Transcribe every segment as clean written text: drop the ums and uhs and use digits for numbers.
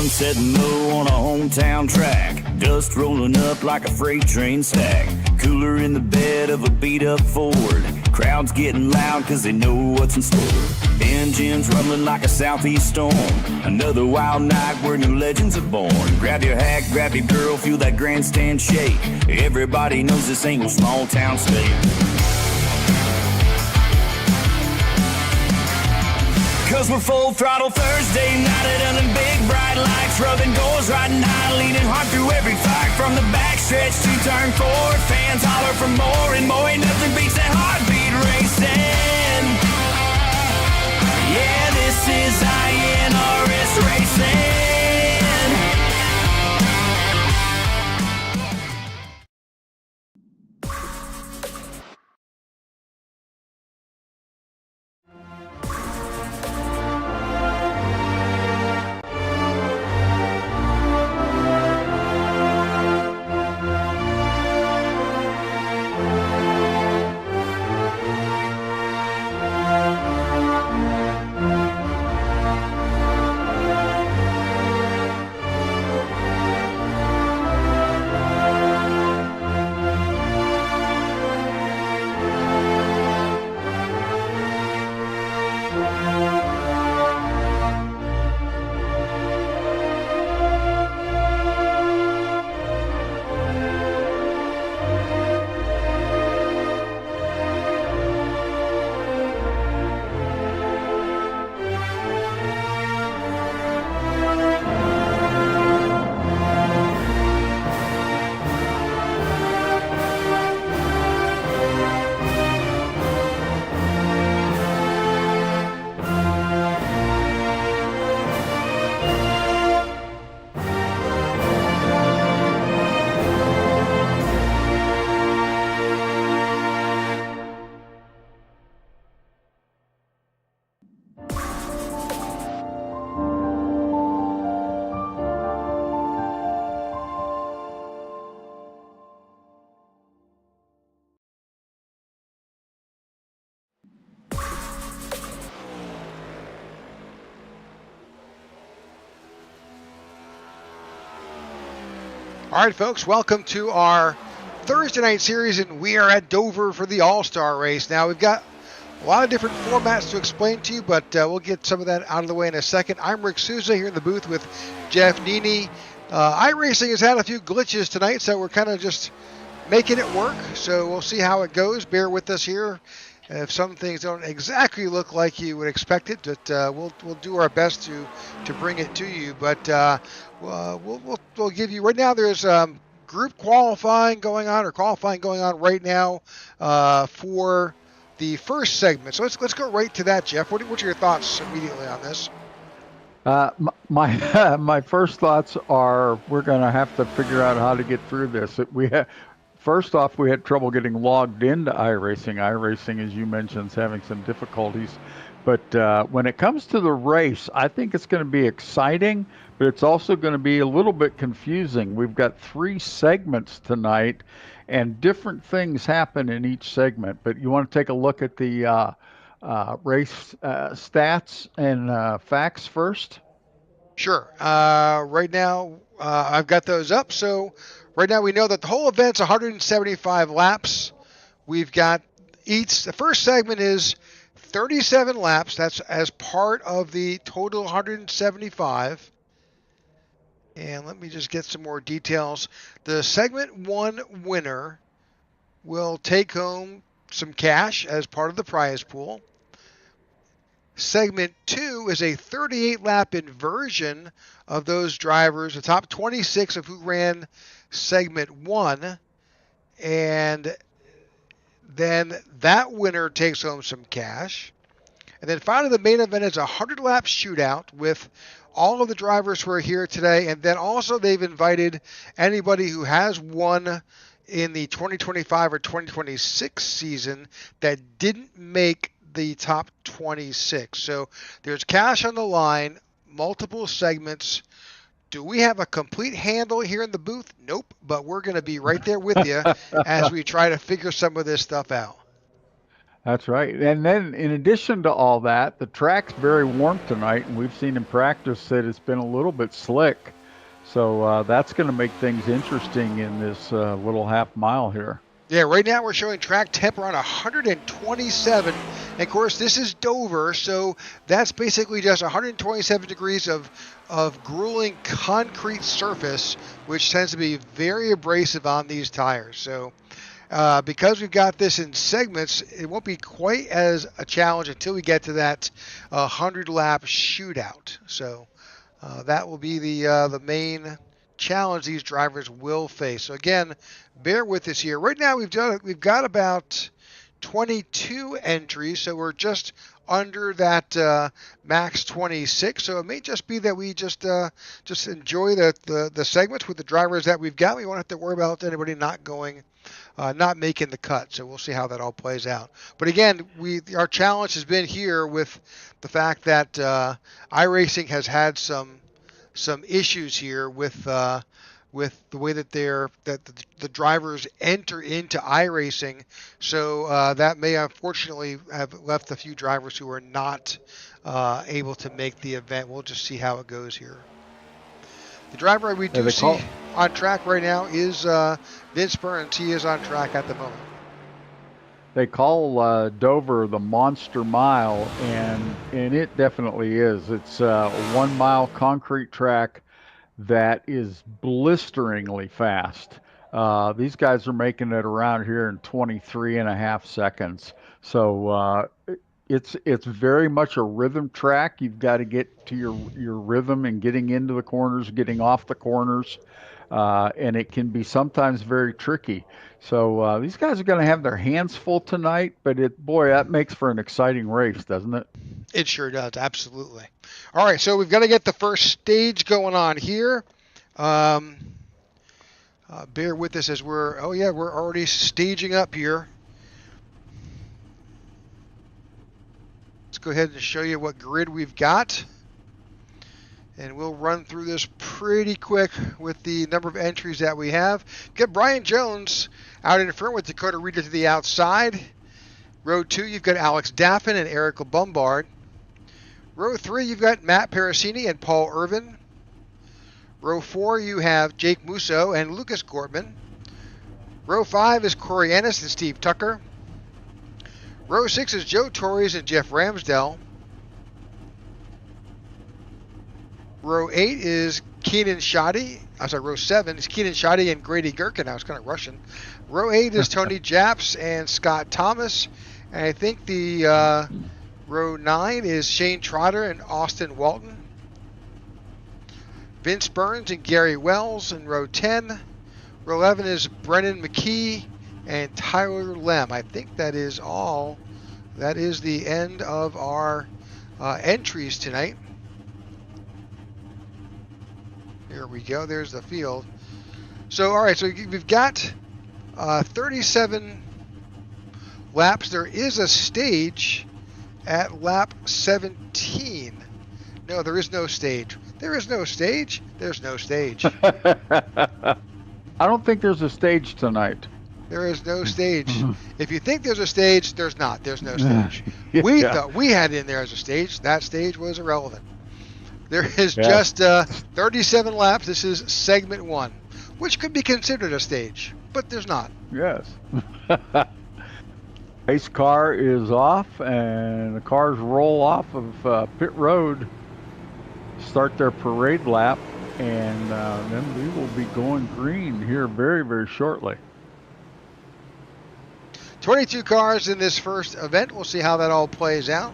setting low on a hometown track. Dust rolling up like a freight train sack. Cooler in the bed of a beat-up Ford. Crowds getting loud cause they know what's in store. Engines rumbling like a southeast storm. Another wild night where new legends are born. Grab your hat, grab your girl, feel that grandstand shake. Everybody knows this ain't no small town state. Cause we're full throttle Thursday night at under big bright lights, rubbing doors, riding high, leaning hard through every fight. From the backstretch to turn 4, fans holler for more and more. Ain't nothing beats that heartbeat racing. Yeah, this is iNRS racing. All right, folks, welcome to our Thursday night series, and we are at Dover for the All-Star race. Now, we've got a lot of different formats to explain to you, but we'll get some of that out of the way in a second. I'm Rick Souza here in the booth with Jeff Nini. iRacing has had a few glitches tonight, so we're kind of just making it work. So we'll see how it goes. Bear with us here. If some things don't exactly look like you would expect it, but we'll do our best to bring it to you. But we'll give you right now. There's group qualifying going on right now for the first segment. So let's go right to that, Jeff. What are your thoughts immediately on this? My first thoughts are we're going to have to figure out how to get through this. First off, we had trouble getting logged into iRacing. iRacing, as you mentioned, is having some difficulties. But when it comes to the race, I think it's going to be exciting, but it's also going to be a little bit confusing. We've got 3 segments tonight, and different things happen in each segment. But you want to take a look at the race stats and facts first? Sure. Right now, I've got those up. So right now we know that the whole event's 175 laps. We've got the first segment is 37 laps. That's as part of the total 175. And let me just get some more details. The segment 1 winner will take home some cash as part of the prize pool. Segment 2 is a 38-lap inversion of those drivers, the top 26 of who ran segment 1. And then that winner takes home some cash. And then finally, the main event is a 100-lap shootout with all of the drivers who are here today. And then also they've invited anybody who has won in the 2025 or 2026 season that didn't make the top 26. So there's cash on the line, multiple segments. Do we have a complete handle here in the booth? Nope, but we're going to be right there with you as we try to figure some of this stuff out. That's right. And then in addition to all that, the track's very warm tonight, and we've seen in practice that it's been a little bit slick. So that's going to make things interesting in this little half mile here. Yeah, right now we're showing track temp around 127. And of course, this is Dover, so that's basically just 127 degrees of grueling concrete surface, which tends to be very abrasive on these tires. So because we've got this in segments, it won't be quite as a challenge until we get to that 100-lap shootout. So that will be the main challenge these drivers will face. So again, bear with us here. Right now we've got about 22 entries, so we're just under that max 26. So it may just be that we just enjoy the segments with the drivers that we've got. We won't have to worry about anybody not making the cut. So we'll see how that all plays out. But again, our challenge has been here with the fact that iRacing has had some issues here with the way that the drivers enter into iRacing. So that may unfortunately have left a few drivers who are not able to make the event. We'll just see how it goes here. The driver we do see on track right now is Vince Burns. He is on track at the moment. They call Dover the Monster Mile, and it definitely is. It's a 1 mile concrete track that is blisteringly fast. These guys are making it around here in 23.5 seconds. So it's very much a rhythm track. You've got to get to your rhythm and getting into the corners, getting off the corners. And it can be sometimes very tricky. So these guys are going to have their hands full tonight, but boy, that makes for an exciting race, doesn't it? It sure does, absolutely. All right, so we've got to get the first stage going on here. Bear with us as we're already staging up here. Let's go ahead and show you what grid we've got. And we'll run through this pretty quick with the number of entries that we have. Get Brian Jones out in front with Dakota Reader to the outside. Row 2, you've got Alex Daffin and Eric Bombard. Row 3, you've got Matt Parasini and Paul Irvin. Row 4, you have Jake Musso and Lucas Gortman. Row 5 is Corey Ennis and Steve Tucker. Row 6 is Joe Torres and Jeff Ramsdell. Row 8 is Keenan Shoddy. Row 7 is Keenan Shoddy and Grady Gherkin. I was kind of rushing. Row 8 is Tony Japs and Scott Thomas. And I think the row 9 is Shane Trotter and Austin Walton. Vince Burns and Gary Wells in row 10. Row 11 is Brennan McKee and Tyler Lem. I think that is all. That is the end of our entries tonight. Here we go. There's the field. So, all right. So we've got 37 laps. There is a stage at lap 17. No, there is no stage. There is no stage. There's no stage. I don't think there's a stage tonight. There is no stage. If you think there's a stage, there's not. There's no stage. We thought we had in there as a stage. That stage was irrelevant. There is just 37 laps. This is segment 1, which could be considered a stage, but there's not. Yes. Race car is off, and the cars roll off of pit road, start their parade lap, and then we will be going green here very, very shortly. 22 cars in this first event. We'll see how that all plays out.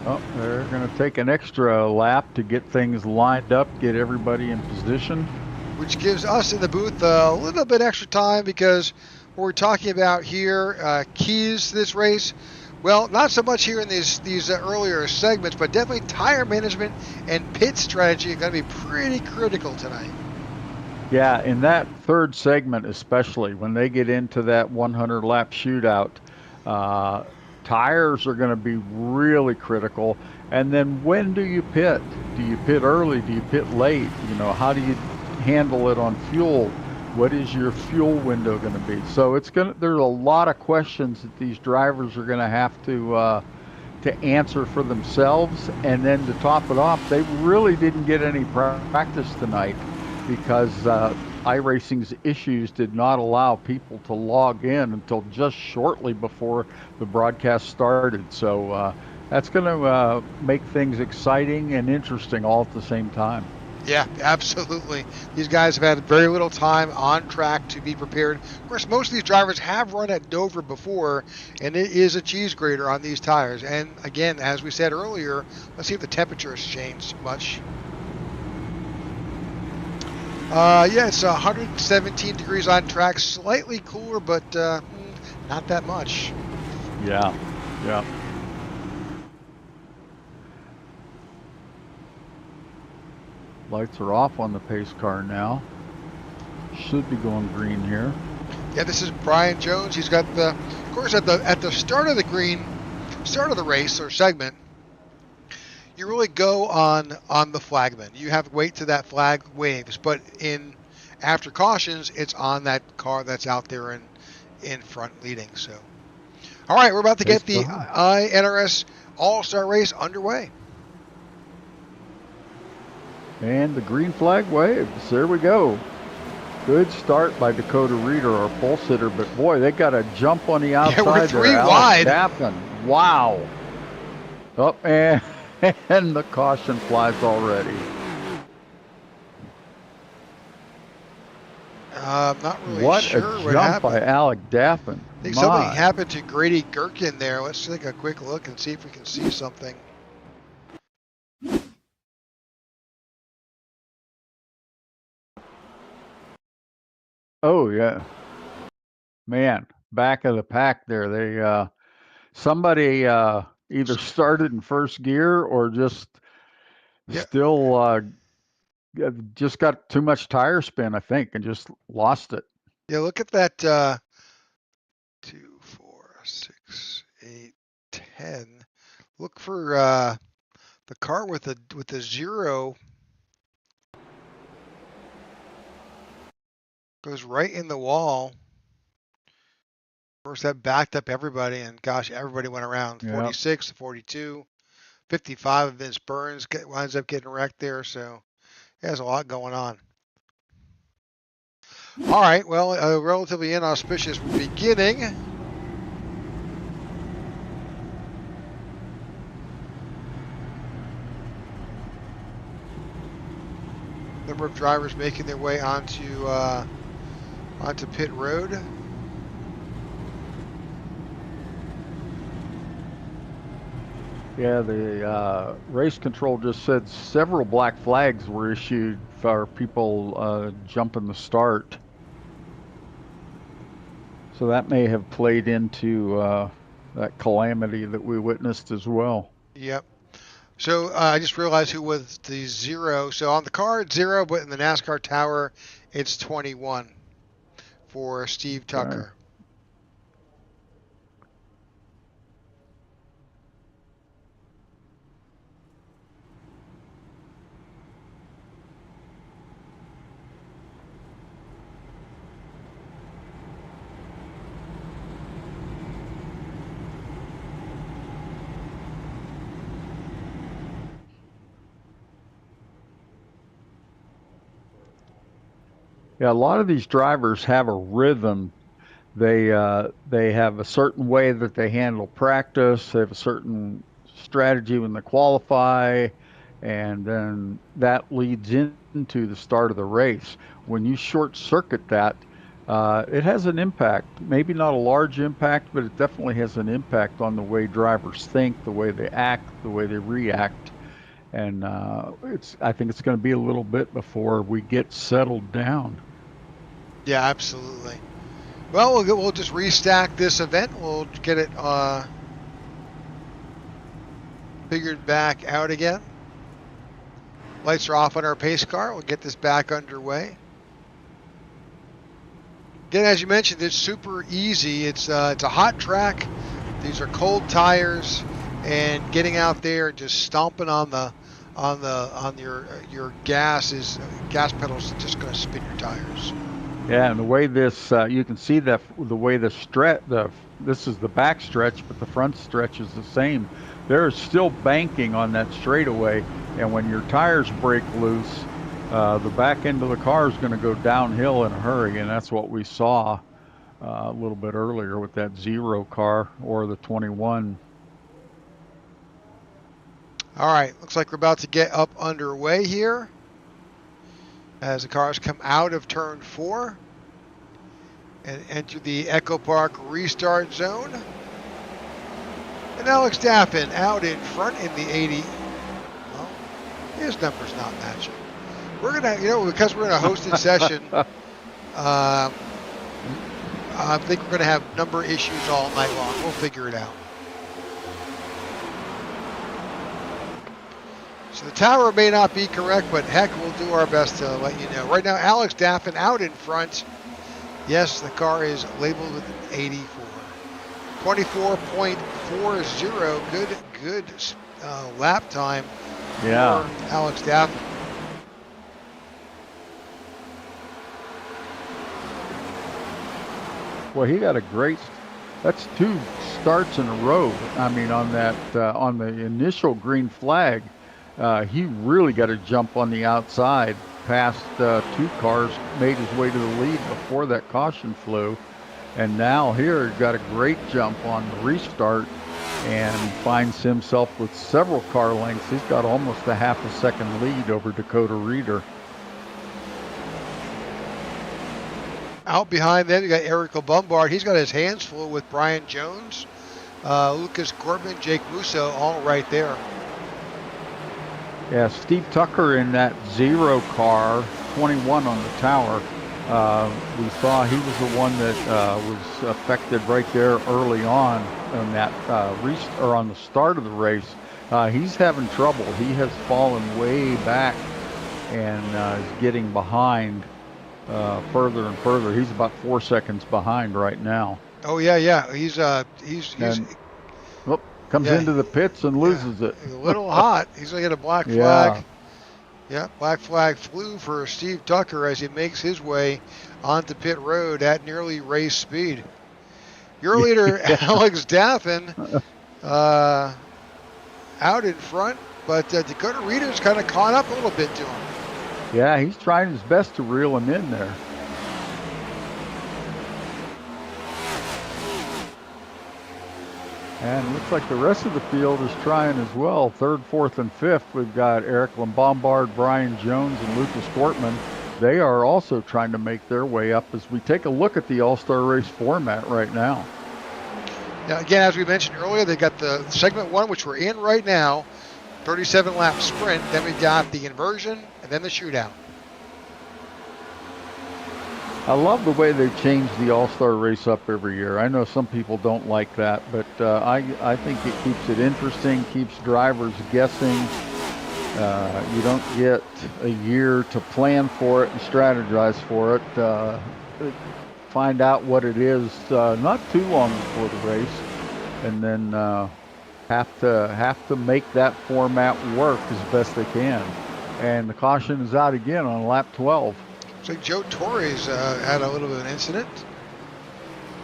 Oh, they're going to take an extra lap to get things lined up, get everybody in position. Which gives us in the booth a little bit extra time, because what we're talking about here, keys to this race, well, not so much here in these earlier segments, but definitely tire management and pit strategy are going to be pretty critical tonight. Yeah, in that third segment especially, when they get into that 100-lap shootout, tires are going to be really critical. And then when do you pit? Do you pit early? Do you pit late? You know, how do handle it on fuel? What is your fuel window going to be? So there's a lot of questions that these drivers are going to have to answer for themselves. And then to top it off, they really didn't get any practice tonight because iRacing's issues did not allow people to log in until just shortly before the broadcast started. So that's going to make things exciting and interesting all at the same time. Yeah, absolutely. These guys have had very little time on track to be prepared. Of course, most of these drivers have run at Dover before, and it is a cheese grater on these tires. And again, as we said earlier, let's see if the temperature has changed much. Yeah, it's 117 degrees on track, slightly cooler, but not that much. Yeah, yeah. Lights are off on the pace car now. Should be going green here. Yeah, this is Brian Jones. He's got of course, at the start of the race or segment, you really go on the flagman. You have to wait till that flag waves, but after cautions, it's on that car that's out there in front leading. So, all right, we're about to get the iNRS All-Star race underway. And the green flag waves. There we go. Good start by Dakota Reeder, our pole sitter, but boy, they got a jump on the outside. Yeah, we're 3 there. wide. Wow. Oh, and the caution flies already. I'm not really what sure what jump by Alec Daffin. I think something happened to Grady Gherkin there. Let's take a quick look and see if we can see something. Oh yeah, man, back of the pack there. They somebody either started in first gear or just still just got too much tire spin, I think, and just lost it. Yeah, look at that. 2, 4, 6, 8, 10. Look for the car with the 0. Goes right in the wall. Of course, that backed up everybody, and gosh, everybody went around. 46, 42, 55 of Vince Burns winds up getting wrecked there. So there's a lot going on. All right, well, a relatively inauspicious beginning. Number of drivers making their way onto pit road. Yeah, the race control just said several black flags were issued for people jumping the start. So that may have played into that calamity that we witnessed as well. Yep. So I just realized who was the 0. So on the car, it's 0, but in the NASCAR tower, it's 21 for Steve Tucker. Okay. Yeah, a lot of these drivers have a rhythm. They have a certain way that they handle practice. They have a certain strategy when they qualify, and then that leads into the start of the race. When you short circuit that, it has an impact. Maybe not a large impact, but it definitely has an impact on the way drivers think, the way they act, the way they react. And I think it's going to be a little bit before we get settled down. Yeah, absolutely. Well, we'll just restack this event. We'll get it figured back out again. Lights are off on our pace car. We'll get this back underway. Again, as you mentioned, it's super easy. It's a hot track. These are cold tires, and getting out there and just stomping on the on your gas pedals just going to spin your tires. Yeah, and the way this, you can see that the way this is the back stretch, but the front stretch is the same. There's still banking on that straightaway, and when your tires break loose, the back end of the car is going to go downhill in a hurry, and that's what we saw a little bit earlier with that 0 car or the 21. All right, looks like we're about to get up underway here as the cars come out of turn 4 and enter the Echo Park restart zone. And Alex Daffin out in front in the 80. Well, his number's not matching. We're going to, because we're in a hosted session, I think we're going to have number issues all night long. We'll figure it out. So the tower may not be correct, but heck, we'll do our best to let you know. Right now, Alex Daffin out in front. Yes, the car is labeled with an 84. 24.40. Good lap time for Alex Daffin. Well, he got a great. That's 2 starts in a row. I mean, on that on the initial green flag, he really got a jump on the outside, past 2 cars, made his way to the lead before that caution flew, and now here got a great jump on the restart and finds himself with several car lengths. He's got almost a half a second lead over Dakota Reeder. Out behind them, you got Eric Bombard. He's got his hands full with Brian Jones, Lucas Corbin, Jake Musso, all right there. Yeah, Steve Tucker in that 0 car, 21 on the tower. We saw he was the one that was affected right there early on that on the start of the race. He's having trouble. He has fallen way back and is getting behind further and further. He's about 4 seconds behind right now. Oh yeah. He's comes into the pits and loses it. A little hot. He's going to get a black flag. Yeah, black flag flew for Steve Tucker as he makes his way onto pit road at nearly race speed. Your leader, Alex Daffin, out in front, but Dakota Reeder's kind of caught up a little bit to him. Yeah, he's trying his best to reel him in there. And it looks like the rest of the field is trying as well. 3rd, 4th, and 5th, we've got Eric Bombard, Brian Jones, and Lucas Gortman. They are also trying to make their way up as we take a look at the All-Star Race format right now. Now, again, as we mentioned earlier, they got the segment 1, which we're in right now, 37-lap sprint. Then we got the inversion, and then the shootout. I love the way they change the All-Star Race up every year. I know some people don't like that, but I think it keeps it interesting, keeps drivers guessing. You don't get a year to plan for it and strategize for it. Find out what it is not too long before the race, and then have to make that format work as best they can. And the caution is out again on lap 12. So Joe Torres had a little bit of an incident.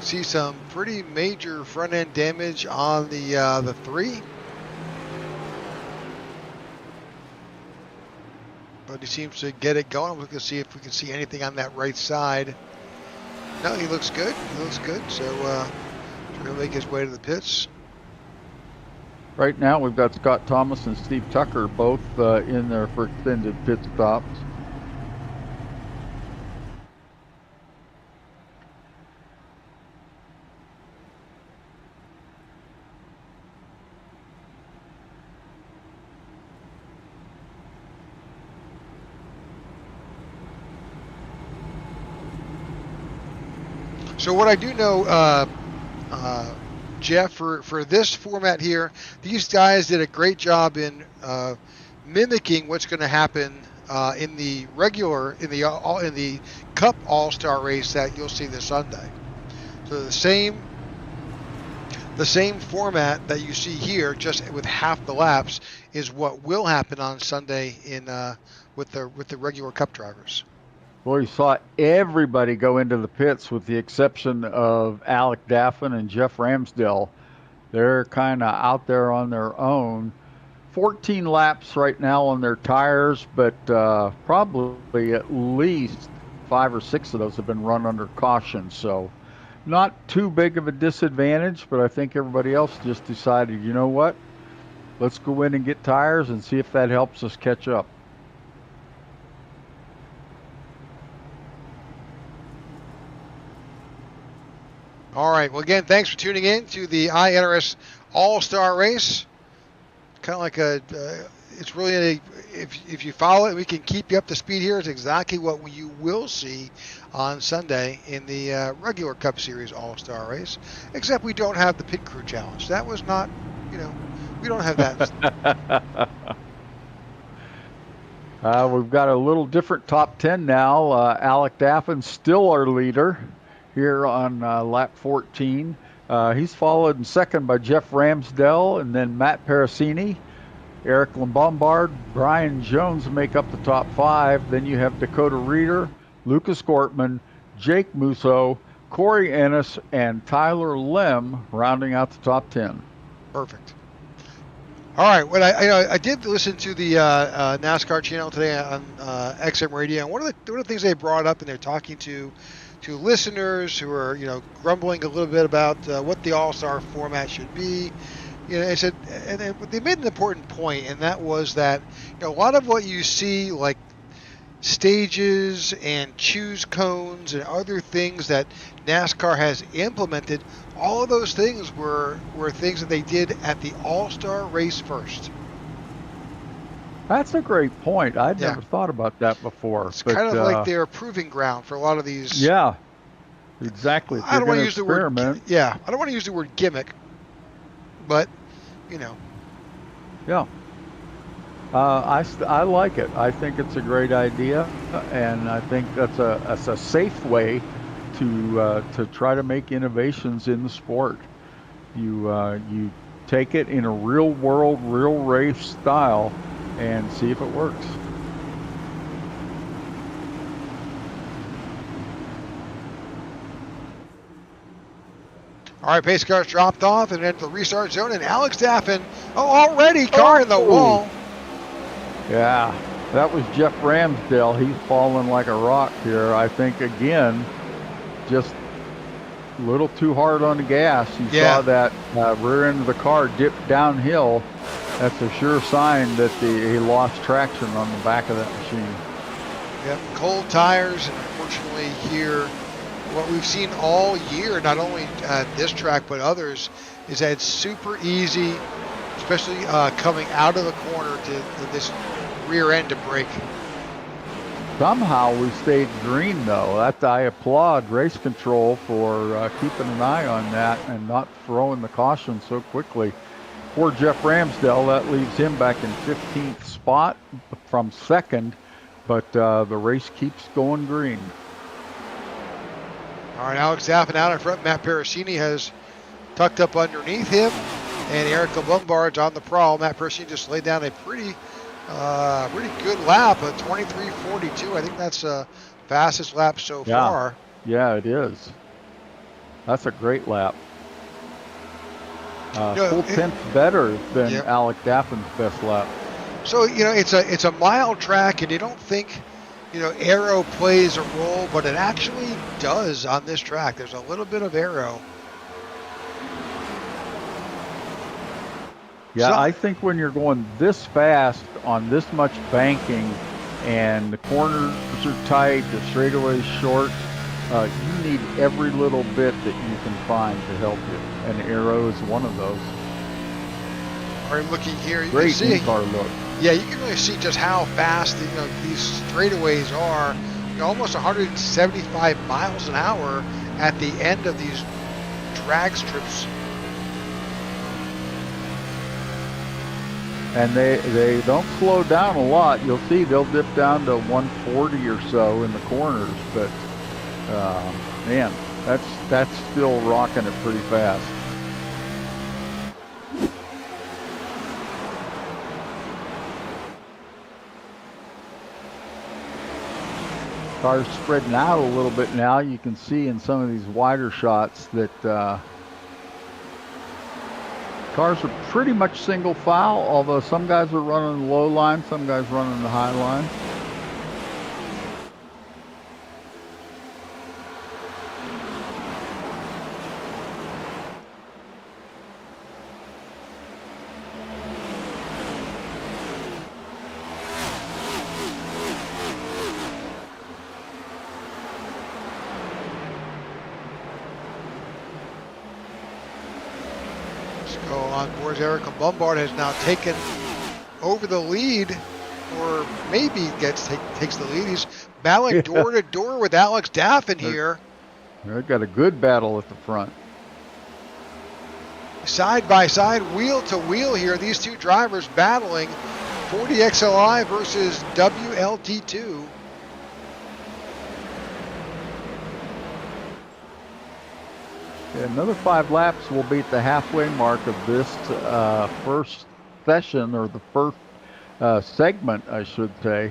See some pretty major front end damage on the 3. But he seems to get it going. We're going to see if we can see anything on that right side. No, he looks good. So he's going to make his way to the pits. Right now we've got Scott Thomas and Steve Tucker both in there for extended pit stops. So what I do know, Jeff, for this format here, these guys did a great job in mimicking what's going to happen in the Cup All-Star race that you'll see this Sunday. So the the same format that you see here, just with half the laps, is what will happen on Sunday in with the regular Cup drivers. Well, you saw everybody go into the pits with the exception of Alec Daffin and Jeff Ramsdell. They're kind of out there on their own. 14 laps right now on their tires, but probably at least 5 or 6 of those have been run under caution. So not too big of a disadvantage, but I think everybody else just decided, you know what? Let's go in and get tires and see if that helps us catch up. All right. Well, again, thanks for tuning in to the iNRS All-Star Race. Kind of like it's really if you follow it, we can keep you up to speed here. It's exactly what you will see on Sunday in the regular Cup Series All-Star Race, except we don't have the pit crew challenge. That was not, we don't have that. We've got a little different top 10 now. Alec Daffin still our leader here on lap 14. He's followed in second by Jeff Ramsdell and then Matt Parasini. Eric Lombard, Brian Jones make up the top 5. Then you have Dakota Reeder, Lucas Gortman, Jake Musso, Corey Ennis, and Tyler Lem rounding out the top 10. Perfect. All right. Well, I did listen to the NASCAR channel today on XM Radio, and one of the things they brought up, and they're talking to listeners who are grumbling a little bit about what the All-Star format should be. They said, and they made an important point, and that was that a lot of what you see, like stages and choose cones and other things that NASCAR has implemented, all of those things were things that they did at the All-Star race first. That's a great point. I'd never thought about that before. It's kind of like their proving ground for a lot of these. Yeah, exactly. I don't want to use the word. Yeah, I don't want to use the word gimmick, but Yeah. I like it. I think it's a great idea, and I think that's a safe way to try to make innovations in the sport. You take it in a real world, real race style, and see if it works. All right, pace cars dropped off and into the restart zone, and Alex Daffin, already car in the wall. Yeah, that was Jeff Ramsdell. He's falling like a rock here. I think, again, just a little too hard on the gas. You saw that rear end of the car dip downhill. That's a sure sign that he lost traction on the back of that machine. Yep, cold tires, and unfortunately here, what we've seen all year, not only at this track but others, is that it's super easy, especially coming out of the corner to this rear end to brake. Somehow we stayed green, though. I applaud race control for keeping an eye on that and not throwing the caution so quickly. Poor Jeff Ramsdell, that leaves him back in 15th spot from second, but the race keeps going green. All right, Alex Daffin out in front. Matt Parasini has tucked up underneath him, and Eric Lombard's on the prowl. Matt Parasini just laid down a pretty good lap, a 23:42. I think that's the fastest lap so far. Yeah, it is. That's a great lap. Full tenth better than Alec Daffin's best lap. So it's a mile track, and you don't think aero plays a role, but it actually does on this track. There's a little bit of aero. Yeah, I think when you're going this fast on this much banking and the corners are tight, the straightaway's short, you need every little bit that you can find to help you. And aero is one of those. All right, looking here, you Great can see. car look. Yeah, you can really see just how fast these straightaways are. Almost 175 miles an hour at the end of these drag strips. And they don't slow down a lot. You'll see they'll dip down to 140 or so in the corners, but man, that's still rocking it pretty fast. Cars spreading out a little bit now. You can see in some of these wider shots that cars are pretty much single file, although some guys are running the low line, some guys running the high line. Go on board. Eric Lombard has now taken over the lead, or maybe takes the lead. He's battling door to door with Alex Daffin here. They've got a good battle at the front. Side by side, wheel to wheel here. These two drivers battling 40 XLI versus WLT2. Yeah, another 5 laps will be at the halfway mark of this first session, or the first segment, I should say.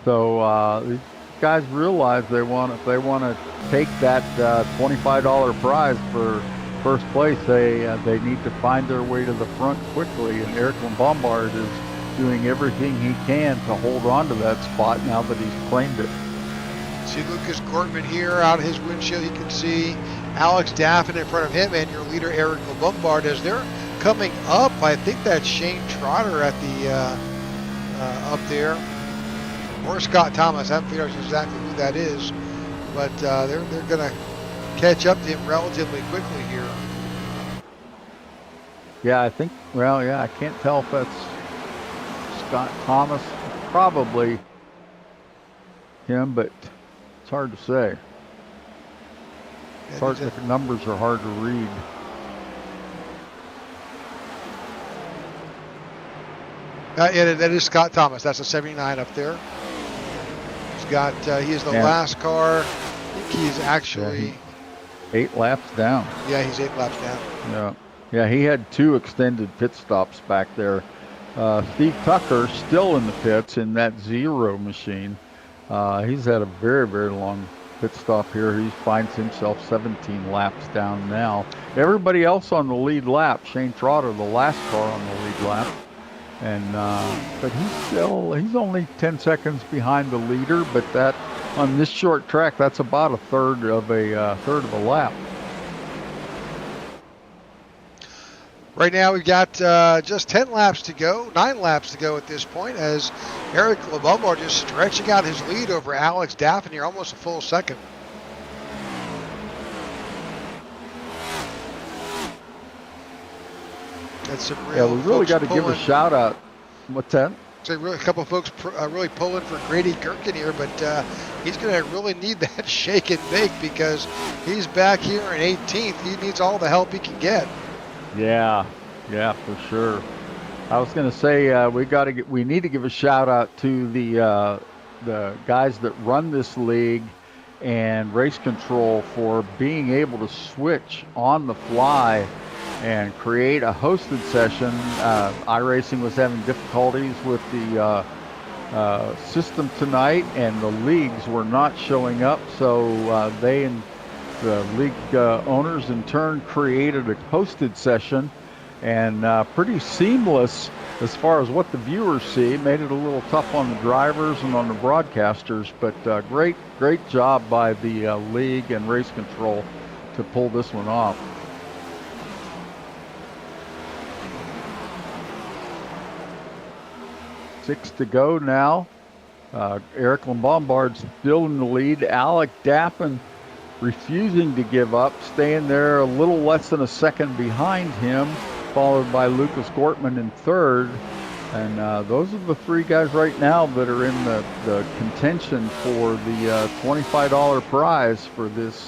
So these guys realize if they want to take that $25 prize for first place, they need to find their way to the front quickly. And Eric Lombard is doing everything he can to hold on to that spot now that he's claimed it. See Lucas Gortman here out of his windshield. You can see Alex Daffin in front of him and your leader Eric Lombard as they're coming up. I think that's Shane Trotter at the up there, or Scott Thomas. I haven't figured out exactly who that is, but they're going to catch up to him relatively quickly here. Yeah, I think. Well, yeah, I can't tell if that's Scott Thomas. Probably him, but it's hard to say. The numbers are hard to read. Yeah, that is Scott Thomas. That's a 79 up there. He's got. He is the last car. I think he's actually 8 laps down. Yeah, he's 8 laps down. Yeah. He had 2 extended pit stops back there. Steve Tucker still in the pits in that 0 machine. He's had a very, very long pit stop here. He finds himself 17 laps down now. Everybody else on the lead lap. Shane Trotter, the last car on the lead lap, and but he's only 10 seconds behind the leader. But that on this short track, that's about a third of a lap. Right now we've got just 10 laps to go, 9 laps to go at this point, as Eric Lombard just stretching out his lead over Alex Daffin here, almost a full second. That's some real. Yeah, we really got to give a shout out. What's that? So really, a couple of folks really pulling for Grady Gerken here, but he's going to really need that shake and bake because he's back here in 18th. He needs all the help he can get. Yeah, for sure. I was going to say we need to give a shout out to the guys that run this league and race control for being able to switch on the fly and create a hosted session. iRacing was having difficulties with the system tonight, and the leagues were not showing up, so they and the league owners in turn created a hosted session, and pretty seamless as far as what the viewers see. Made it a little tough on the drivers and on the broadcasters, but great job by the league and race control to pull this one off. Six to go now. Eric Lombard's still in the lead. Alec Daffin refusing to give up, staying there a little less than a second behind him, followed by Lucas Gortman in third. And those are the 3 guys right now that are in the contention for the $25 prize for this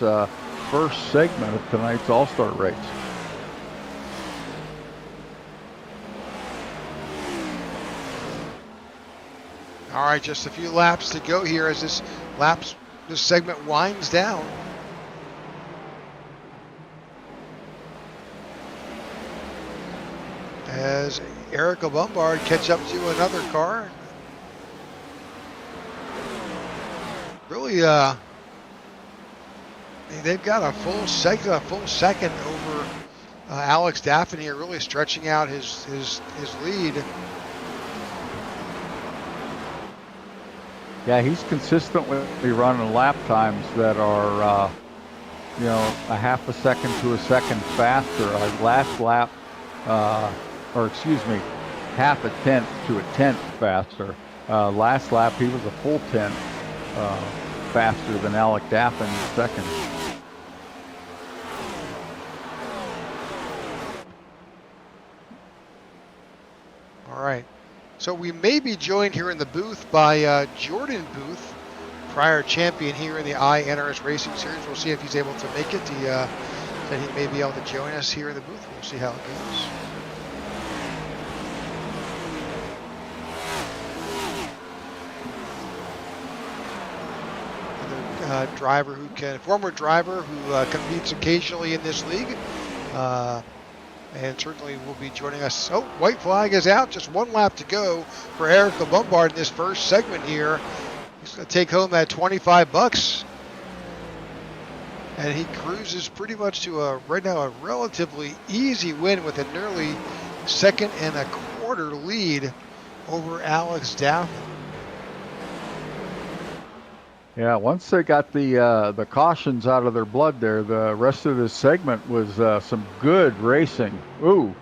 first segment of tonight's All-Star race. All right, just a few laps to go here as this segment winds down. As Eric Lombard catch up to another car. really, they've got a full second over Alex Daffin here, really stretching out his lead. Yeah, he's consistently running lap times that are, a half a second to a second faster. Last lap, or excuse me, half a tenth to a tenth faster. Last lap, he was a full tenth faster than Alex Daffin in second. All right. So we may be joined here in the booth by Jordan Booth, prior champion here in the iNRS Racing Series. We'll see if he's able to make it. He said he may be able to join us here in the booth. We'll see how it goes. Another former driver who competes occasionally in this league. And certainly will be joining us. Oh, white flag is out. Just one lap to go for Eric Lombard in this first segment here. He's going to take home that $25. And he cruises pretty much to right now a relatively easy win with a nearly 2.25 seconds lead over Alex Daffin. Yeah, once they got the cautions out of their blood there, the rest of this segment was some good racing. Ooh,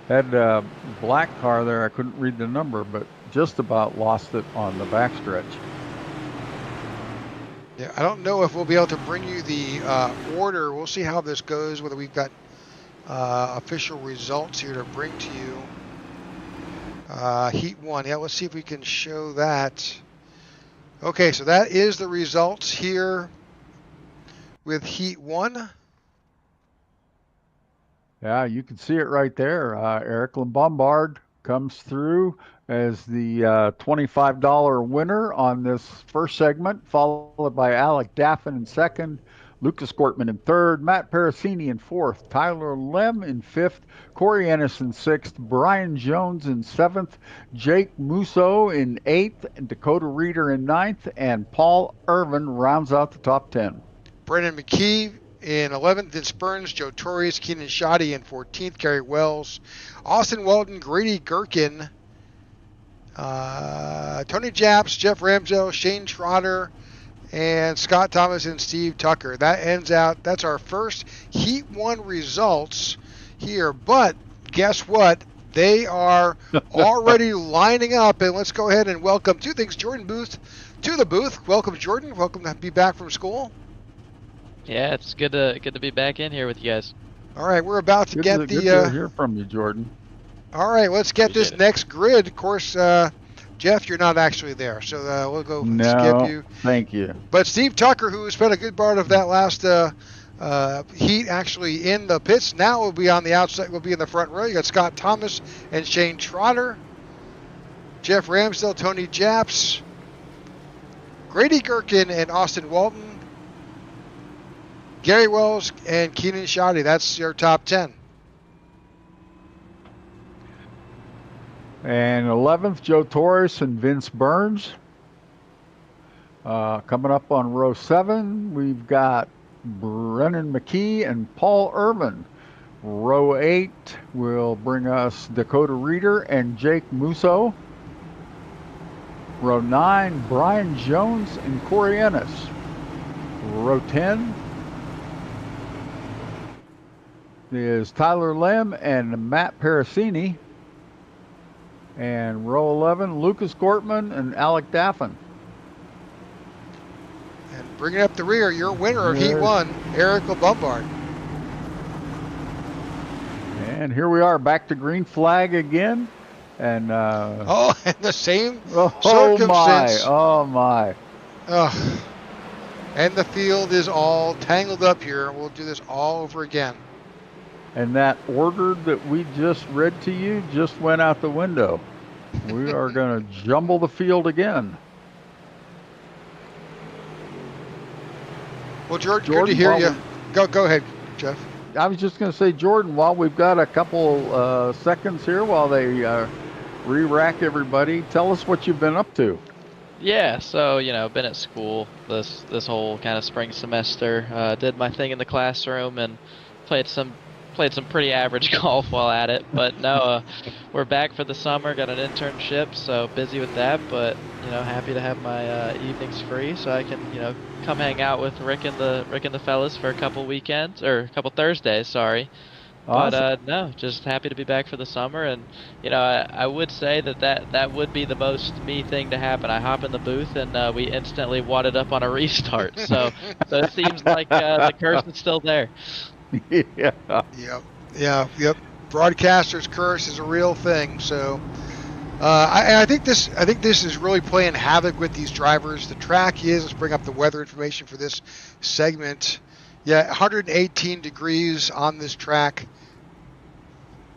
had a black car there. I couldn't read the number, but just about lost it on the backstretch. Yeah, I don't know if we'll be able to bring you the order. We'll see how this goes, whether we've got official results here to bring to you. Heat 1. Yeah, let's see if we can show that. Okay, so that is the results here with Heat 1. Yeah, you can see it right there. Eric Lombard comes through as the $25 winner on this first segment, followed by Alec Daffin in second, Lucas Gortman in third, Matt Parasini in fourth, Tyler Lem in fifth, Corey Ennis in sixth, Brian Jones in seventh, Jake Musso in eighth, Dakota Reeder in ninth, and Paul Irvin rounds out the top 10. Brendan McKee in 11th, Vince Burns, Joe Torres, Keenan Shoddy in 14th, Gary Wells, Austin Walton, Grady Gherkin, Tony Japs, Jeff Ramsdell, Shane Trotter, and Scott Thomas and Steve Tucker. That ends out, that's our first Heat 1 results here. But guess what? They are already lining up. And let's go ahead and welcome two things. Jordan Booth to the booth. Welcome, Jordan. Welcome to be back from school. Yeah, it's good to be back in here with you guys. All right, we're about to get good to hear from you, Jordan. All right, let's get this next grid. Of course, Jeff, you're not actually there, so we'll go skip you. Thank you. But Steve Tucker, who spent a good part of that last heat actually in the pits, now will be on the outside, will be in the front row. You got Scott Thomas and Shane Trotter, Jeff Ramsdell, Tony Japs, Grady Gherkin and Austin Walton, Gary Wells and Keenan Shoddy. That's your top 10. And 11th, Joe Torres and Vince Burns. Coming up on row 7, we've got Brennan McKee and Paul Irvin. Row 8 will bring us Dakota Reeder and Jake Musso. Row 9, Brian Jones and Corey Ennis. Row 10 is Tyler Lem and Matt Parasini. And row 11, Lucas Gortman and Alec Daffin. And bringing up the rear, your winner of Heat 1, Eric Lombard. And here we are, back to green flag again. And and the same circumstance. Oh my. And the field is all tangled up here. We'll do this all over again. And that order that we just read to you just went out the window. We are going to jumble the field again. Well, Jordan, good to hear you. Go ahead, Jeff. I was just going to say, Jordan, while we've got a couple seconds here while they re-rack everybody, tell us what you've been up to. Yeah, so been at school this whole kind of spring semester. Did my thing in the classroom and played some played some pretty average golf while at it. But no, we're back for the summer. Got an internship, so busy with that. But happy to have my evenings free, so I can come hang out with Rick and the fellas for a couple weekends or a couple Thursdays. Sorry. But Awesome. no, just happy to be back for the summer, and I would say that would be the most me thing to happen. I hop in the booth and we instantly wadded up on a restart. So it seems like the curse is still there. Yeah. Yep. Yep. Broadcaster's curse is a real thing. So I think this is really playing havoc with these drivers. The track is. Let's bring up the weather information for this segment. Yeah, 118 degrees on this track.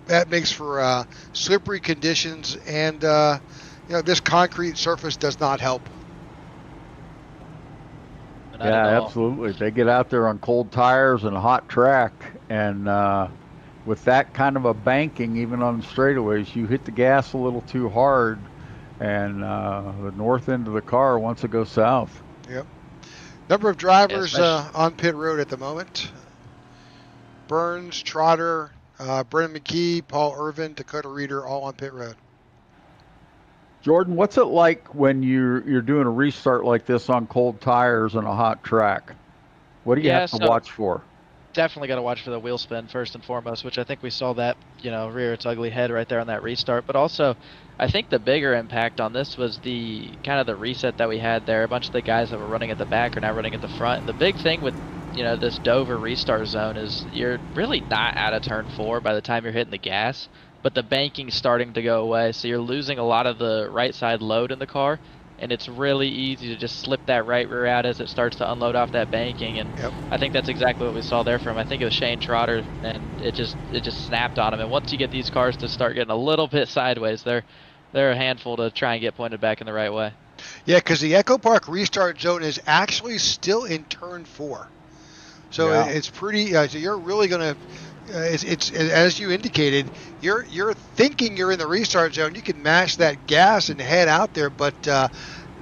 That makes for slippery conditions, and this concrete surface does not help. Not at all. Absolutely. They get out there on cold tires and a hot track, and with that kind of a banking, even on the straightaways, you hit the gas a little too hard, and the north end of the car wants to go south. Yep. Number of drivers Yeah, on pit road at the moment: Burns, Trotter, Brennan McKee, Paul Irvin, Dakota Reeder, all on pit road. Jordan, what's it like when you're doing a restart like this on cold tires and a hot track? What do you have to so watch for? definitely got to watch for the wheel spin first and foremost, which I think we saw that, rear its ugly head right there on that restart. But also, I think the bigger impact on this was the kind of the reset that we had there. A bunch of the guys that were running at the back are now running at the front. And the big thing with, this Dover restart zone is you're really not out of turn 4 by the time you're hitting the gas, but the banking's starting to go away. So you're losing a lot of the right side load in the car. And it's really easy to just slip that right rear out as it starts to unload off that banking. And Yep. I think that's exactly what we saw there from, I think it was Shane Trotter, and it just snapped on him. And once you get these cars to start getting a little bit sideways, they're a handful to try and get pointed back in the right way. Yeah, because the Echo Park restart zone is actually still in turn 4, so it's pretty. So you're really gonna. It's as you indicated. You're thinking you're in the restart zone. You can mash that gas and head out there, but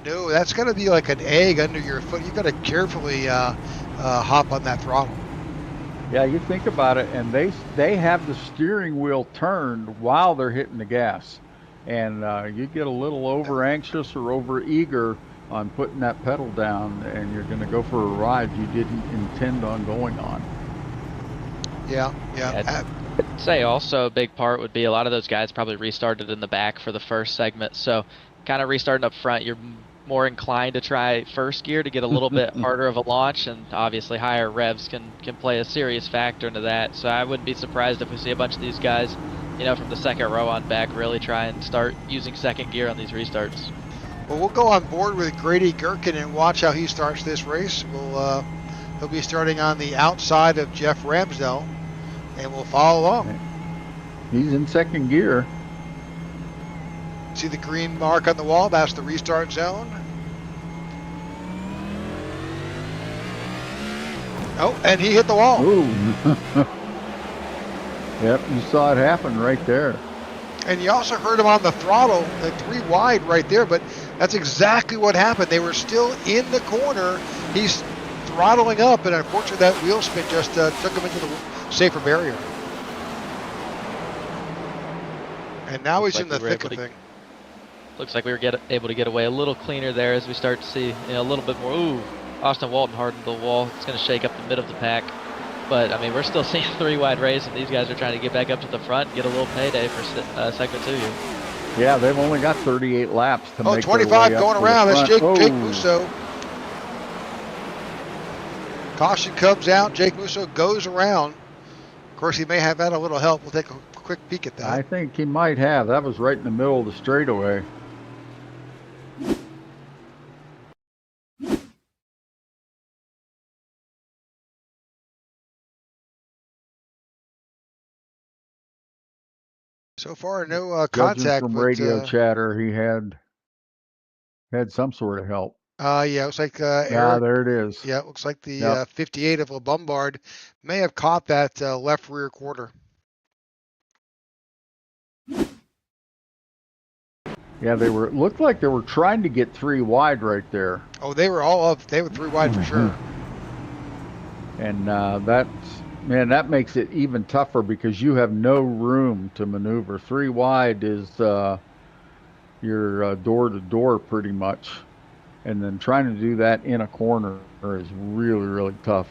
no, that's gonna be like an egg under your foot. You got to carefully hop on that throttle. Yeah, you think about it, and they have the steering wheel turned while they're hitting the gas, and you get a little over anxious or over eager on putting that pedal down, and you're going to go for a ride you didn't intend on going on. Yeah. I'd say also a big part would be a lot of those guys probably restarted in the back for the first segment. So kind of restarting up front, you're more inclined to try first gear to get a little bit harder of a launch, and obviously higher revs can play a serious factor into that. So I wouldn't be surprised if we see a bunch of these guys, from the second row on back, really try and start using second gear on these restarts. Well, we'll go on board with Grady Gherkin and watch how he starts this race. He'll be starting on the outside of Jeff Ramsdell, and we'll follow along. He's in second gear. See the green mark on the wall? That's the restart zone. Oh, and he hit the wall. Ooh. Yep, you saw it happen right there. And you also heard him on the throttle, like 3 wide right there, but that's exactly what happened. They were still in the corner. He's throttling up, and unfortunately that wheel spin just took him into the safer barrier. And now he's in the thick of things. Looks like we were able to get away a little cleaner there as we start to see a little bit more. Ooh, Austin Walton hardened the wall. It's going to shake up the mid of the pack. But, I mean, we're still seeing 3 wide race, and these guys are trying to get back up to the front and get a little payday for segment 2 here. Yeah, they've only got 38 laps to make 25 their way up going to around. the That's front. Jake Musso. Caution comes out. Jake Musso goes around. Of course, he may have had a little help. We'll take a quick peek at that. I think he might have. That was right in the middle of the straightaway. So far, no Judging contact. from but, radio chatter, he had some sort of help. Yeah, it looks like Yeah, Eric. there it is. Yeah, it looks like the 58 of LeBombard may have caught that left rear quarter. Yeah, they were. Looked like they were trying to get 3 wide right there. Oh, they were all up. They were 3 wide for sure. And that makes it even tougher because you have no room to maneuver. 3 wide is your door to door pretty much, and then trying to do that in a corner is really, really tough.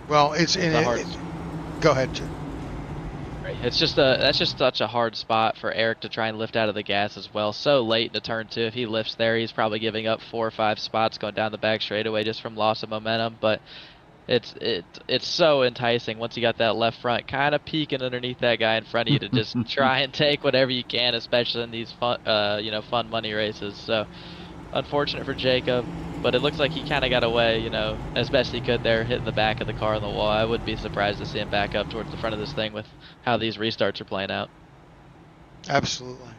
Well, it's in it. Go ahead, Jim. It's just that's just such a hard spot for Eric to try and lift out of the gas as well. So late in the turn two, if he lifts there, he's probably giving up 4 or 5 spots going down the back straightaway just from loss of momentum. But it's so enticing once you got that left front kind of peeking underneath that guy in front of you to just try and take whatever you can, especially in these fun fun money races. So unfortunate for Jacob, but it looks like he kind of got away, as best he could there, hitting the back of the car on the wall. I wouldn't be surprised to see him back up towards the front of this thing with how these restarts are playing out. Absolutely.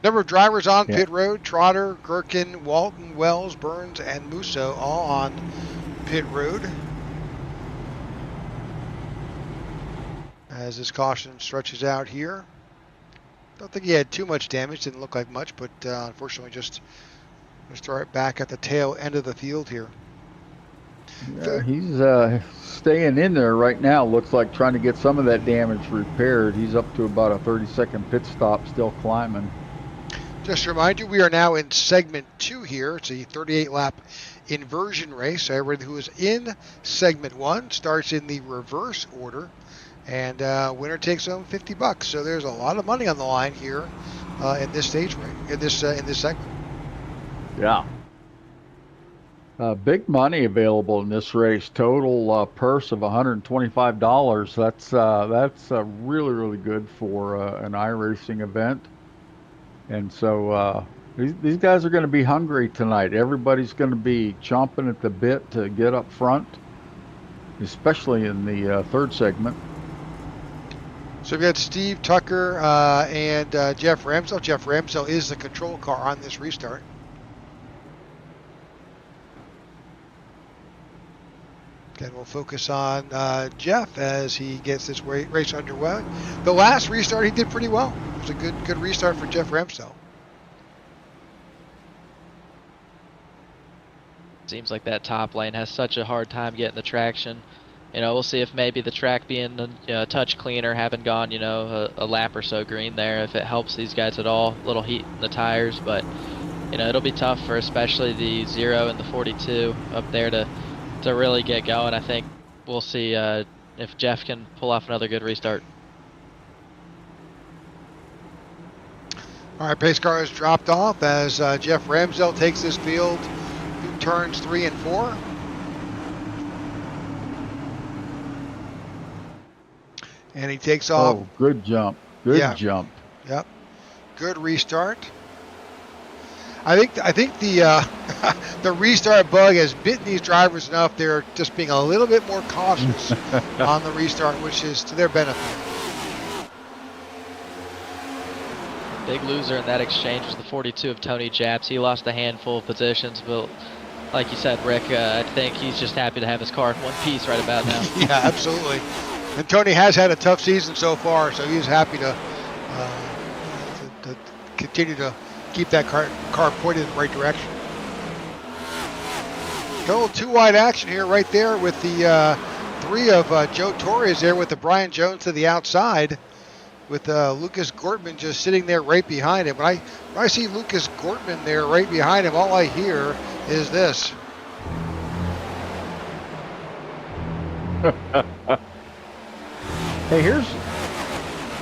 Number of drivers on pit road: Trotter, Gherkin, Walton, Wells, Burns, and Musso, all on pit road. As this caution stretches out here. Don't think he had too much damage. Didn't look like much, but unfortunately just start back at the tail end of the field here. Yeah, he's staying in there right now. Looks like trying to get some of that damage repaired. He's up to about a 30-second pit stop, still climbing. Just to remind you, we are now in segment 2 here. It's a 38-lap inversion race. Everyone who is in segment 1 starts in the reverse order, and winner takes home $50. So there's a lot of money on the line here in this stage in this segment. Yeah. Big money available in this race. Total purse of $125. That's really, really good for an iRacing event. And so these guys are going to be hungry tonight. Everybody's going to be chomping at the bit to get up front, especially in the third segment. So we've got Steve Tucker and Jeff Ramsell. Jeff Ramsell is the control car on this restart. Then we'll focus on Jeff as he gets this race underway. The last restart he did pretty well. It was a good restart for Jeff Ramsell. Seems like that top lane has such a hard time getting the traction. We'll see if maybe the track being a touch cleaner, having gone, a lap or so green there, if it helps these guys at all. A little heat in the tires, but, it'll be tough for especially the 0 and the 42 up there to really get going. I think we'll see if Jeff can pull off another good restart. All right, pace car is dropped off as Jeff Ramsell takes this field through turns 3 and 4. And he takes off. Oh, good jump. Good jump. Yep. Good restart. I think the the restart bug has bitten these drivers enough. They're just being a little bit more cautious on the restart, which is to their benefit. Big loser in that exchange was the 42 of Tony Japs. He lost a handful of positions, but like you said, Rick, I think he's just happy to have his car in one piece right about now. Yeah, absolutely. And Tony has had a tough season so far, so he's happy to continue to keep that car pointed in the right direction. A little 2-wide action here right there with the 3 of Joe Torres there with the Brian Jones to the outside, with Lucas Gortman just sitting there right behind him. When I see Lucas Gortman there right behind him, all I hear is this. Hey,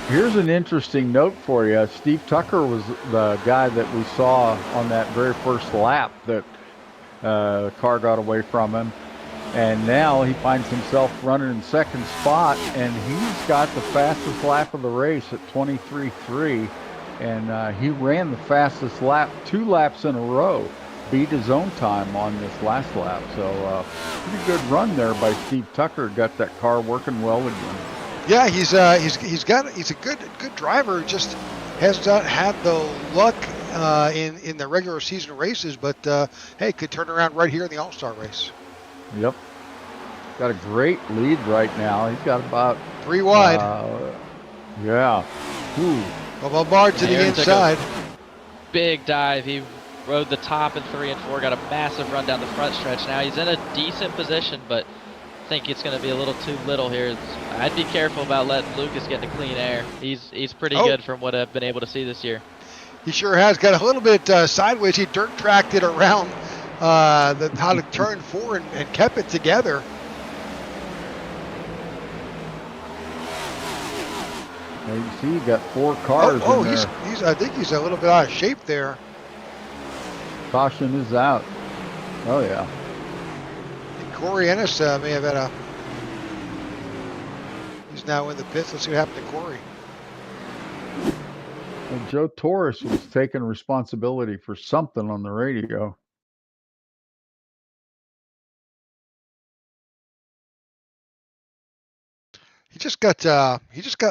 here's an interesting note for you. Steve Tucker was the guy that we saw on that very first lap that the car got away from him. And now he finds himself running in second spot, and he's got the fastest lap of the race at 23.3. And he ran the fastest lap 2 laps in a row, beat his own time on this last lap. So pretty good run there by Steve Tucker. Got that car working well again. Yeah, he's a good driver. Just has not had the luck in the regular season races, but hey, could turn around right here in the All-Star race. Yep, got a great lead right now. He's got about 3 wide. Yeah. Ooh. Well, Bombard to the Aaron took inside. Big dive. He rode the top in 3 and 4, got a massive run down the front stretch. Now he's in a decent position, but I think it's going to be a little too little here. I'd be careful about letting Lucas get into clean air. He's pretty good from what I've been able to see this year. He sure has. Got a little bit sideways. He dirt tracked it around how to turn 4 and kept it together. Now you see, you got 4 cars in there. He's I think he's a little bit out of shape there. Caution is out. Oh yeah. And Corey Ennis may have had he's now in the pits. Let's see what happened to Corey. And Joe Torres was taking responsibility for something on the radio. He just got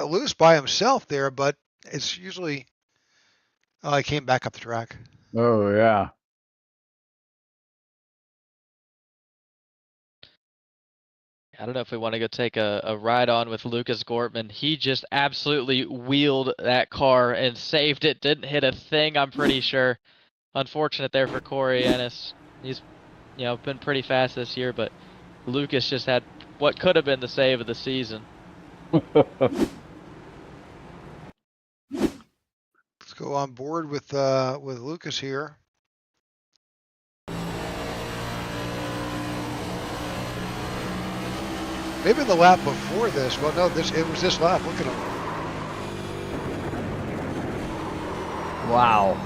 loose by himself there, but it's usually he came back up the track. Oh yeah. I don't know if we want to go take a ride on with Lucas Gortman. He just absolutely wheeled that car and saved it. Didn't hit a thing, I'm pretty sure. Unfortunate there for Corey Ennis. He's, been pretty fast this year, but Lucas just had what could have been the save of the season. Let's go on board with Lucas here. Maybe the lap before this. Well, no, it was this lap. Look at him. Wow.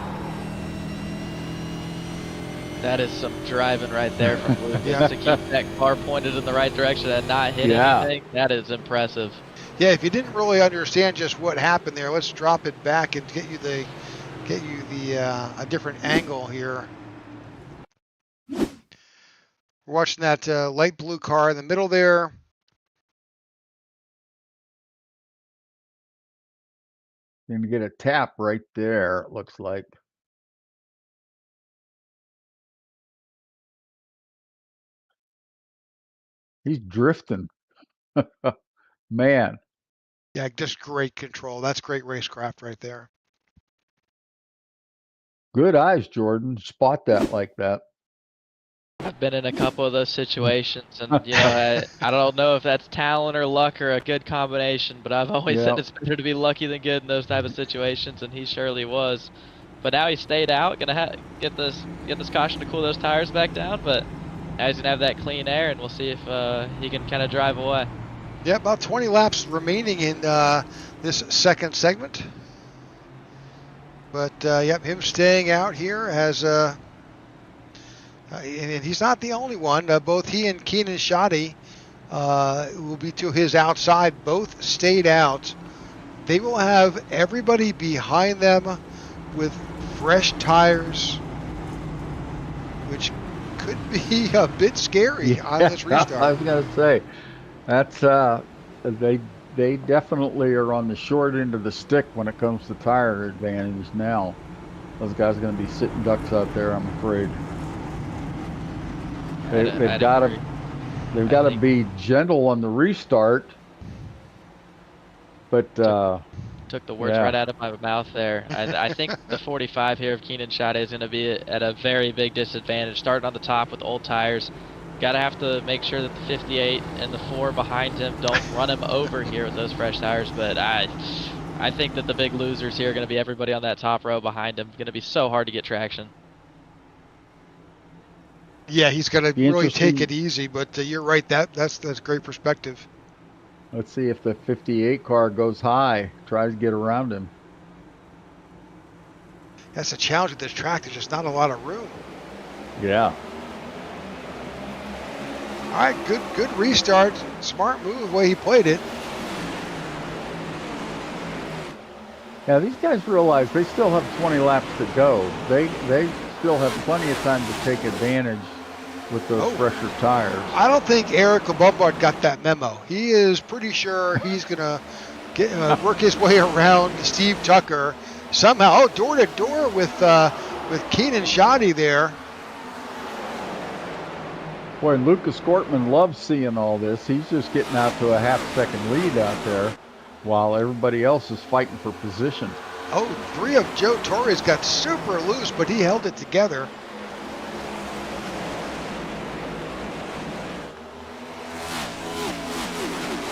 That is some driving right there from Lucas to keep that car pointed in the right direction and not hit anything. That is impressive. Yeah, if you didn't really understand just what happened there, let's drop it back and get you a different angle here. We're watching that light blue car in the middle there. You're gonna get a tap right there, it looks like. He's drifting. Man. Yeah, just great control. That's great racecraft right there. Good eyes, Jordan. Spot that like that. I've been in a couple of those situations, and I don't know if that's talent or luck or a good combination, but I've always said it's better to be lucky than good in those type of situations, and he surely was. But now he stayed out, gonna get this caution to cool those tires back down, but now he's gonna have that clean air, and we'll see if he can kind of drive away. Yeah, about 20 laps remaining in this second segment. But him staying out here has. And he's not the only one. Both he and Keenan Shoddy will be to his outside. Both stayed out. They will have everybody behind them with fresh tires, which could be a bit scary on this restart. I was going to say, that's they definitely are on the short end of the stick when it comes to tire advantage now. Those guys are going to be sitting ducks out there, I'm afraid. They've got to be gentle on the restart, but took the words right out of my mouth there. I think the 45 here of Keenan Shoddy is going to be at a very big disadvantage. Starting on the top with old tires, got to have to make sure that the 58 and the 4 behind him don't run him over here with those fresh tires. But I think that the big losers here are going to be everybody on that top row behind him. Going to be so hard to get traction. Yeah, he's going to really take it easy, but you're right. That's great perspective. Let's see if the 58 car goes high, tries to get around him. That's a challenge with this track. There's just not a lot of room. Yeah. All right, good restart. Smart move the way he played it. Yeah, these guys realize they still have 20 laps to go. They still have plenty of time to take advantage with those fresher tires. I don't think Eric Bombard got that memo. He is pretty sure he's gonna work his way around Steve Tucker somehow. Oh, door to door with Keenan Shoddy there. Boy, Lucas Gortman loves seeing all this. He's just getting out to a half-second lead out there while everybody else is fighting for position. Oh, 3 of Joe Torres got super loose, but he held it together.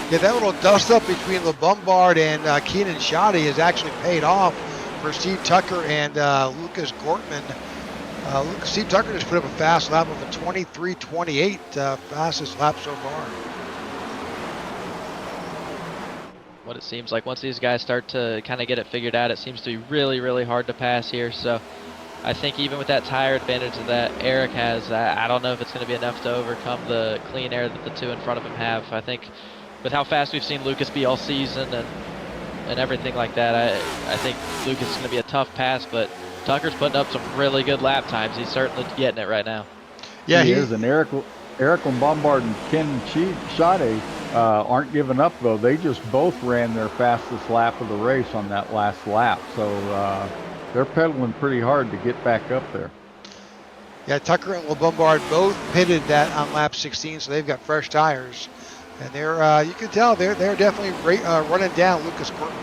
Yeah, that little dust-up between LeBombard and Keenan Shoddy has actually paid off for Steve Tucker and Lucas Gortman. Steve Tucker just put up a fast lap of a 23:28, fastest lap so far. What it seems like once these guys start to kind of get it figured out, it seems to be really, really hard to pass here. So I think even with that tire advantage that Eric has, I don't know if it's going to be enough to overcome the clean air that the 2 in front of him have. I think with how fast we've seen Lucas be all season and everyththing like that, I think Lucas is going to be a tough pass, but Tucker's putting up some really good lap times. He's certainly getting it right now. Yeah, he is. And Eric Lombard and Ken Sade aren't giving up, though. They just both ran their fastest lap of the race on that last lap. So they're pedaling pretty hard to get back up there. Yeah, Tucker and LeBombard both pitted that on lap 16, so they've got fresh tires. And they're, you can tell they're definitely running down Lucas Gortman.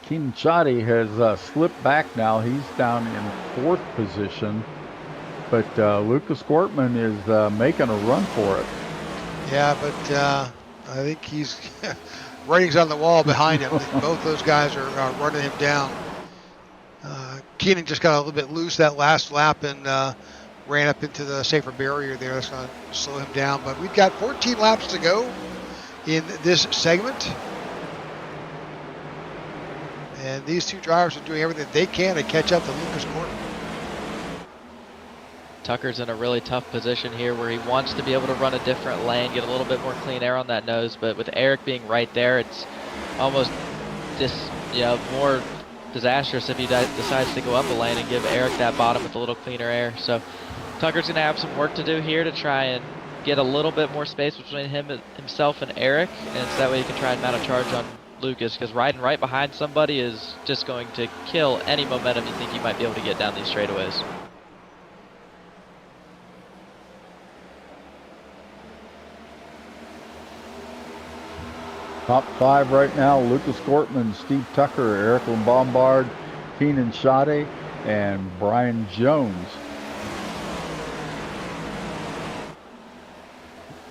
Keenan Shoddy has slipped back now. He's down in 4th position, but Lucas Gortman is making a run for it. Yeah, but I think he's writing's on the wall behind him. Both those guys are running him down. Keenan just got a little bit loose that last lap and ran up into the safer barrier there. That's going to slow him down. But we've got 14 laps to go in this segment. And these 2 drivers are doing everything they can to catch up to Lucas Gortman. Tucker's in a really tough position here where he wants to be able to run a different lane, get a little bit more clean air on that nose, but with Eric being right there, it's almost just, more disastrous if he decides to go up a lane and give Eric that bottom with a little cleaner air. So Tucker's going to have some work to do here to try and get a little bit more space between himself and Eric, and so that way he can try and mount a charge on Lucas, because riding right behind somebody is just going to kill any momentum you think you might be able to get down these straightaways. Top 5 right now: Lucas Gortman, Steve Tucker, Eric Lombard, Keenan Sade, and Brian Jones.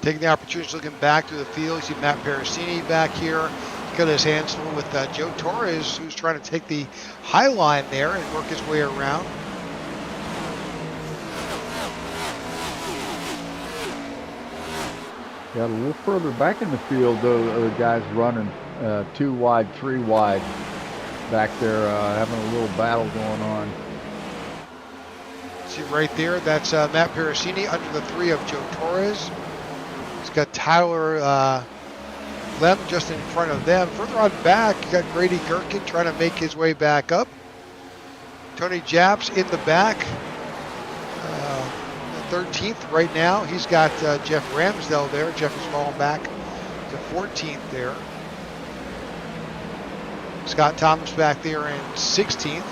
Taking the opportunity, looking back to the field. You see Matt Parasini back here. He's got his hands full with Joe Torres, who's trying to take the high line there and work his way around. Got a little further back in the field, though, the guys running 2 wide, 3 wide back there, having a little battle going on. See right there, that's Matt Parasini under the 3 of Joe Torres. He's got Tyler Lem just in front of them. Further on back, you got Grady Gerken trying to make his way back up. Tony Japs in the back. 13th right now. He's got Jeff Ramsdell there. Jeff is falling back to 14th there. Scott Thomas back there in 16th.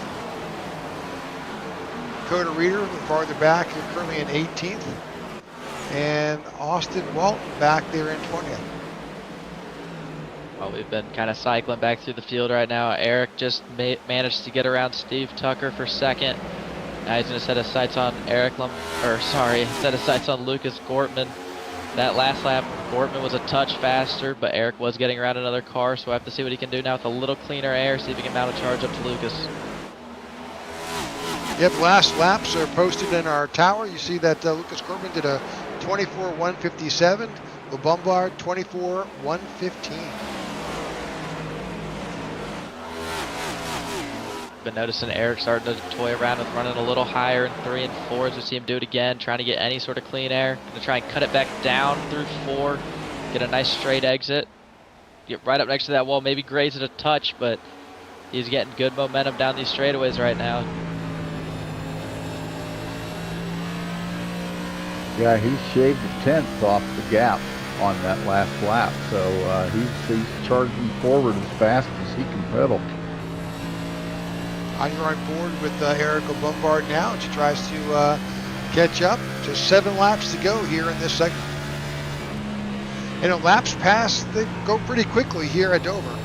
Dakota Reeder farther back, currently in 18th. And Austin Walton back there in 20th. Well, we've been kind of cycling back through the field right now. Eric just managed to get around Steve Tucker for second. Now he's going to set his sights on set his sights on Lucas Gortman. That last lap, Gortman was a touch faster, but Eric was getting around another car, so we'll have to see what he can do now with a little cleaner air, see if he can mount a charge up to Lucas. Yep, last laps are posted in our tower. You see that Lucas Gortman did a 24:157, LeBombard 24:115. Been noticing Eric starting to toy around with running a little higher in 3 and 4s. We see him do it again, trying to get any sort of clean air. Gonna try and cut it back down through 4, get a nice straight exit, get right up next to that wall, maybe graze it a touch, but he's getting good momentum down these straightaways right now. Yeah, he shaved a 10th off the gap on that last lap, so he's charging forward as fast as he can pedal. You're on board with Erica Bombard now. She tries to catch up. Just 7 laps to go here in this segment. laps pass, they go pretty quickly here at Dover.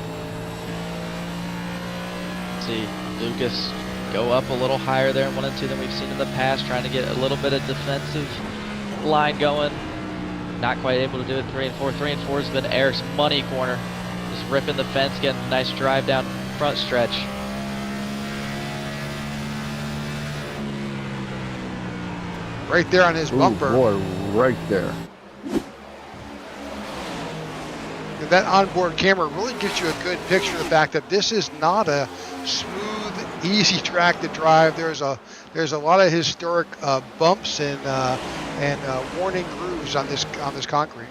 See Lucas go up a little higher there in 1 and 2 than we've seen in the past, trying to get a little bit of defensive line going. Not quite able to do it 3 and 4. 3 and 4 has been Eric's money corner. Just ripping the fence, getting a nice drive down front stretch. Right there on his bumper. Boy, right there. And that onboard camera really gives you a good picture of the fact that this is not a smooth, easy track to drive. There's a lot of historic bumps and warning grooves on this concrete.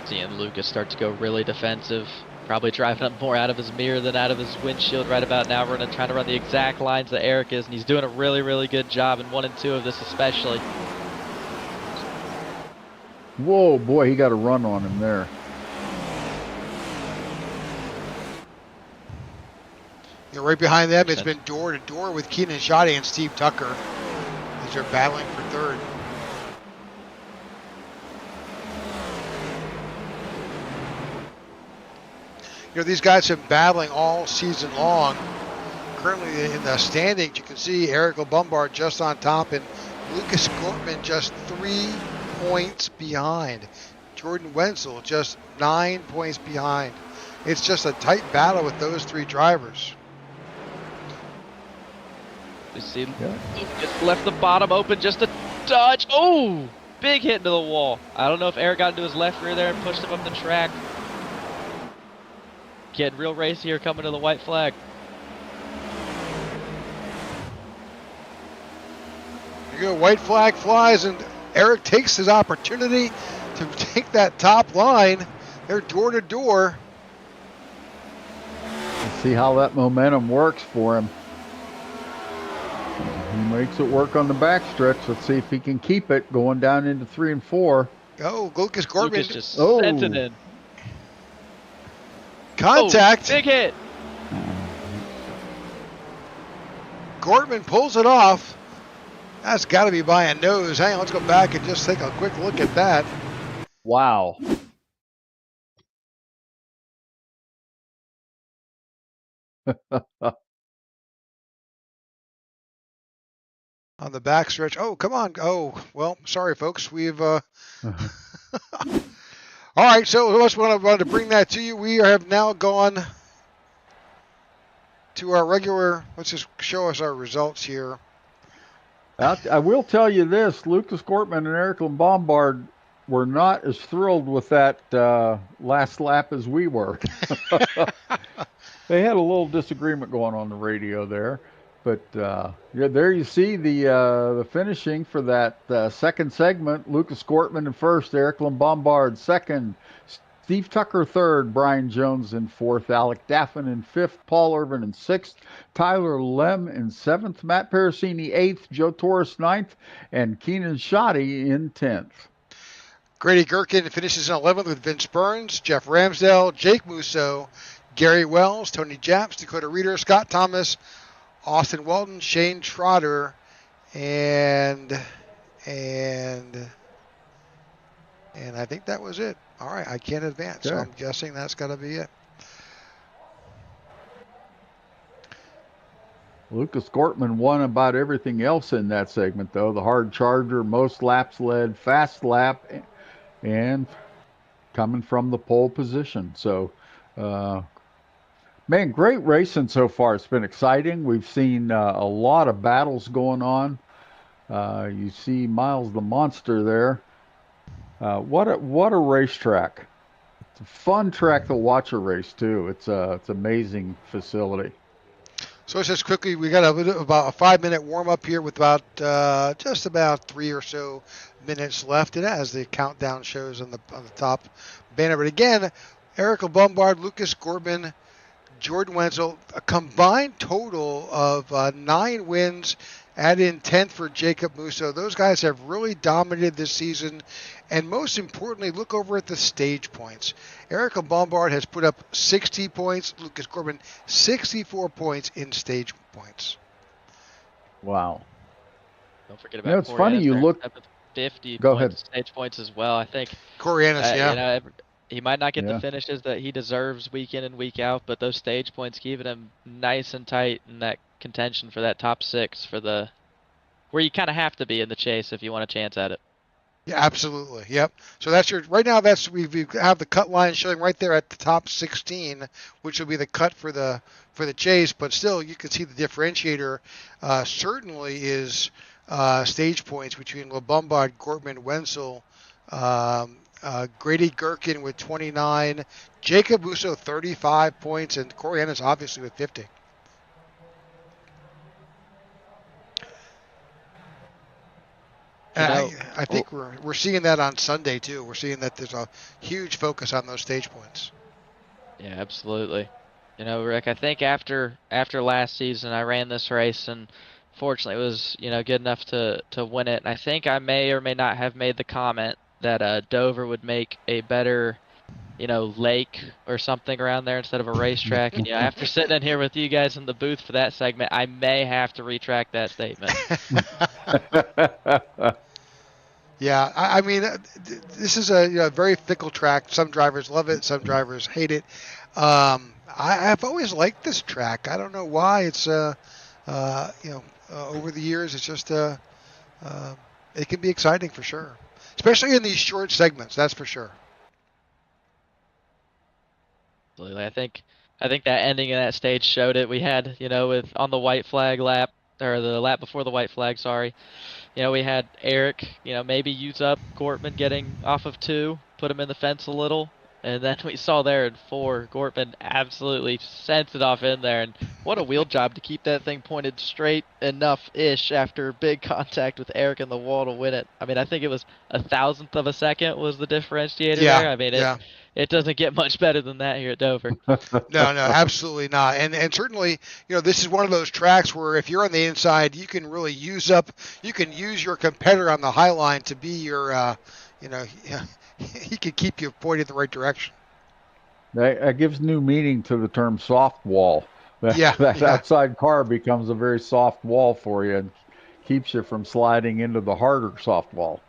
Seeing Lucas start to go really defensive. Probably driving up more out of his mirror than out of his windshield right about now. We're going to try to run the exact lines that Eric is, and he's doing a really, really good job in 1 and 2 of this especially. Whoa, boy, he got a run on him there. Right behind them, it's been door to door with Keenan Shoddy and Steve Tucker as they're battling for third. These guys have been battling all season long. Currently in the standings, you can see Eric Lombard just on top and Lucas Gortman just 3 points behind. Jordan Wenzel just 9 points behind. It's just a tight battle with those 3 drivers. You see, just left the bottom open just a touch. Oh, big hit into the wall. I don't know if Eric got into his left rear there and pushed him up the track. Getting real race here coming to the white flag. White flag flies and Eric takes his opportunity to take that top line. They're door to door. Let's see how that momentum works for him. He makes it work on the backstretch. Let's see if he can keep it going down into 3 and 4. Oh, Lucas Gortman. Lucas just sent it in. Contact. Oh, big hit. Gortman pulls it off. That's got to be by a nose. Hang on, let's go back and just take a quick look at that. Wow. On the backstretch. Oh, come on. Oh, well, sorry, folks. We've all right, so I just wanted to bring that to you. We have now gone to our regular, let's just show us our results here. I will tell you this, Lucas Gortman and Eric Lombard were not as thrilled with that last lap as we were. They had a little disagreement going on the radio there. But yeah, there you see the finishing for that second segment. Lucas Gortman in first, Eric Lombard second, Steve Tucker third, Brian Jones in fourth, Alec Daffin in fifth, Paul Irvin in sixth, Tyler Lem in seventh, Matt Parasini eighth, Joe Torres ninth, and Keenan Shoddy in 10th. Grady Gherkin finishes in 11th with Vince Burns, Jeff Ramsdale, Jake Musso, Gary Wells, Tony Japs, Dakota Reeder, Scott Thomas, Austin Walton, Shane Trotter, and I think that was it. All right, I can't advance, so I'm guessing that's got to be it. Lucas Gortman won about everything else in that segment, though. The hard charger, most laps led, fast lap, and coming from the pole position. So, man, great racing so far. It's been exciting. We've seen a lot of battles going on. You see Miles the Monster there. What a racetrack. It's a fun track to watch a race, too. It's amazing facility. So just quickly, we got about a 5-minute warm-up here with about just about 3 or so minutes left. And as the countdown shows on the top banner. But again, Eric Lombard, Lucas Gortman, Jordan Wenzel, a combined total of 9 wins. Add in 10th for Jacob Musso. Those guys have really dominated this season. And most importantly, look over at the stage points. Eric Lombard has put up 60 points. Lucas Gortman, 64 points in stage points. Wow. Don't forget You know, about it's funny Corey you there, look. up at 50 Go points, ahead. stage points as well. I think, Corianis, yeah. you know, he might not get the Yeah. finishes that he deserves week in and week out, but those stage points keeping him nice and tight in that contention for that top 6 for the where you kind of have to be in the chase if you want a chance at it. Yeah, absolutely. Yep. So that's your right now. We have the cut line showing right there at the top 16, which will be the cut for the chase. But still, you can see the differentiator certainly is stage points between LeBombard, Gortman, Wenzel, Grady Gherkin with 29, Jacob Uso 35 points, and Corey Ennis obviously with 50. You know, I think we're seeing that on Sunday too. We're seeing that there's a huge focus on those stage points. yeah, absolutely. You know, Rick, I think after last season, I ran this race and fortunately it was, you know, good enough to win it. And I think I may or may not have made the comment that Dover would make a better, you know, lake or something around there instead of a racetrack. And, you know, after sitting in here with you guys in the booth for that segment, I may have to retract that statement. Yeah, I mean, this is a very fickle track. Some drivers love it, some drivers hate it. I've always liked this track. I don't know why. It's over the years, it's just it can be exciting for sure, especially in these short segments. That's for sure. Absolutely. I think that ending of that stage showed it. We had, you know, with on the white flag lap or the lap before the white flag, sorry. You know, we had Eric, you know, maybe use up Gortman getting off of 2, put him in the fence a little. And then we saw there in 4, Gortman absolutely sent it off in there. And what a wheel job to keep that thing pointed straight enough-ish after big contact with Eric in the wall to win it. I mean, I think it was 1,000th of a second was the differentiator Yeah, there. I mean, yeah. it doesn't get much better than that here at Dover. No, absolutely not. And certainly, this is one of those tracks where if you're on the inside, you can really use your competitor on the high line to be your, he can keep you pointed in the right direction. That gives new meaning to the term soft wall. That outside car becomes a very soft wall for you and keeps you from sliding into the harder soft wall.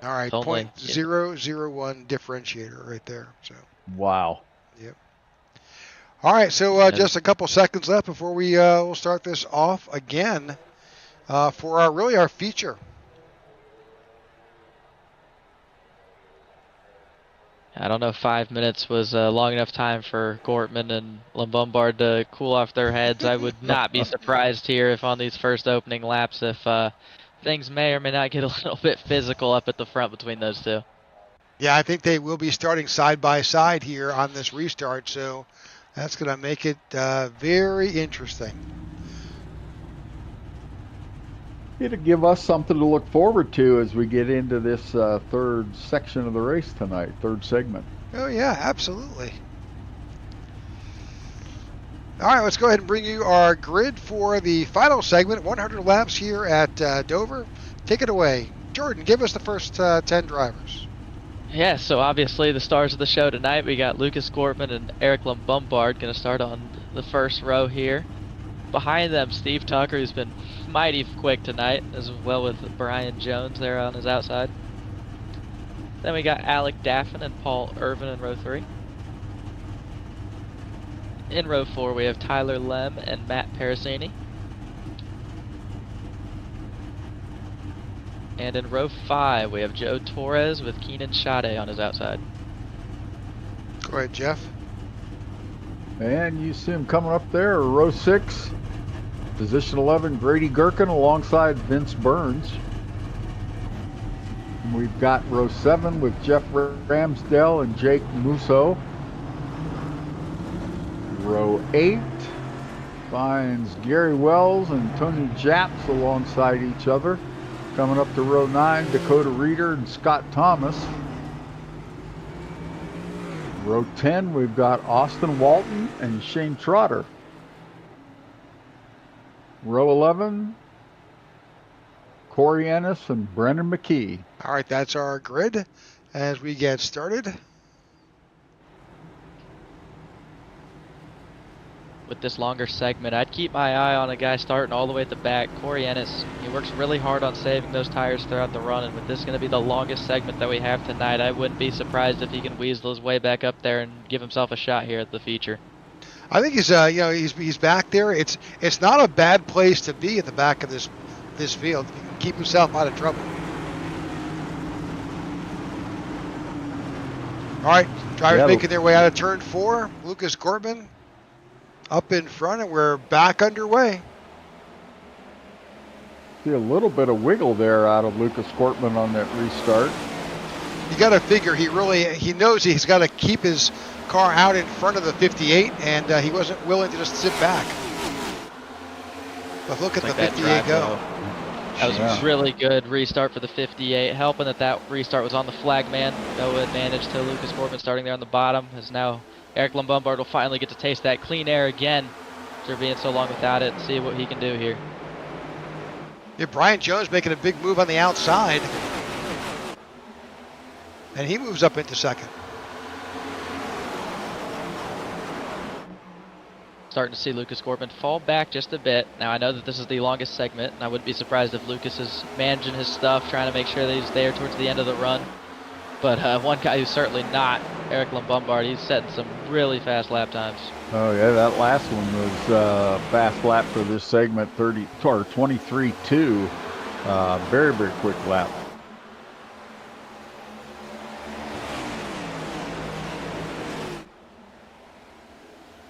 All right, 0.001 differentiator right there. So. Wow. Yep. All right, so just a couple seconds left before we'll start this off again for our feature. I don't know if 5 minutes was long enough time for Gortman and Lombard to cool off their heads. I would not be surprised here if on these first opening laps if things may or may not get a little bit physical up at the front between those two. Yeah, I think they will be starting side by side here on this restart, so that's going to make it very interesting. It'll give us something to look forward to as we get into this third section of the race tonight, third segment. Oh, yeah, absolutely. All right, let's go ahead and bring you our grid for the final segment, 100 laps here at Dover. Take it away. Jordan, give us the first 10 drivers. Yeah, so obviously the stars of the show tonight, we got Lucas Gortman and Eric Lombard going to start on the first row here. Behind them, Steve Tucker, who's been mighty quick tonight, as well with Brian Jones there on his outside. Then we got Alec Daffin and Paul Irvin in row 3. In row 4, we have Tyler Lem and Matt Parasini. And in row 5, we have Joe Torres with Keenan Sade on his outside. Go ahead, Jeff. And you see him coming up there, row 6, position 11, Grady Gherkin alongside Vince Burns. And we've got row 7 with Jeff Ramsdell and Jake Musso. Row 8 finds Gary Wells and Tony Japs alongside each other. Coming up to row 9, Dakota Reeder and Scott Thomas. Row 10, we've got Austin Walton and Shane Trotter. Row 11, Corey Ennis and Brendan McKee. All right, that's our grid as we get started. with this longer segment, I'd keep my eye on a guy starting all the way at the back, Corey Ennis. He works really hard on saving those tires throughout the run, and with this going to be the longest segment that we have tonight, I wouldn't be surprised if he can weasel his way back up there and give himself a shot here at the feature. I think he's back there. It's not a bad place to be at the back of this field. He can keep himself out of trouble. All right, drivers making their way out of turn 4. Lucas Corbin up in front, and we're back underway. See a little bit of wiggle there out of Lucas Corbin on that restart. You got to figure he knows he's got to keep his car out in front of the 58, and he wasn't willing to just sit back. But look at the 58 go. That was a really good restart for the 58, helping that restart was on the flagman. No advantage to Lucas Corbin starting there on the bottom, as now Eric Lombard will finally get to taste that clean air again after being so long without it and see what he can do here. Yeah, Brian Jones making a big move on the outside, and he moves up into second. Starting to see Lucas Corbin fall back just a bit. Now I know that this is the longest segment, and I wouldn't be surprised if Lucas is managing his stuff, trying to make sure that he's there towards the end of the run. But one guy who's certainly not, Eric Lombard, he's setting some really fast lap times. Oh yeah, that last one was fast lap for this segment, 23.2. Very, very quick lap.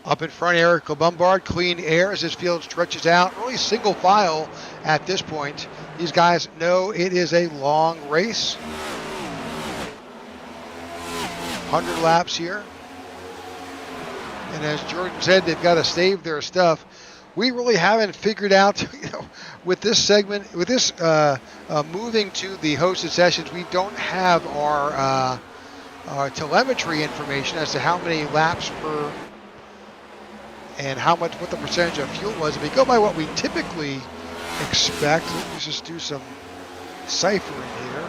Up in front, Eric Lombard, clean air as his field stretches out. Really single file at this point. These guys know it is a long race. 100 laps here. And as Jordan said, they've got to save their stuff. We really haven't figured out, with this segment, with this moving to the hosted sessions, we don't have our telemetry information as to how many laps per and what the percentage of fuel was. If we go by what we typically expect, let's just do some ciphering here.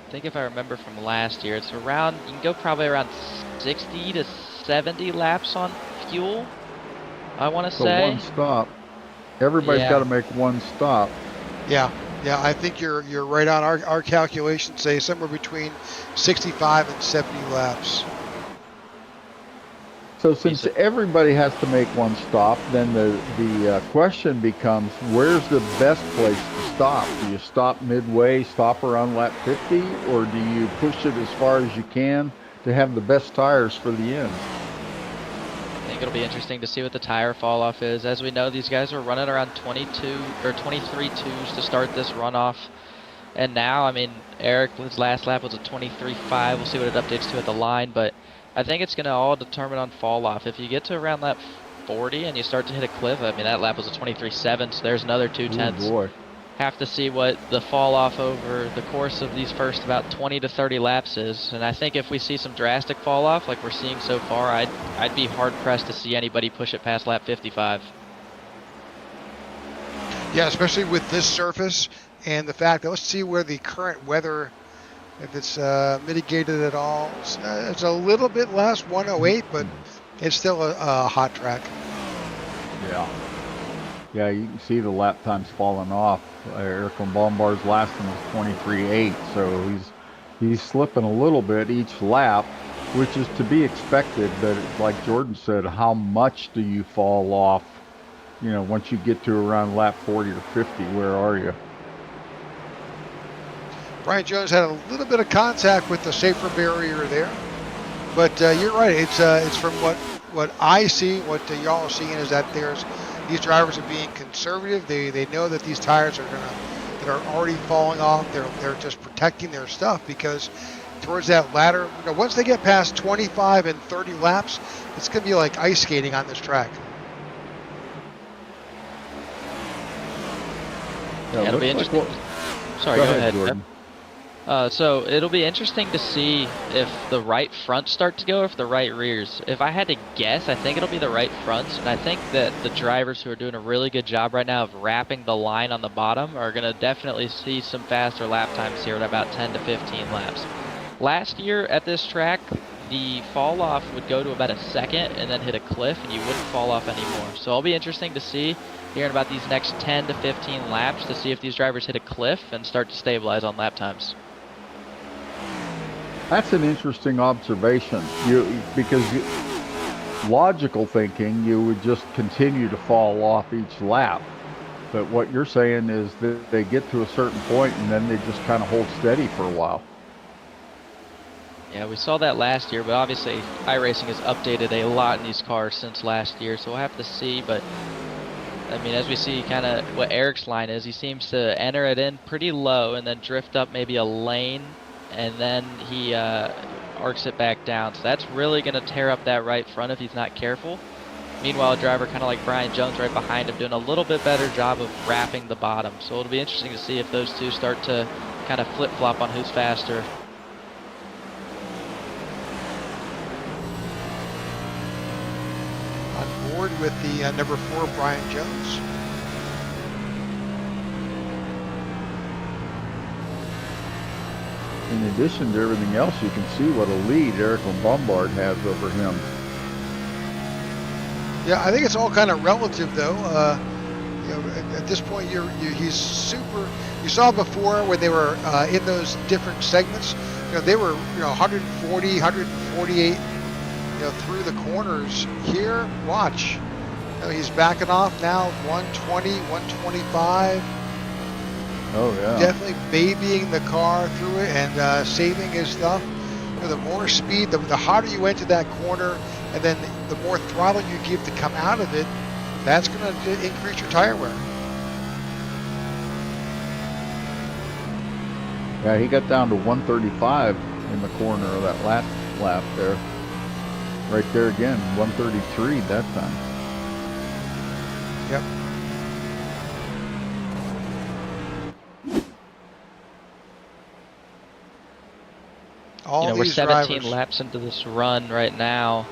I think if I remember from last year, it's around, you can go probably around 60 to 70 laps on fuel, I want to say. One stop. Everybody's got to make one stop. Yeah, I think you're right on. Our calculations say somewhere between 65 and 70 laps. So since everybody has to make one stop, then the question becomes, where's the best place to stop? Do you stop midway, stop around lap 50, or do you push it as far as you can to have the best tires for the end? I think it'll be interesting to see what the tire fall off is. As we know, these guys are running around 22 or 23 twos to start this runoff. And now, I mean, Eric's last lap was a 23.5. We'll see what it updates to at the line, but I think it's going to all determine on fall off. If you get to around lap 40 and you start to hit a cliff, I mean, that lap was a 23.7, so there's another 2/10. Oh boy. Have to see what the fall off over the course of these first about 20 to 30 laps is. And I think if we see some drastic fall off like we're seeing so far, I'd be hard pressed to see anybody push it past lap 55. Yeah, especially with this surface and the fact that, let's see where the current weather, if it's mitigated at all. It's a little bit less, 108, but it's still a hot track. Yeah. Yeah, you can see the lap times falling off. Eric Lombard's last one was 23.8, so he's slipping a little bit each lap, which is to be expected. But like Jordan said, how much do you fall off? You know, once you get to around lap 40 or 50, where are you? Brian Jones had a little bit of contact with the safer barrier there, but you're right. It's from what I see, what y'all are seeing is that these drivers are being conservative. They know that these tires that are already falling off. They're just protecting their stuff, because towards that latter, once they get past 25 and 30 laps, it's going to be like ice skating on this track. Yeah, it'll be interesting. Sorry, go ahead, Jordan. So it'll be interesting to see if the right fronts start to go, or if the right rears. If I had to guess, I think it'll be the right fronts, and I think that the drivers who are doing a really good job right now of wrapping the line on the bottom are going to definitely see some faster lap times here at about 10 to 15 laps. Last year at this track, the fall off would go to about a second and then hit a cliff, and you wouldn't fall off anymore. So it'll be interesting to see here in about these next 10 to 15 laps to see if these drivers hit a cliff and start to stabilize on lap times. That's an interesting observation. Because logical thinking, you would just continue to fall off each lap. But what you're saying is that they get to a certain point and then they just kind of hold steady for a while. Yeah, we saw that last year, but obviously iRacing has updated a lot in these cars since last year, so we'll have to see. But I mean, as we see kind of what Eric's line is, he seems to enter it in pretty low and then drift up maybe a lane, and then he arcs it back down. So that's really going to tear up that right front if he's not careful. Meanwhile, a driver kind of like Brian Jones right behind him doing a little bit better job of wrapping the bottom. So it'll be interesting to see if those two start to kind of flip-flop on who's faster. On board with the number 4, Brian Jones. In addition to everything else, you can see what a lead Eric Lombard has over him. Yeah, I think it's all kind of relative, though. You know, at this point, he's super. You saw before when they were in those different segments. You know, they were 140, 148. You know, through the corners. Here, watch. You know, he's backing off now. 120, 125. Oh yeah. Definitely babying the car through it and saving his stuff. You know, the more speed, the harder you enter that corner, and then the more throttle you give to come out of it, that's going to increase your tire wear. Yeah, he got down to 135 in the corner of that last lap there. Right there again, 133 that time. Yep. All we're these 17 drivers. laps into this run right now,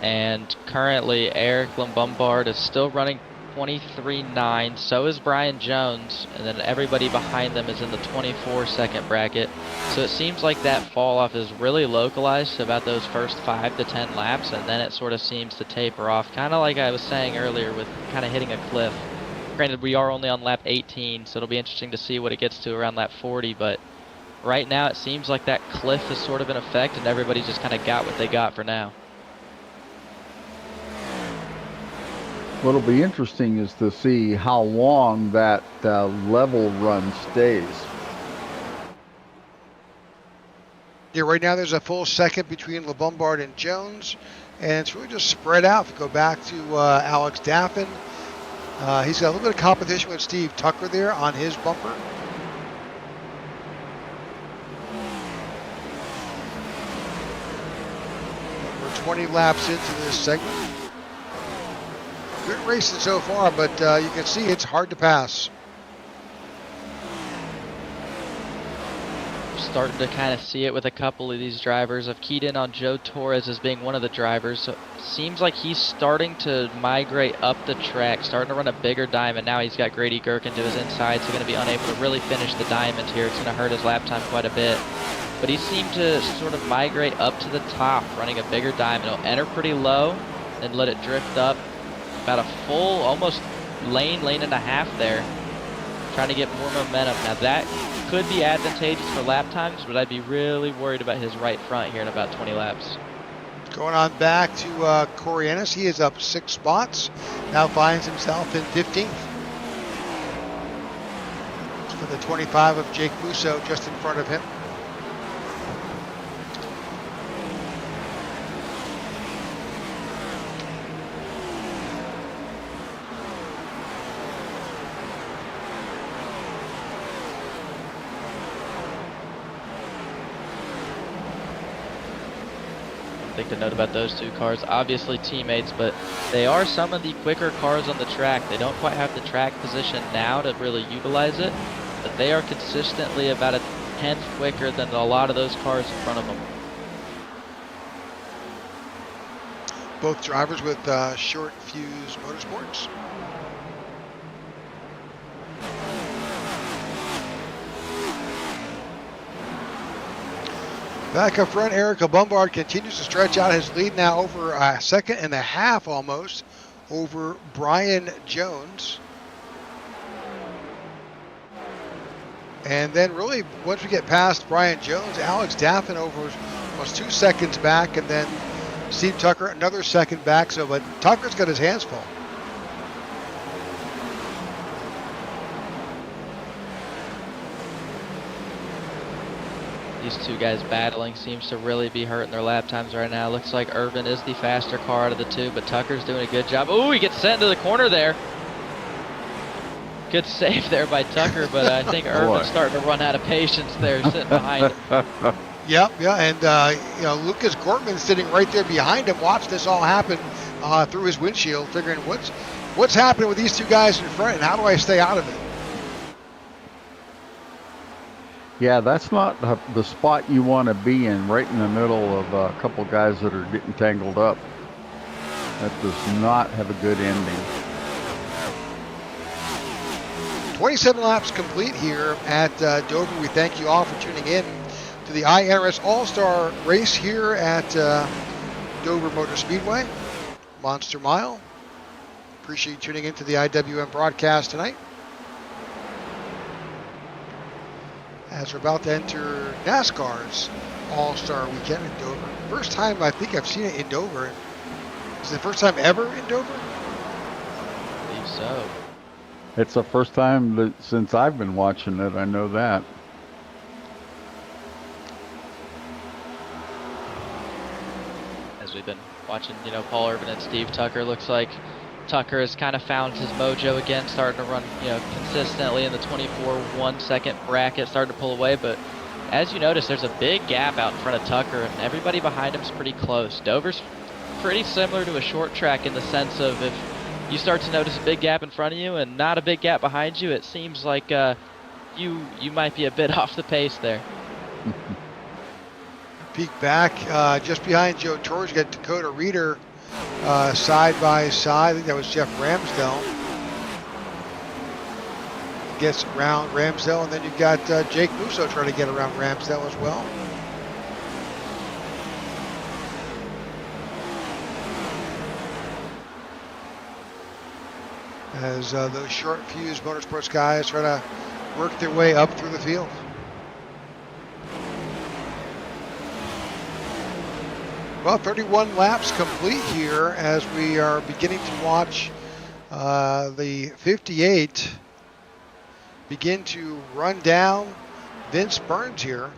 and currently Eric Lombard is still running 23.9. So is Brian Jones, and then everybody behind them is in the 24-second bracket. So it seems like that fall off is really localized to about those first 5 to 10 laps, and then it sort of seems to taper off, kind of like I was saying earlier with kind of hitting a cliff. Granted, we are only on lap 18, so it'll be interesting to see what it gets to around lap 40, but right now it seems like that cliff is sort of in effect, and everybody just kind of got what they got for now. What'll be interesting is to see how long that level run stays. Yeah, right now there's a full second between Lombard and Jones, and it's really just spread out. If you go back to Alex Daffin, he's got a little bit of competition with Steve Tucker there on his bumper. We're 20 laps into this segment. Good racing so far, but you can see it's hard to pass. Starting to kind of see it with a couple of these drivers. I've keyed in on Joe Torres as being one of the drivers. So it seems like he's starting to migrate up the track, starting to run a bigger diamond. Now he's got Grady Gherkin to his inside, so going to be unable to really finish the diamond here. It's going to hurt his lap time quite a bit. But he seemed to sort of migrate up to the top, running a bigger diamond. He'll enter pretty low, then let it drift up. About a full, almost lane and a half there, trying to get more momentum. Now that could be advantageous for lap times, but I'd be really worried about his right front here in about 20 laps. Going on back to Corey Ennis, he is up 6 spots. Now finds himself in 15th. For the 25 of Jake Musso just in front of him. To note about those two cars, obviously teammates, but they are some of the quicker cars on the track. They don't quite have the track position now to really utilize it, but they are consistently about a tenth quicker than a lot of those cars in front of them. Both drivers with short fuse motorsports. Back up front, Erica Bombard continues to stretch out his lead now over a second and a half almost over Brian Jones. And then really, once we get past Brian Jones, Alex Daffin was 2 seconds back, and then Steve Tucker another second back. So, but Tucker's got his hands full. These two guys battling seems to really be hurting their lap times right now. Looks like Irvin is the faster car out of the two, but Tucker's doing a good job. Oh, he gets sent into the corner there. Good save there by Tucker, but I think Irvin's starting to run out of patience there, sitting behind him. Yep, yeah, and Lucas Gortman sitting right there behind him, watched this all happen through his windshield, figuring what's happening with these two guys in front, and how do I stay out of it? Yeah, that's not the spot you want to be in, right in the middle of a couple guys that are getting tangled up. That does not have a good ending. 27 laps complete here at Dover. We thank you all for tuning in to the iNRS All-Star race here at Dover Motor Speedway, Monster Mile. Appreciate you tuning in to the IWM broadcast tonight. As we're about to enter NASCAR's All-Star Weekend in Dover. First time I think I've seen it in Dover. Is it the first time ever in Dover? I believe so. It's the first time since I've been watching it, I know that. As we've been watching, Paul Irvin and Steve Tucker, looks like Tucker has kind of found his mojo again, starting to run, consistently in the 24.1 second bracket, starting to pull away. But as you notice, there's a big gap out in front of Tucker, and everybody behind him's pretty close. Dover's pretty similar to a short track in the sense of if you start to notice a big gap in front of you and not a big gap behind you, it seems like you might be a bit off the pace there. Peek back, just behind Joe Torres, you got Dakota Reeder side by side. I think that was Jeff Ramsdell. Gets around Ramsdell, and then you've got Jake Musso trying to get around Ramsdell as well. As those short fuse motorsports guys try to work their way up through the field. Well, 31 laps complete here as we are beginning to watch the 58 begin to run down Vince Burns here.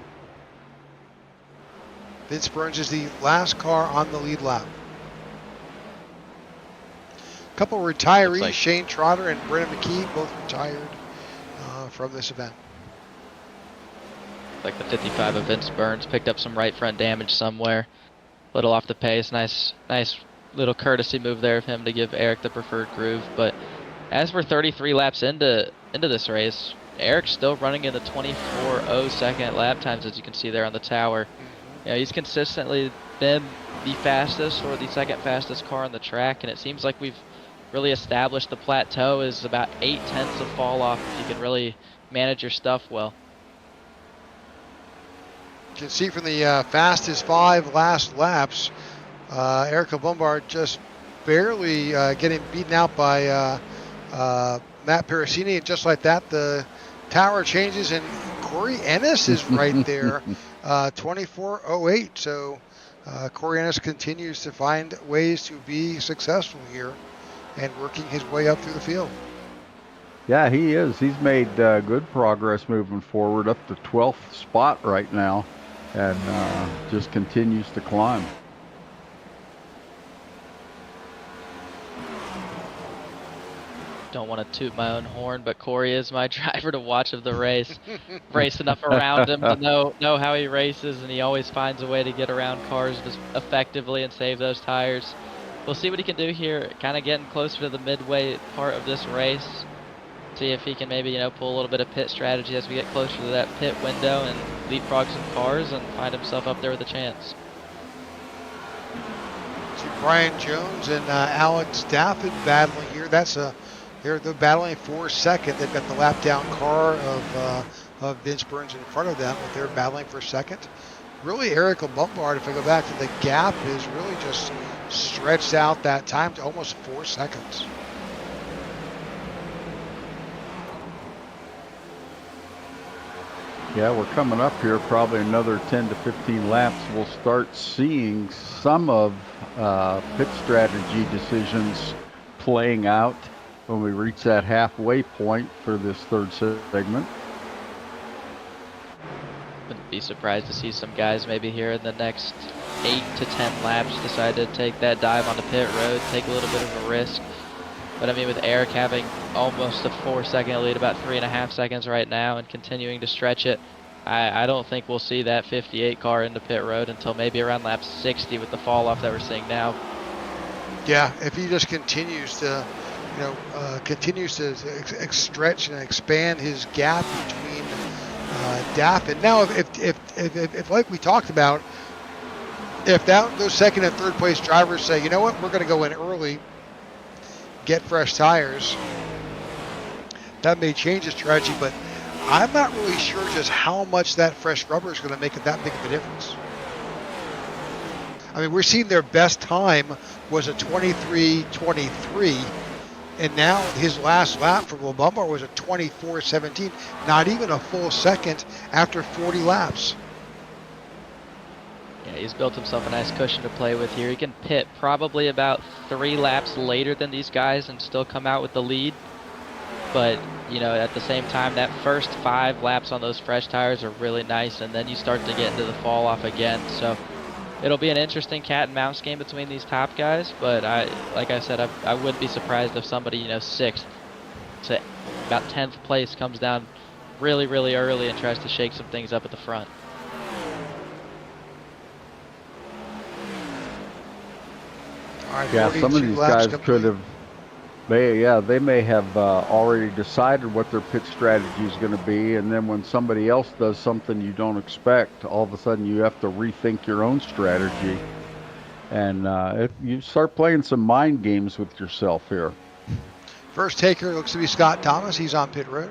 Vince Burns is the last car on the lead lap. A couple retirees, Shane Trotter and Brennan McKee, both retired from this event. Like the 55 of Vince Burns picked up some right front damage somewhere. Little off the pace, nice little courtesy move there of him to give Eric the preferred groove. But as we're 33 laps into this race, Eric's still running in the 24.0 second lap times, as you can see there on the tower. He's consistently been the fastest or the second fastest car on the track, and it seems like we've really established the plateau is about 0.8 of fall off if you can really manage your stuff well. You can see from the fastest 5 last laps, Erica Bombard just barely getting beaten out by Matt Pericini, and just like that, the tower changes, and Corey Ennis is right there, 24.08. So Corey Ennis continues to find ways to be successful here and working his way up through the field. Yeah, he is. He's made good progress moving forward, up to 12th spot right now, and just continues to climb. Don't want to toot my own horn, but Corey is my driver to watch of the race. Race enough around him to know how he races, and he always finds a way to get around cars effectively and save those tires. We'll see what he can do here, kind of getting closer to the midway part of this race. See if he can maybe, pull a little bit of pit strategy as we get closer to that pit window and leapfrog some cars and find himself up there with a chance. See Brian Jones and Alex Daffin battling here. They're battling for second. They've got the lap down car of Vince Burns in front of them, but they're battling for second. really Eric Lombard, if I go back to the gap, is really just stretched out that time to almost 4 seconds. Yeah, we're coming up here, probably another 10 to 15 laps. We'll start seeing some of pit strategy decisions playing out when we reach that halfway point for this third segment. Wouldn't be surprised to see some guys maybe here in the next 8 to 10 laps decide to take that dive on the pit road, take a little bit of a risk. But I mean, with Eric having almost a 4-second lead, about 3.5 seconds right now, and continuing to stretch it, I don't think we'll see that 58 car into pit road until maybe around lap 60 with the fall off that we're seeing now. Yeah, if he just continues to, stretch and expand his gap between DAF and now, if like we talked about, if those second and third place drivers say, you know what, we're going to go in early, get fresh tires, that may change the strategy, but I'm not really sure just how much that fresh rubber is going to make that big of a difference. I mean, we're seeing their best time was a 23:23, and now his last lap for Lombard was a 24:17, not even a full second after 40 laps. Yeah, he's built himself a nice cushion to play with here. He can pit probably about 3 laps later than these guys and still come out with the lead. But, you know, at the same time, that first 5 laps on those fresh tires are really nice, and then you start to get into the fall off again. So it'll be an interesting cat and mouse game between these top guys. But like I said, I wouldn't be surprised if somebody, you know, 6th to about 10th place comes down really, really early and tries to shake some things up at the front. Yeah, some of these guys could have, they may have already decided what their pit strategy is going to be, and then when somebody else does something you don't expect, all of a sudden you have to rethink your own strategy, and you start playing some mind games with yourself here. First taker looks to be Scott Thomas. He's on pit road.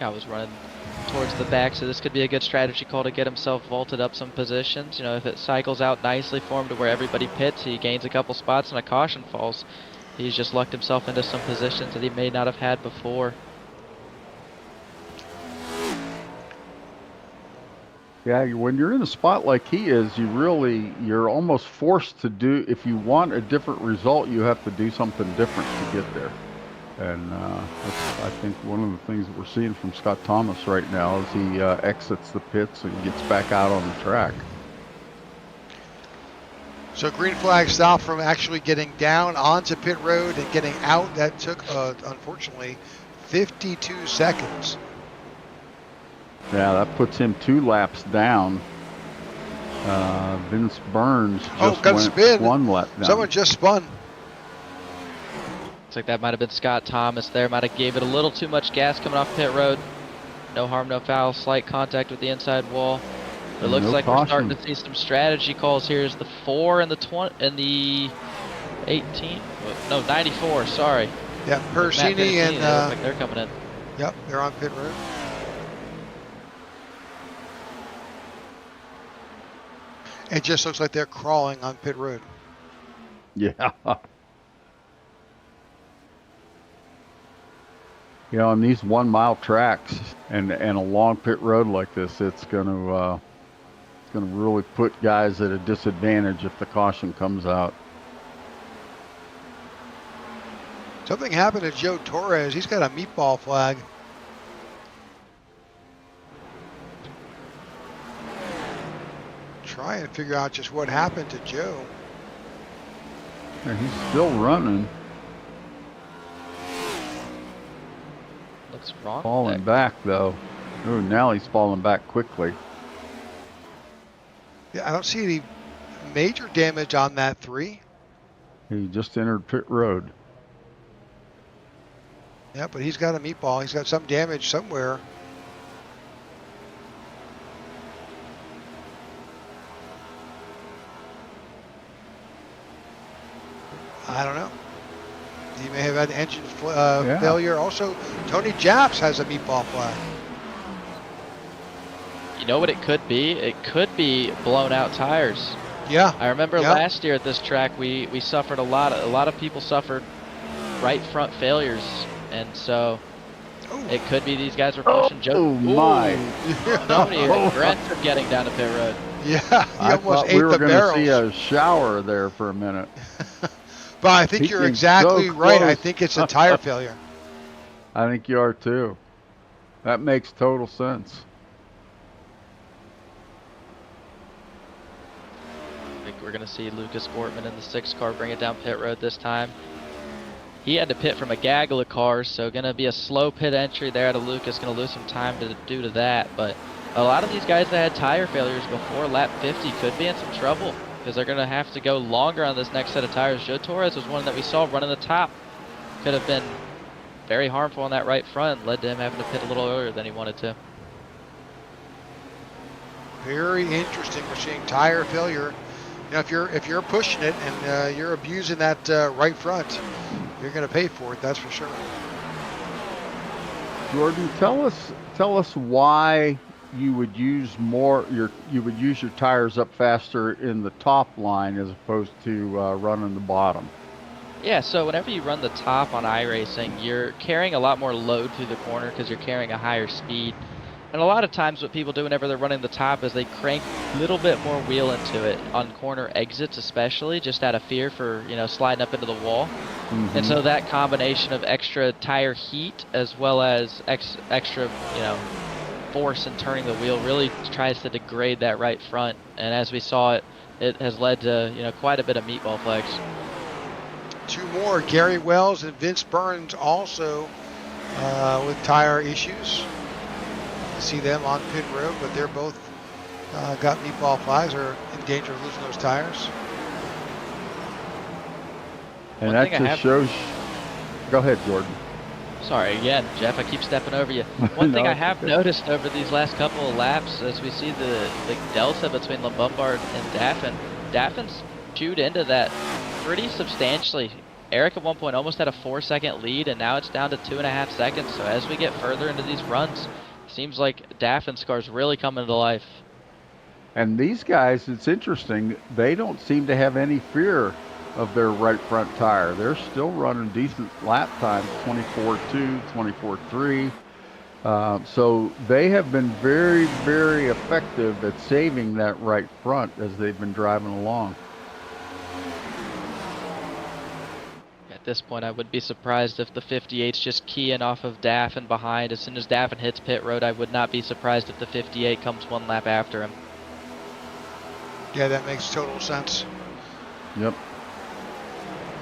Guy was running towards the back, so this could be a good strategy call to get himself vaulted up some positions. You know, if it cycles out nicely for him to where everybody pits, he gains a couple spots and a caution falls. He's just lucked himself into some positions that he may not have had before. Yeah, when you're in a spot like he is, you're almost forced to do, if you want a different result, you have to do something different to get there. And that's, I think, one of the things that we're seeing from Scott Thomas right now is he exits the pits and gets back out on the track. So green flag stop from actually getting down onto pit road and getting out. That took, unfortunately, 52 seconds. Yeah, that puts him 2 laps down. Vince Burns just went spin. 1 lap down. Someone just spun. Looks like that might have been Scott Thomas there. Might have gave it a little too much gas coming off pit road. No harm, no foul. Slight contact with the inside wall. But it looks like we're starting to see some strategy calls here. Is the 4 and the 20 and the 18? No, 94. Sorry. Yeah, Persini and looks like they're coming in. Yep, they're on pit road. It just looks like they're crawling on pit road. Yeah. You know, on these 1 mile tracks and a long pit road like this, it's going to really put guys at a disadvantage if the caution comes out. Something happened to Joe Torres. He's got a meatball flag. Try and figure out just what happened to Joe. Yeah, he's still running. Looks wrong. Falling back though. Ooh, now he's falling back quickly. Yeah, I don't see any major damage on that 3. He just entered pit road. Yeah, but he's got a meatball. He's got some damage somewhere. I don't know. He may have had engine failure. Also, Tony Japs has a meatball flag. You know what it could be? It could be blown out tires. Yeah. I remember Yeah. last year at this track, we suffered a lot of people suffered right front failures, and so it could be these guys were pushing. Oh my! Nobody regrets from getting down to pit road. Yeah, he I almost thought ate we were the going to barrels. see a shower there for a minute. But I think you're Peeking exactly so right. I close. think it's a tire failure. I think you are too. That makes total sense. I think we're going to see Lucas Bortman in the 6 car bring it down pit road this time. He had to pit from a gaggle of cars, so going to be a slow pit entry there to Lucas. Going to lose some time due to that. But a lot of these guys that had tire failures before lap 50 could be in some trouble because they're going to have to go longer on this next set of tires. Joe Torres was one that we saw running the top. Could have been very harmful on that right front. Led to him having to pit a little earlier than he wanted to. Very interesting. We're seeing tire failure. You know, if you're pushing it and you're abusing that right front, you're going to pay for it. That's for sure. Jordan, tell us why you would use your tires up faster in the top line as opposed to running the bottom. Yeah, so whenever you run the top on iRacing, you're carrying a lot more load through the corner because you're carrying a higher speed. And a lot of times what people do whenever they're running the top is they crank a little bit more wheel into it on corner exits especially, just out of fear for, you know, sliding up into the wall. Mm-hmm. And so that combination of extra tire heat as well as extra, you know, force in turning the wheel really tries to degrade that right front. And as we saw it has led to, you know, quite a bit of meatball flags. 2 more, Gary Wells and Vince Burns also with tire issues. You see them on pit road, but they're both got meatball flags or in danger of losing those tires. And that just shows. Go ahead, Jordan. Sorry again, Jeff, I keep stepping over you. One thing No, I have noticed over these last couple of laps as we see the delta between Lombard and Daffin. Daffin's chewed into that pretty substantially. Eric at one point almost had a 4-second lead, and now it's down to 2.5 seconds. So as we get further into these runs, seems like Daffin's car's really coming to life. And these guys, it's interesting, they don't seem to have any fear of their right front tire. They're still running decent lap times, 24.2, 24.3. So they have been very, very effective at saving that right front as they've been driving along. At this point, I would be surprised if the 58's just keying off of Daffin behind. As soon as Daffin hits pit road, I would not be surprised if the 58 comes 1 lap after him. Yeah, that makes total sense. Yep.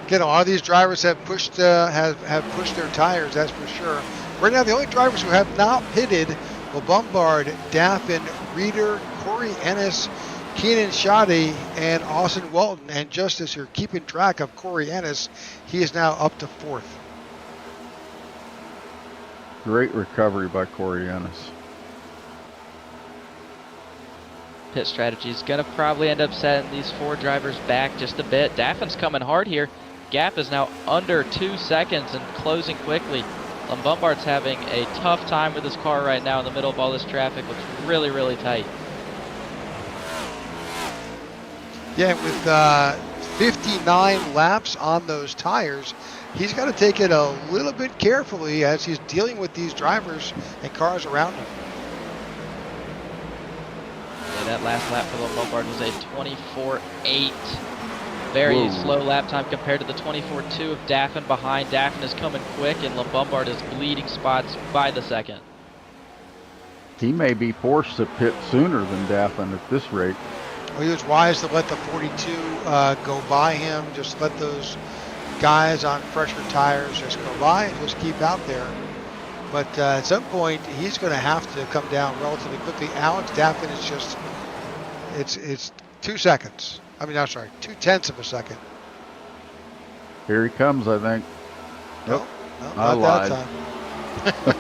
Again, a lot of these drivers have pushed have pushed their tires, that's for sure. Right now, the only drivers who have not pitted will Bombard, Daffin, Reeder, Corey Ennis, Keenan Shoddy, and Austin Walton. And just as you're keeping track of Corey Ennis, he is now up to 4th. Great recovery by Corey Ennis. Pit strategy is going to probably end up setting these 4 drivers back just a bit. Daffin's coming hard here. Gap is now under 2 seconds and closing quickly. Lombard's having a tough time with his car right now in the middle of all this traffic. Looks really, really tight. Yeah, with 59 laps on those tires, he's got to take it a little bit carefully as he's dealing with these drivers and cars around him. Yeah, that last lap for Lombard was a 24.8. Very slow lap time compared to the 24.2 of Daffin behind. Daffin is coming quick, and Lombard is bleeding spots by the second. He may be forced to pit sooner than Daffin at this rate. Well, he was wise to let the 42 go by him. Just let those guys on fresher tires just go by and just keep out there. But at some point, he's going to have to come down relatively quickly. Alex Daffin is just, it's 2 seconds. I mean, I'm sorry, 0.2 of a second. Here he comes, I think. No, I not lied. that time.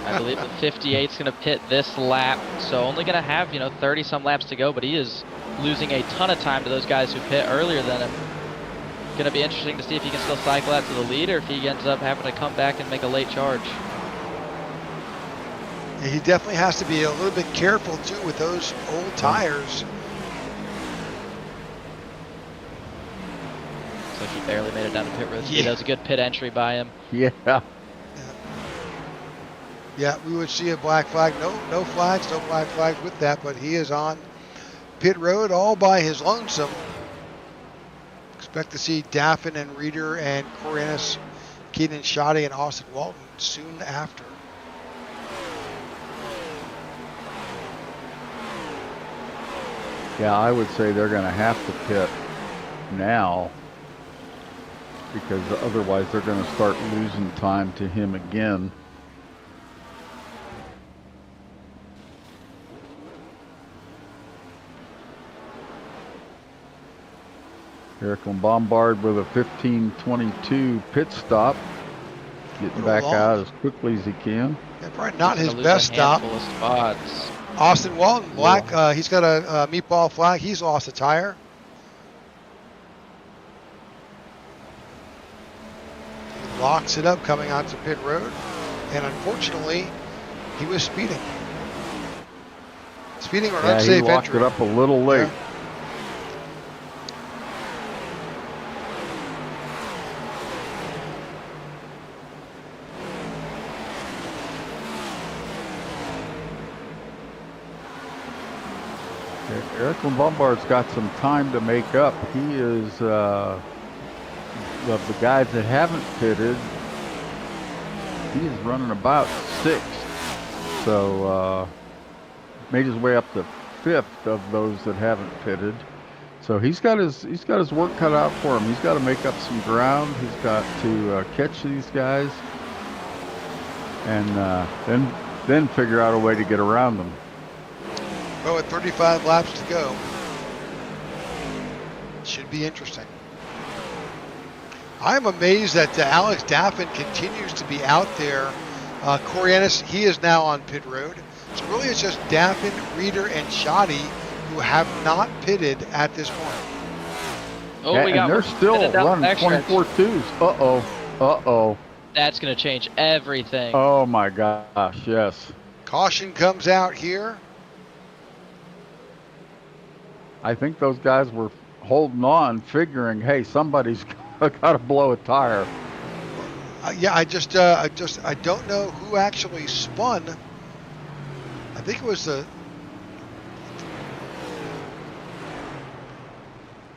I believe the 58's going to pit this lap, so only going to have, 30-some laps to go, but he is losing a ton of time to those guys who pit earlier than him. Going to be interesting to see if he can still cycle out to the lead or if he ends up having to come back and make a late charge. He definitely has to be a little bit careful too with those old tires. So he barely made it down to pit road. Yeah. That was a good pit entry by him. Yeah. Yeah, we would see a black flag. No flags, no black flags with that, but he is on pit road all by his lonesome. Expect to see Daffin and Reeder and Corianis, Keenan Shoddy, and Austin Walton soon after. Yeah, I would say they're going to have to pit now because otherwise they're going to start losing time to him again. Eric Lombard with a 15:22 pit stop, getting back out as quickly as he can. Yeah, probably not his best stop. Spots. Austin Walton, black. He's got a meatball flag. He's lost a tire. He locks it up coming onto pit road, and unfortunately, he was speeding. Speeding or unsafe he locked entry. it up a little late. Yeah. Eric Lombard's got some time to make up. He is of the guys that haven't pitted. He is running about 6th, so made his way up to 5th of those that haven't pitted. So he's got his work cut out for him. He's got to make up some ground. He's got to catch these guys, and then figure out a way to get around them. Well, with 35 laps to go, should be interesting. I'm amazed that Alex Daffin continues to be out there. Corianis, he is now on pit road. So really it's just Daffin, Reeder, and Shoddy who have not pitted at this point. Oh, yeah, we got and they're still running 24.2s. Uh-oh. That's going to change everything. Oh, my gosh, yes. Caution comes out here. I think those guys were holding on, figuring, hey, somebody's got to blow a tire. Yeah, I don't know who actually spun. I think it was the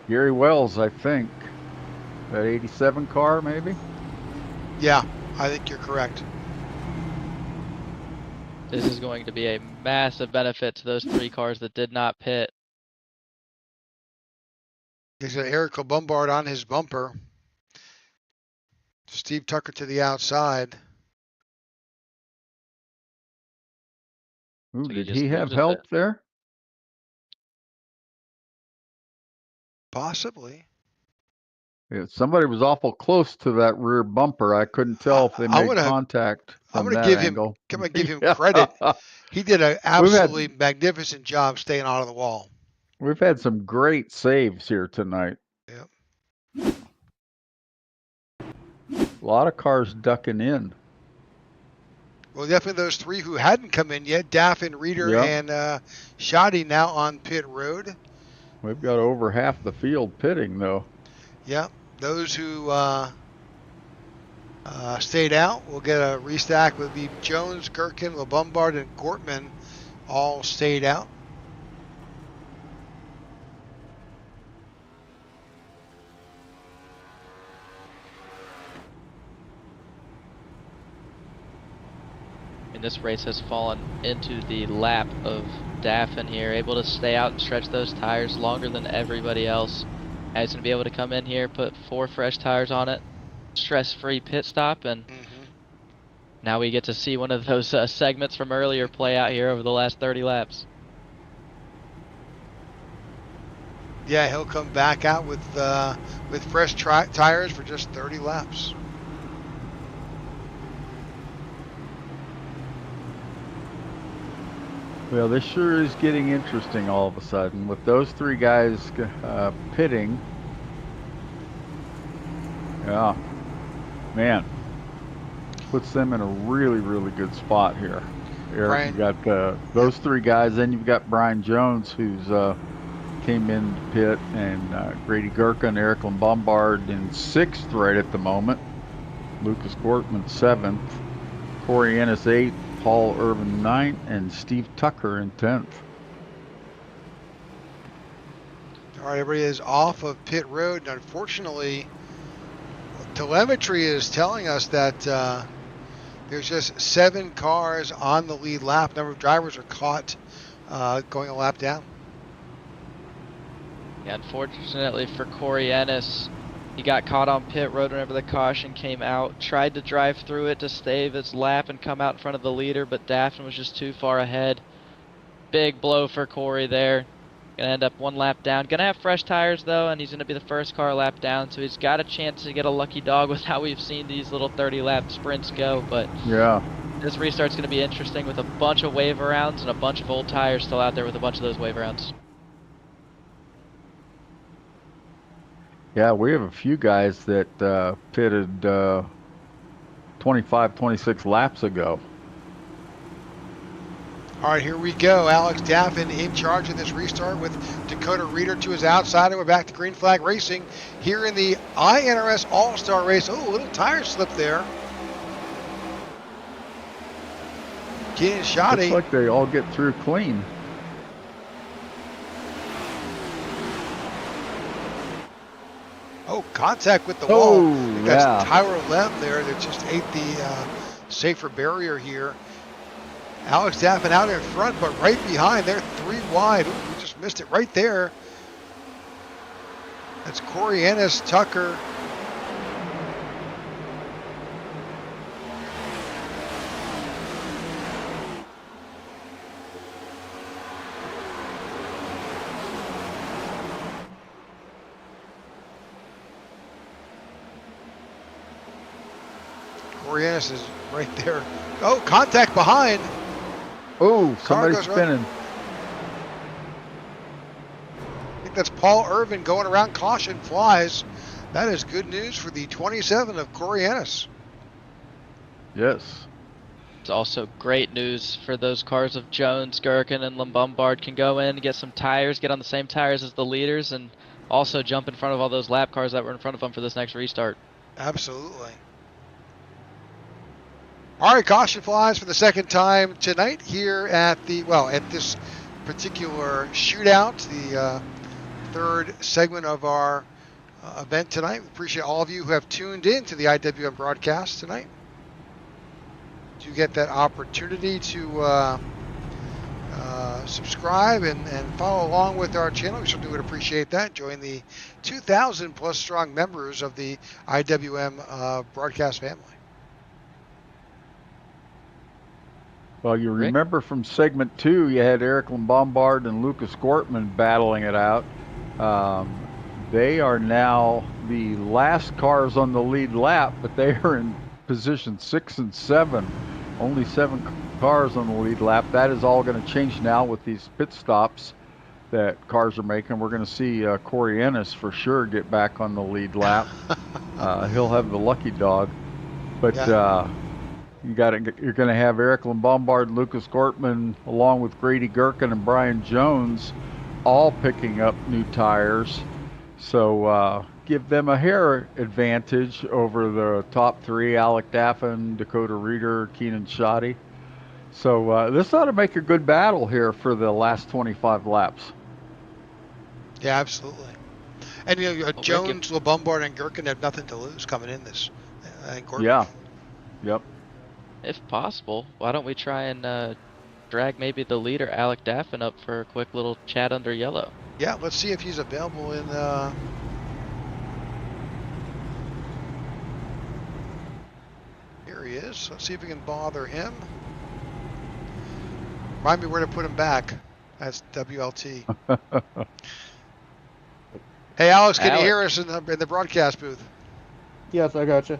Gary Wells, I think. That 87 car, maybe? Yeah, I think you're correct. This is going to be a massive benefit to those 3 cars that did not pit. He's got Eric Lombard on his bumper. Steve Tucker to the outside. Ooh, So did he have help there? Possibly. Yeah, somebody was awful close to that rear bumper. I couldn't tell if they made contact from that angle. I'm going to give him credit. He did an absolutely magnificent job staying out of the wall. We've had some great saves here tonight. Yep. A lot of cars ducking in. Well, definitely those 3 who hadn't come in yet, Daffin, Reeder, and Shoddy now on pit road. We've got over half the field pitting, though. Yep. Those who stayed out will get a restack. Would be Jones, Gherkin, Lombard, and Gortman all stayed out. And this race has fallen into the lap of Daffin here, able to stay out and stretch those tires longer than everybody else. And he's going to be able to come in here, put 4 fresh tires on it, stress-free pit stop, and now we get to see one of those segments from earlier play out here over the last 30 laps. Yeah, he'll come back out with fresh tires for just 30 laps. Well, this sure is getting interesting all of a sudden with those 3 guys pitting. Yeah, man, puts them in a really, really good spot here. Eric, Brian. you got those three guys. Then you've got Brian Jones, who's came in the pit, and Grady Gherkin, Eric Lombard in 6th right at the moment. Lucas Gortman 7th. Corey Ennis 8th. Paul Irvin 9th. And Steve Tucker in 10th. All right, everybody is off of pit road, and unfortunately, telemetry is telling us that there's just 7 cars on the lead lap. A number of drivers are caught going a lap down. Yeah, unfortunately for Corey Ennis, he got caught on pit road whenever the caution came out. Tried to drive through it to save his lap and come out in front of the leader, but Daffin was just too far ahead. Big blow for Corey there. Gonna end up 1 lap down. Gonna have fresh tires though, and he's gonna be the first car lap down, so he's got a chance to get a lucky dog with how we've seen these little 30-lap sprints go. But yeah, this restart's gonna be interesting with a bunch of wave arounds and a bunch of old tires still out there with a bunch of those wave arounds. Yeah, we have a few guys that pitted 25, 26 laps ago. All right, here we go. Alex Daffin in charge of this restart with Dakota Reeder to his outside, and we're back to green flag racing here in the iNRS All-Star race. Oh, a little tire slip there. Keenan Shoddy. Looks like they all get through clean. Oh, contact with the wall. Oh, I think yeah. that's Tyler Lem there that just ate the safer barrier here. Alex Daffin out in front, but right behind. They're 3 wide. Ooh, we just missed it right there. That's Corey Ennis, Tucker. Corey Ennis is right there. Oh, contact behind. Oh, Car somebody's goes spinning. I think that's Paul Irvin going around. Caution flies. That is good news for the 27 of Corey Ennis. Yes. It's also great news for those cars of Jones, Gherkin, and Lombard can go in, get some tires, get on the same tires as the leaders, and also jump in front of all those lap cars that were in front of them for this next restart. Absolutely. All right, caution flies for the second time tonight here at at this particular shootout, the third segment of our event tonight. We appreciate all of you who have tuned in to the IWM broadcast tonight. You get that opportunity to subscribe and follow along with our channel. We certainly would appreciate that. Join the 2,000 plus strong members of the IWM broadcast family. Well, you remember from segment 2, you had Eric Lombard and Lucas Gortman battling it out. They are now the last cars on the lead lap, but they are in position 6 and 7. Only 7 cars on the lead lap. That is all going to change now with these pit stops that cars are making. We're going to see Corey Ennis for sure get back on the lead lap. He'll have the lucky dog. But yeah. You're going to have Eric Lombard, Lucas Gortman, along with Grady Gherkin and Brian Jones, all picking up new tires. So give them a hair advantage over the top 3, Alec Daffin, Dakota Reeder, Keenan Shoddy. So this ought to make a good battle here for the last 25 laps. Yeah, absolutely. And Jones, Lombard, and Gherkin have nothing to lose coming in this. Yeah. Yep. If possible, why don't we try and drag maybe the leader, Alec Daffin, up for a quick little chat under yellow? Yeah, let's see if he's available in... Here he is. Let's see if we can bother him. Remind me where to put him back. That's WLT. Hey, Alex, can you hear us in the broadcast booth? Yes, I got you.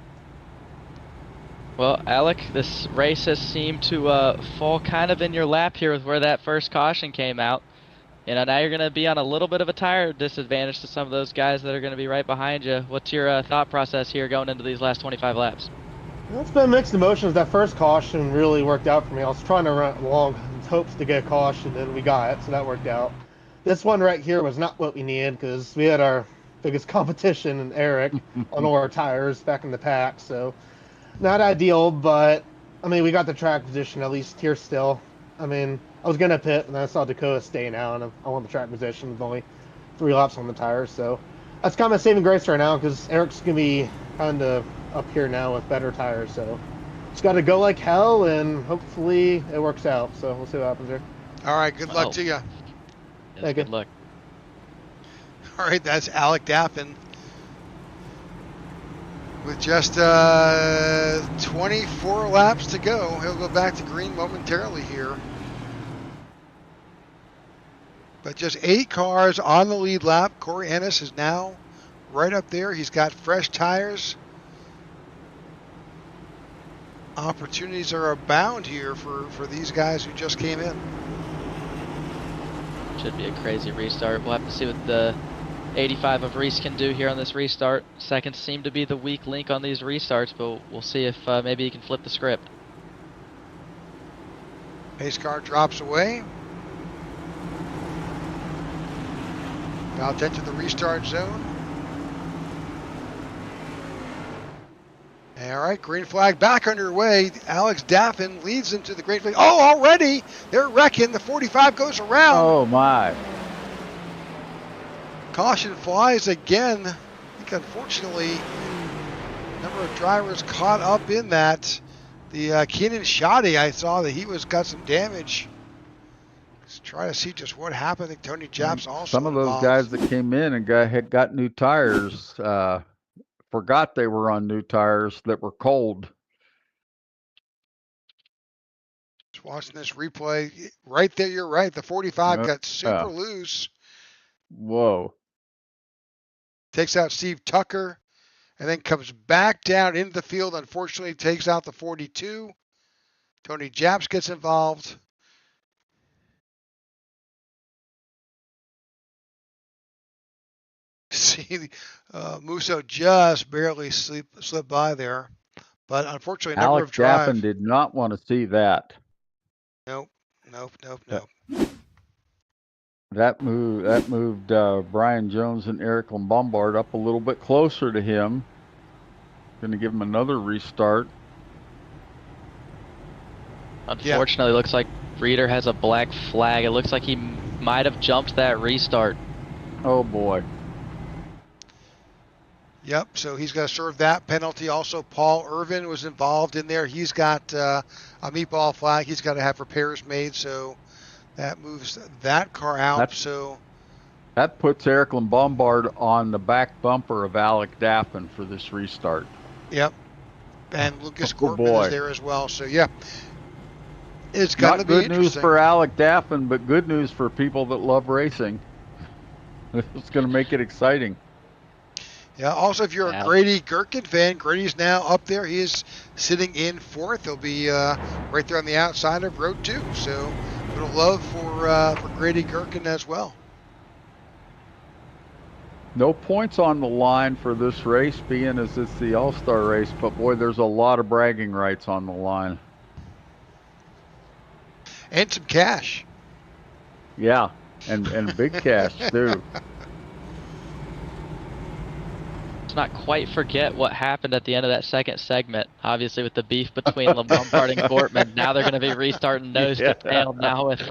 Well, Alec, this race has seemed to fall kind of in your lap here with where that first caution came out. Now you're going to be on a little bit of a tire disadvantage to some of those guys that are going to be right behind you. What's your thought process here going into these last 25 laps? It's been mixed emotions. That first caution really worked out for me. I was trying to run along in hopes to get a caution, and we got it, so that worked out. This one right here was not what we needed because we had our biggest competition in Eric on all our tires back in the pack, so not ideal, but I mean, we got the track position at least here still. I mean, I was gonna pit, and I saw Dakota staying out, and I won the track position with only 3 laps on the tires, so that's kind of saving grace right now because Eric's gonna be kind of up here now with better tires, so it's got to go like hell, and hopefully it works out. So we'll see what happens here. All right, good luck to you. Yes, Thank you. good luck. All right, that's Alec Daffin with just 24 laps to go. He'll go back to green momentarily here. But just 8 cars on the lead lap. Corey Ennis is now right up there. He's got fresh tires. Opportunities are abound here for these guys who just came in. Should be a crazy restart. We'll have to see what the 85 of Reese can do here on this restart. Seconds seem to be the weak link on these restarts, but we'll see if maybe he can flip the script. Pace car drops away. About to enter the restart zone. All right, green flag back underway. Alex Daffin leads them to the green flag. Oh, already they're wrecking. The 45 goes around. Oh my! Caution flies again. I think unfortunately, a number of drivers caught up in that. The Keenan Shoddy, I saw that he got some damage. Let's try to see just what happened. I think Tony Japs also Some of those involved. guys that came in and got new tires forgot they were on new tires that were cold. Just watching this replay, right there, you're right. The 45 got super loose. Whoa. Takes out Steve Tucker and then comes back down into the field. Unfortunately, takes out the 42. Tony Japs gets involved. See, Musso just barely slipped by there. But unfortunately, a number of drive. Daffin did not want to see that. Nope. That moved Brian Jones and Eric Lombard up a little bit closer to him. Going to give him another restart. Unfortunately, looks like Reeder has a black flag. It looks like he might have jumped that restart. Oh boy. Yep, so he's going to serve that penalty. Also, Paul Irvin was involved in there. He's got a meatball flag. He's got to have repairs made, so that moves that car out. That puts Eric Lombard on the back bumper of Alec Daffin for this restart. Yep, and Lucas Gorman is there as well. So yeah, it's going to be good news for Alec Daffin, but good news for people that love racing. It's going to make it exciting. Yeah, also, if you're a Grady Gherkin fan, Grady's now up there. He is sitting in 4th. He'll be right there on the outside of row 2. So, a little love for Grady Gherkin as well. No points on the line for this race, being as it's the All-Star race, but boy, there's a lot of bragging rights on the line. And some cash. Yeah, and big cash, too. Not quite forget what happened at the end of that second segment. Obviously, with the beef between Lombard and Gortman, now they're going to be restarting nose to tail now with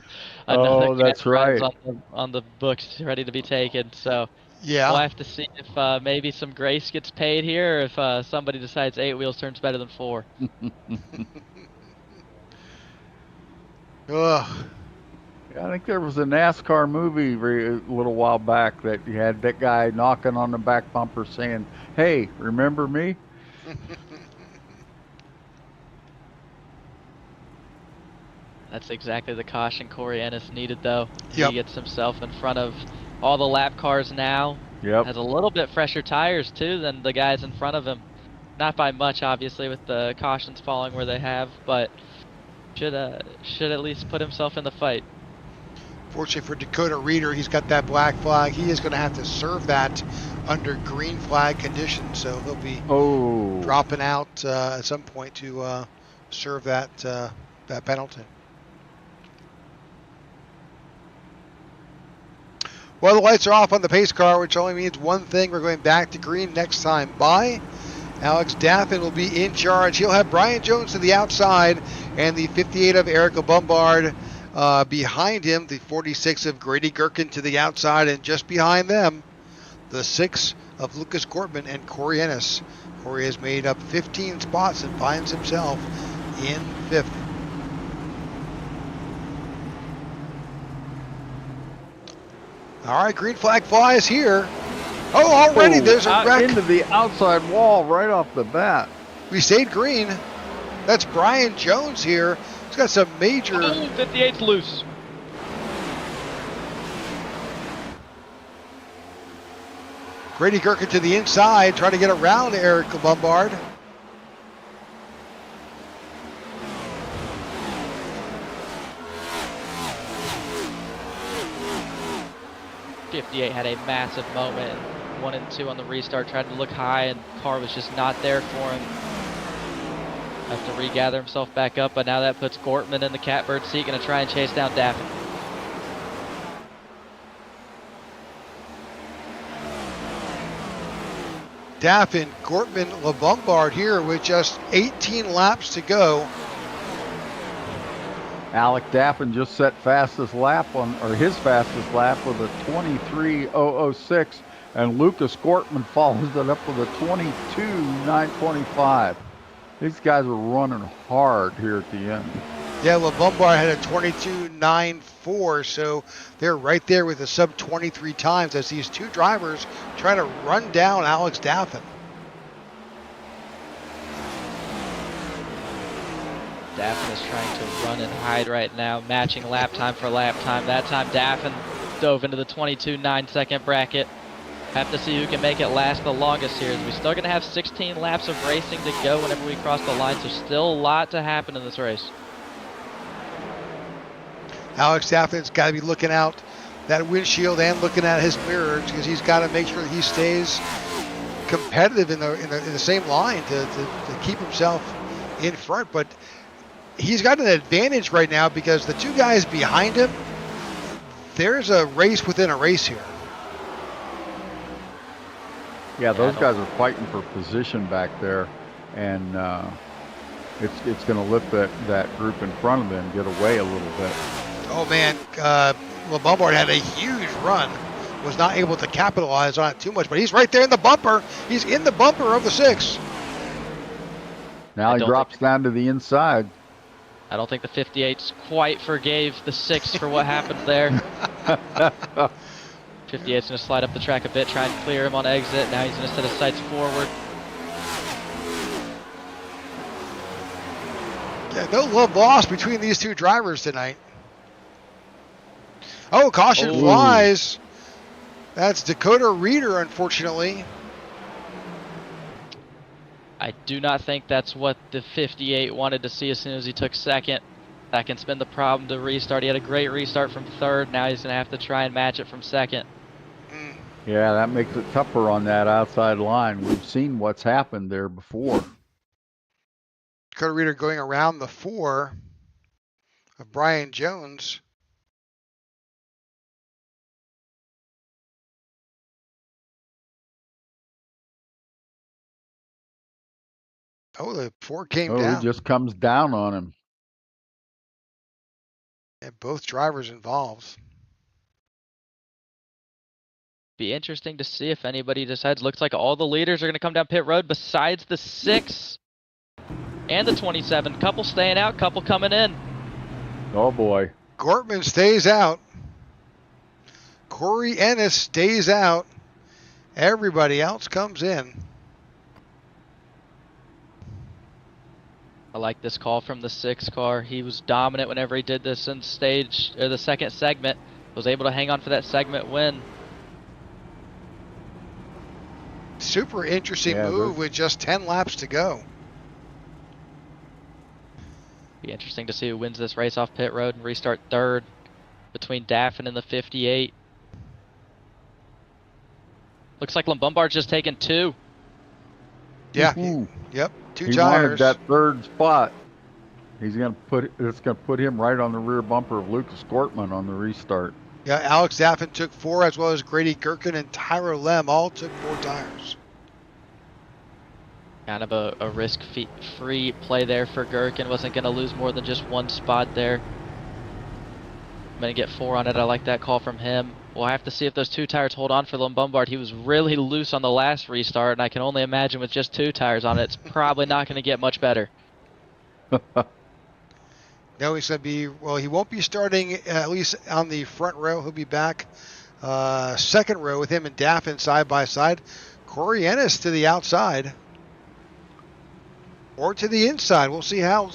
another that's right. on the books ready to be taken. So yeah, we'll have to see if maybe some grace gets paid here, or if somebody decides 8 wheels turns better than 4. Ugh. I think there was a NASCAR movie a little while back that you had that guy knocking on the back bumper saying, "Hey, remember me?" That's exactly the caution Corey Ennis needed, though. Yep. He gets himself in front of all the lap cars now. Yep. Has a little bit fresher tires, too, than the guys in front of him. Not by much, obviously, with the cautions falling where they have, but should at least put himself in the fight. Fortunately for Dakota Reeder, he's got that black flag. He is going to have to serve that under green flag conditions, so he'll be dropping out at some point to serve that that penalty. Well, the lights are off on the pace car, which only means one thing: we're going back to green next time by. Alex Daffin will be in charge. He'll have Brian Jones to the outside and the 58 of Erica Bombard behind him. The 46 of Grady Gherkin to the outside, and just behind them, the 6 of Lucas Gortman and Corey Ennis. Corey has made up 15 spots and finds himself in 5th. All right, green flag flies here. Oh, already there's a wreck. Into the outside wall right off the bat. We stayed green. That's Brian Jones here. He's got some major... 58's loose. Grady Gherkin to the inside, trying to get around Eric Lombard. '58 had a massive moment. 1 and 2 on the restart, tried to look high, and the car was just not there for him. Have to regather himself back up, but now that puts Gortman in the catbird seat, going to try and chase down Daffin. Daffin, Gortman, LeBombard here with just 18 laps to go. Alec Daffin just set fastest lap his fastest lap with a 23.006, and Lucas Gortman follows it up with a 22.925. These guys are running hard here at the end. Yeah, LeBombard had a 22.94, so they're right there with the sub 23 times as these two drivers try to run down Alex Daffin. Daffin is trying to run and hide right now, matching lap time for lap time. That time Daffin dove into the 22.9 second bracket. Have to see who can make it last the longest here. We're still going to have 16 laps of racing to go whenever we cross the line, so still a lot to happen in this race. Alex Daffin's got to be looking out that windshield and looking at his mirrors, because he's got to make sure that he stays competitive in the same line to keep himself in front. But he's got an advantage right now because the two guys behind him, there's a race within a race here. Yeah, those guys are fighting for position back there, and it's going to let that group in front of them get away a little bit. Oh man, LeBombard had a huge run, was not able to capitalize on it too much, but he's right there in the bumper. He's in the bumper of the 6. Now he drops down to the inside. I don't think the 58s quite forgave the 6 for what happened there. 58's going to slide up the track a bit, try and clear him on exit. Now he's going to set his sights forward. Yeah, no love lost between these two drivers tonight. Oh, caution flies. That's Dakota Reeder, unfortunately. I do not think that's what the 58 wanted to see as soon as he took second. Second's been the problem to restart. He had a great restart from third. Now he's going to have to try and match it from second. Yeah, that makes it tougher on that outside line. We've seen what's happened there before. Dakota Reeder going around the 4 of Brian Jones. Oh, the 4 came down. He just comes down on him. And both drivers involved. Be interesting to see if anybody decides. Looks like all the leaders are going to come down pit road besides the 6 and the 27. Couple staying out, couple coming in. Oh boy. Gortman stays out. Corey Ennis stays out. Everybody else comes in. I like this call from the 6 car. He was dominant whenever he did this in the second segment. Was able to hang on for that segment win. Super interesting move with just 10 laps to go. Be interesting to see who wins this race off pit road and restart third. between Daffin and the 58. Looks like Lombard's just taken 2. Yeah. Woohoo. Yep. 2 He tires. wanted that third spot. It's gonna put him right on the rear bumper of Lucas Gortman on the restart. Yeah, Alex Daffin took 4, as well as Grady Gherkin and Tyler Lem all took 4 tires. Kind of a risk-free play there for Gherkin. Wasn't going to lose more than just 1 spot there. I'm going to get 4 on it. I like that call from him. We'll have to see if those 2 tires hold on for Lombard. He was really loose on the last restart, and I can only imagine with just 2 tires on it, it's probably not going to get much better. No, he's going to be, well, he won't be starting at least on the front row. He'll be back second row with him and Daffin side by side. Corey Ennis to the outside. Or to the inside. We'll see how.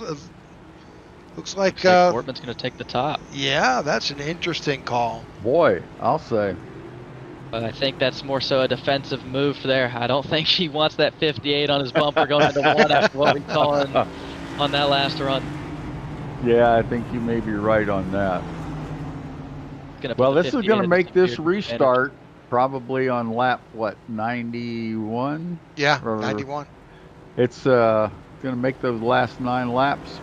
Looks like Gortman's going to take the top. Yeah, that's an interesting call. Boy, I'll say. But I think that's more so a defensive move there. I don't think he wants that 58 on his bumper going into 1 after what we saw on that last run. Yeah, I think you may be right on that. Well, this is going to make this restart probably on lap, what, 91? Yeah, 91. It's going to make those last 9 laps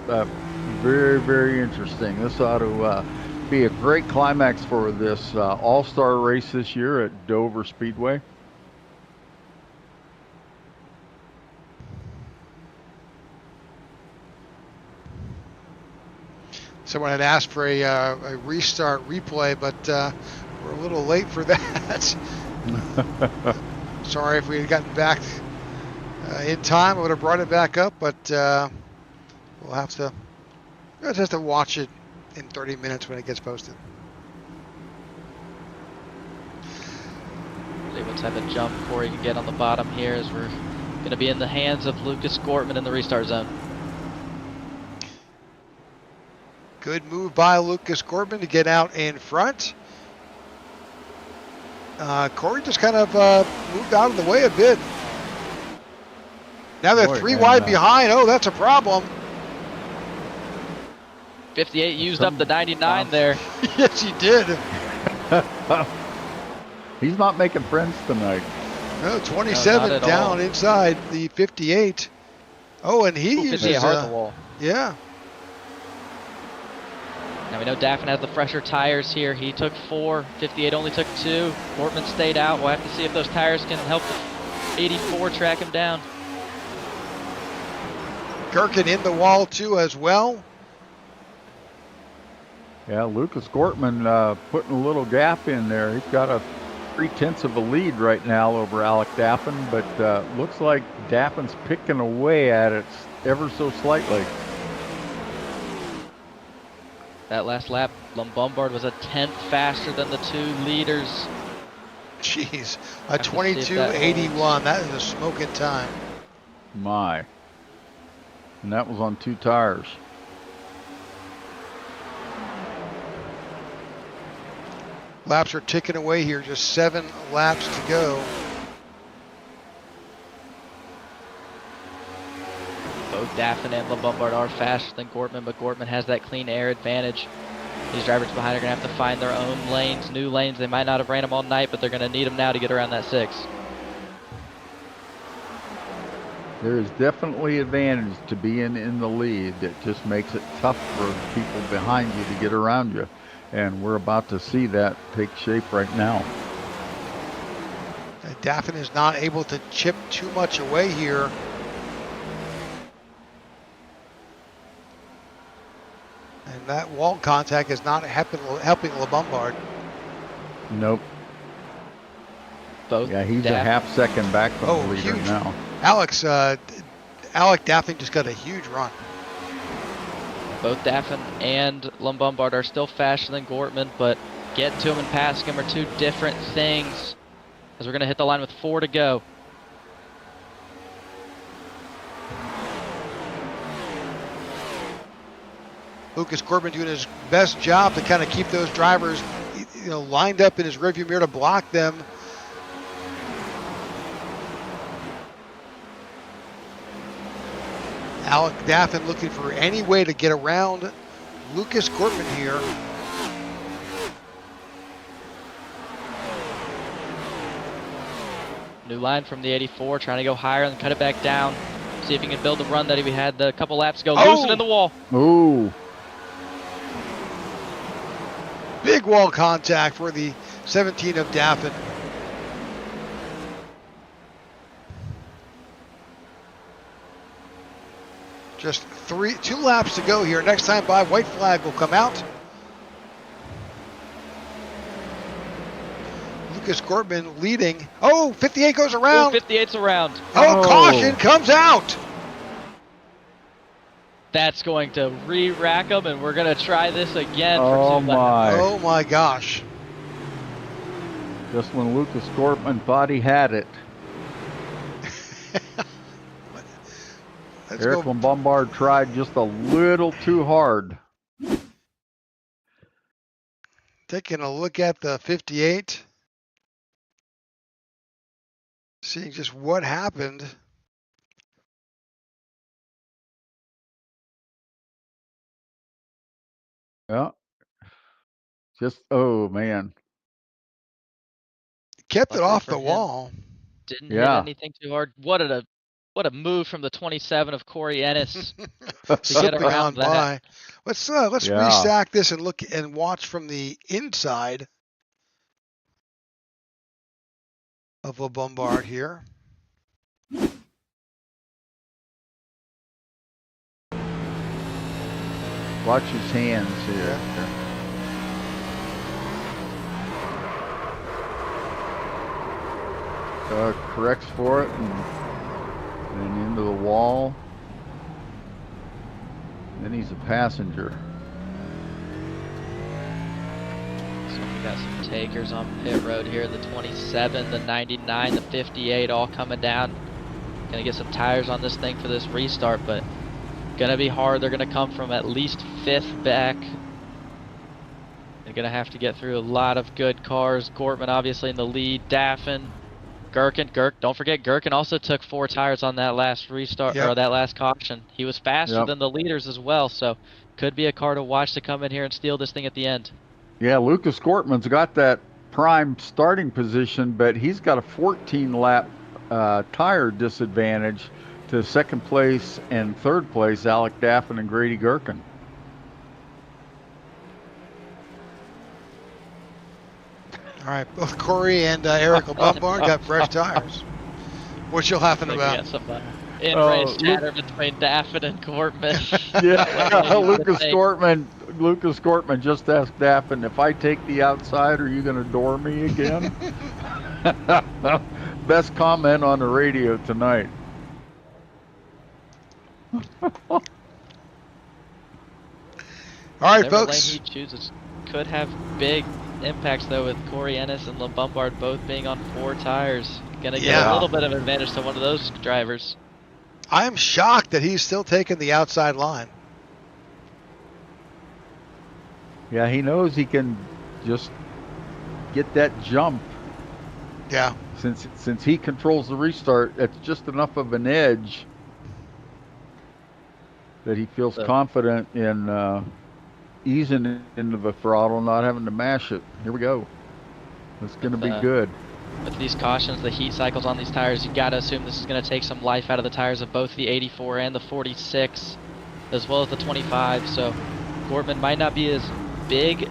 very, very interesting. This ought to be a great climax for this all-star race this year at Dover Speedway. Someone had asked for a restart replay, but we're a little late for that. Sorry if we had gotten back in time. I would have brought it back up, but we'll just have to watch it in 30 minutes when it gets posted. Let's have a jump Corey can get on the bottom here, as we're going to be in the hands of Lucas Gortman in the restart zone. Good move by Lucas Gortman to get out in front. Corey just kind of moved out of the way a bit. Now they're 3 wide behind. Oh, that's a problem. 58 used up the 99 there. Yes, he did. He's not making friends tonight. No, 27 down inside the 58. Oh, and he uses the wall. Yeah. Now we know Daffin has the fresher tires here. He took 4, 58 only took 2. Gortman stayed out. We'll have to see if those tires can help the 84 track him down. Gherkin in the wall too as well. Yeah, Lucas Gortman putting a little gap in there. He's got a 3/10 of a lead right now over Alec Daffin, but looks like Daffin's picking away at it ever so slightly. That last lap, Lombard was a 10th faster than the 2 leaders. Jeez, a 22.81. That is a smoking time. My. And that was on 2 tires. Laps are ticking away here. Just 7 laps to go. Both Daffin and Lombard are faster than Gortman, but Gortman has that clean air advantage. These drivers behind are going to have to find their own lanes, new lanes. They might not have ran them all night, but they're going to need them now to get around that 6. There is definitely advantage to being in the lead. It just makes it tough for people behind you to get around you. And we're about to see that take shape right now. Daffin is not able to chip too much away here. And that wall contact is not helping Lombard. Nope. Both. Yeah, he's a half second back from the leader huge. now. Alec Daffin just got a huge run. Both Daffin and Lombard are still faster than Gortman, but getting to him and passing him are 2 different things, as we're going to hit the line with 4 to go. Lucas Gortman doing his best job to kind of keep those drivers, lined up in his rearview mirror to block them. Alec Daffin looking for any way to get around Lucas Gortman here. New line from the 84, trying to go higher and cut it back down. See if he can build the run that we had a couple laps ago. Oh! Loosening the wall. Ooh. Big wall contact for the 17 of Daffin. Just 2 laps to go here. Next time by, white flag will come out. Lucas Gortman leading. Oh, 58 goes around. 58's around. Oh, caution comes out. That's going to re-rack them, and we're going to try this again for 2 Oh laps. my. Oh my gosh. Just when Lucas Gortman thought he had it. Let's Eric go. Bombard tried just a little too hard. Taking a look at the 58. Seeing just what happened. Yeah. Just, oh man. Kept it Luckily off for the him, wall. Didn't Yeah. hit anything too hard. What a move from the 27 of Corey Ennis. Slipping around on that. by. Let's Yeah. restack this and look and watch from the inside of a Bombard here. Watch his hands here. Corrects for it and into the wall. Then he's a passenger. So we got some takers on pit road here. The 27, the 99, the 58 all coming down. Gonna get some tires on this thing for this restart, but gonna be hard. They're gonna come from at least 5th back. They're gonna have to get through a lot of good cars. Gortman obviously in the lead. Daffin, Gherkin, don't forget Gherkin also took 4 tires on that last restart or that last caution. He was faster than the leaders as well, so could be a car to watch to come in here and steal this thing at the end. Yeah, Lucas Gortman's got that prime starting position, but he's got a 14 lap tire disadvantage to 2nd place and 3rd place, Alec Daffin and Grady Gherkin. All right, both Corey and Eric Bombard got fresh tires. What you laughing about? Got some in-race chatter between Daffin and Gortman. Yeah, Lucas Gortman just asked Daffin, if I take the outside, are you going to door me again? Best comment on the radio tonight. All right, Whatever folks. lane he chooses could have big impacts though, with Corey Ennis and Bombard both being on 4 tires. Gonna get a little bit of advantage to one of those drivers. I'm shocked that he's still taking the outside line. Yeah, he knows he can just get that jump. Yeah. Since he controls the restart, it's just enough of an edge that he feels confident in easing into the throttle, not having to mash it. Here we go. It's going to be good. With these cautions, the heat cycles on these tires, you got to assume this is going to take some life out of the tires of both the 84 and the 46, as well as the 25. So Gortman might not be as big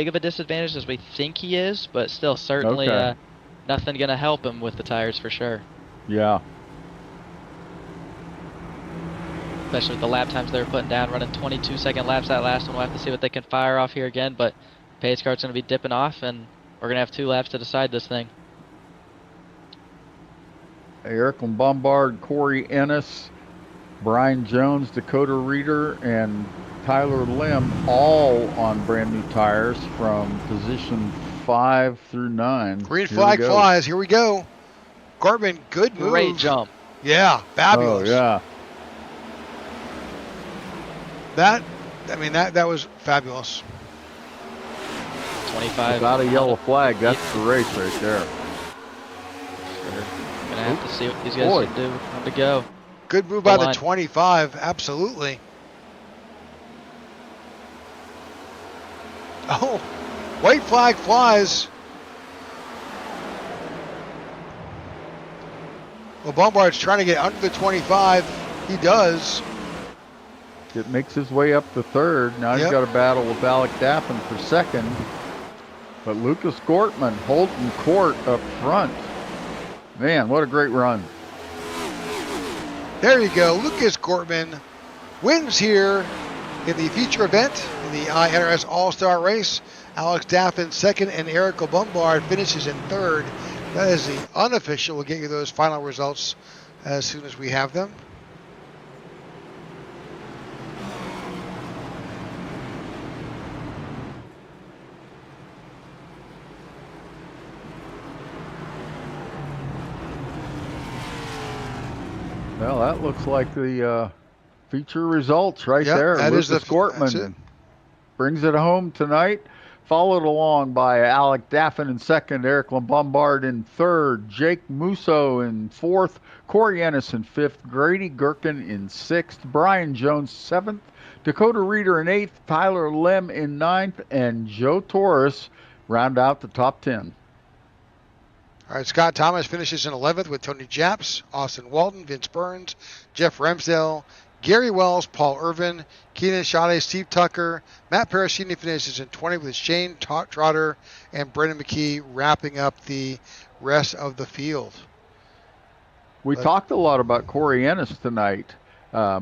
of a disadvantage as we think he is, but still certainly nothing going to help him with the tires for sure. Yeah. Especially with the lap times they were putting down, running 22-second laps that last one. We'll have to see what they can fire off here again, but pace car's going to be dipping off, and we're going to have 2 laps to decide this thing. Eric Bombard, Corey Ennis, Brian Jones, Dakota Reeder, and Tyler Lim all on brand new tires from position 5 through 9. Green flag flies. Here we go. Gortman, good move. Great jump. Yeah, fabulous. Oh, yeah. That was fabulous. 25. Without a yellow flag, that's the race right there. Sure. Gonna have to see what these guys can do. Time to go. Good move by the 25, absolutely. Oh, white flag flies. Well, Bombard's trying to get under the 25. He does. It makes his way up to third. Now he's got a battle with Alec Daffin for second. But Lucas Gortman holding court up front. Man, what a great run. There you go. Lucas Gortman wins here in the feature event in the iNRS All-Star Race. Alex Daffin second, and Eric Bombard finishes in third. That is the unofficial. We'll get you those final results as soon as we have them. Well, that looks like the feature results right there. That Lucas is Gortman brings it home tonight. Followed along by Alec Daffin in second, Eric Bombard in third, Jake Musso in fourth, Corey Ennis in fifth, Grady Gherkin in sixth, Brian Jones seventh, Dakota Reeder in eighth, Tyler Lem in ninth, and Joe Torres round out the top 10. All right, Scott Thomas finishes in 11th with Tony Japs, Austin Walton, Vince Burns, Jeff Ramsdale, Gary Wells, Paul Irvin, Keenan Shade, Steve Tucker, Matt Parasini finishes in 20th with Shane Trotter and Brendan McKee wrapping up the rest of the field. We talked a lot about Corey Ennis tonight,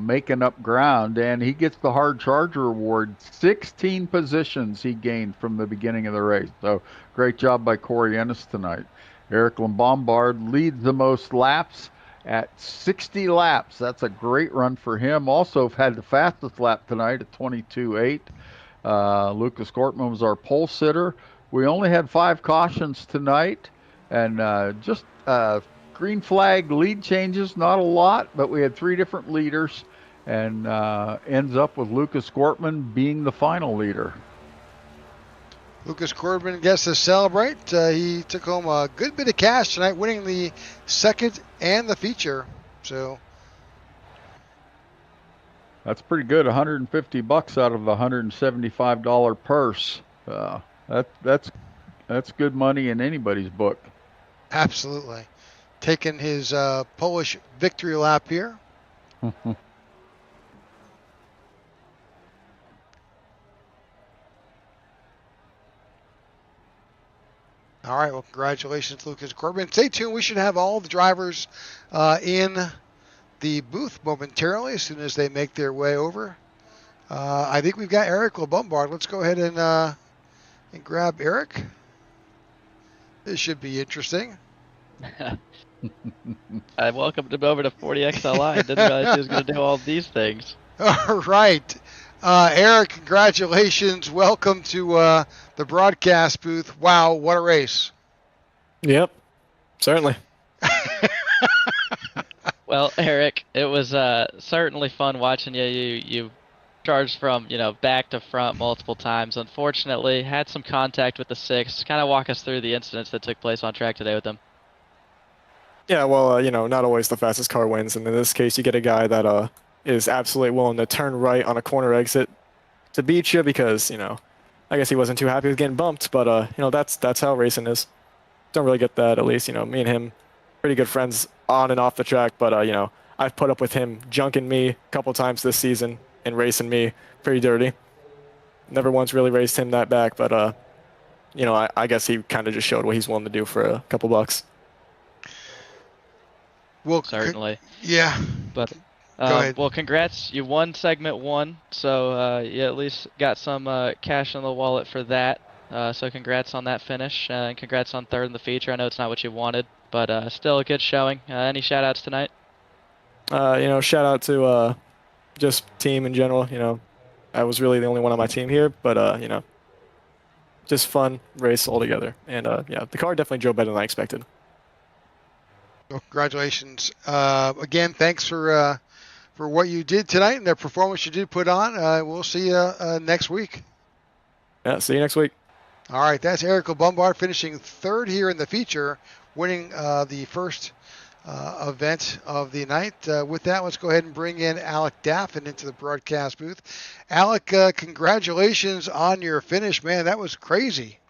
making up ground, and he gets the Hard Charger Award. 16 positions he gained from the beginning of the race. So great job by Corey Ennis tonight. Eric Bombard leads the most laps at 60 laps. That's a great run for him. Also had the fastest lap tonight at 22.8. Lucas Gortman was our pole sitter. We only had 5 cautions tonight, and just green flag lead changes, not a lot, but we had 3 different leaders, and ends up with Lucas Gortman being the final leader. Lucas Gortman gets to celebrate. He took home a good bit of cash tonight, winning the second and the feature. So that's pretty good. $150 out of the $175 purse. That's good money in anybody's book. Absolutely. Taking his Polish victory lap here. All right, well, congratulations, Lucas Gortman. Stay tuned. We should have all the drivers in the booth momentarily as soon as they make their way over. I think we've got Eric Bombard. Let's go ahead and grab Eric. This should be interesting. I welcomed him over to 40XLI. I didn't realize he was going to do all these things. All right. Eric, congratulations. Welcome to the broadcast booth. Wow, what a race. Yep, certainly. Well, Eric, it was certainly fun watching you. You charged from back to front multiple times. Unfortunately, had some contact with the 6. Kind of walk us through the incidents that took place on track today with them. Yeah, well, not always the fastest car wins, and in this case, you get a guy that is absolutely willing to turn right on a corner exit to beat you because I guess he wasn't too happy with getting bumped, but that's how racing is. Don't really get that, at least me and him pretty good friends on and off the track, but I've put up with him junking me a couple times this season and racing me pretty dirty. Never once really raced him that back, but I guess he kind of just showed what he's willing to do for a couple bucks. Well, certainly. Yeah. But go ahead. Well, congrats. You won segment 1, so you at least got some cash in the wallet for that. So congrats on that finish, and congrats on third in the feature. I know it's not what you wanted, but still a good showing. Any shout-outs tonight? Shout out to just team in general. I was really the only one on my team here, but just fun race altogether. And the car definitely drove better than I expected. Well, congratulations. Again, thanks for what you did tonight and the performance you did put on. We'll see you next week. Yeah, see you next week. All right, that's Eric Bombard finishing third here in the feature, winning the first event of the night. With that, let's go ahead and bring in Alec Daffin into the broadcast booth. Alec, congratulations on your finish, man. That was crazy.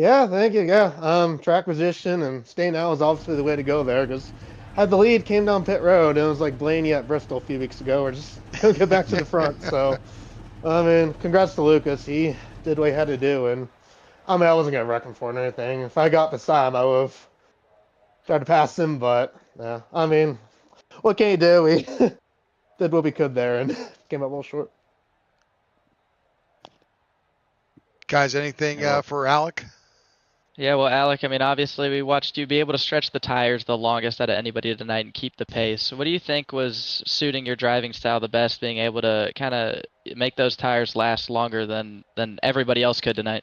Yeah, thank you. Yeah, track position and staying out was obviously the way to go there because had the lead, came down pit road, and it was like Blaney at Bristol a few weeks ago. We're just gonna get back to the front. So, I mean, congrats to Lucas. He did what he had to do, and I mean, I wasn't gonna wreck him for it or anything. If I got beside him, I would have tried to pass him, but yeah, I mean, what can you do? We did what we could there and came up a little short. Guys, anything for Alec? Yeah, well, Alec, I mean, obviously we watched you be able to stretch the tires the longest out of anybody tonight and keep the pace. So what do you think was suiting your driving style the best, being able to kind of make those tires last longer than everybody else could tonight?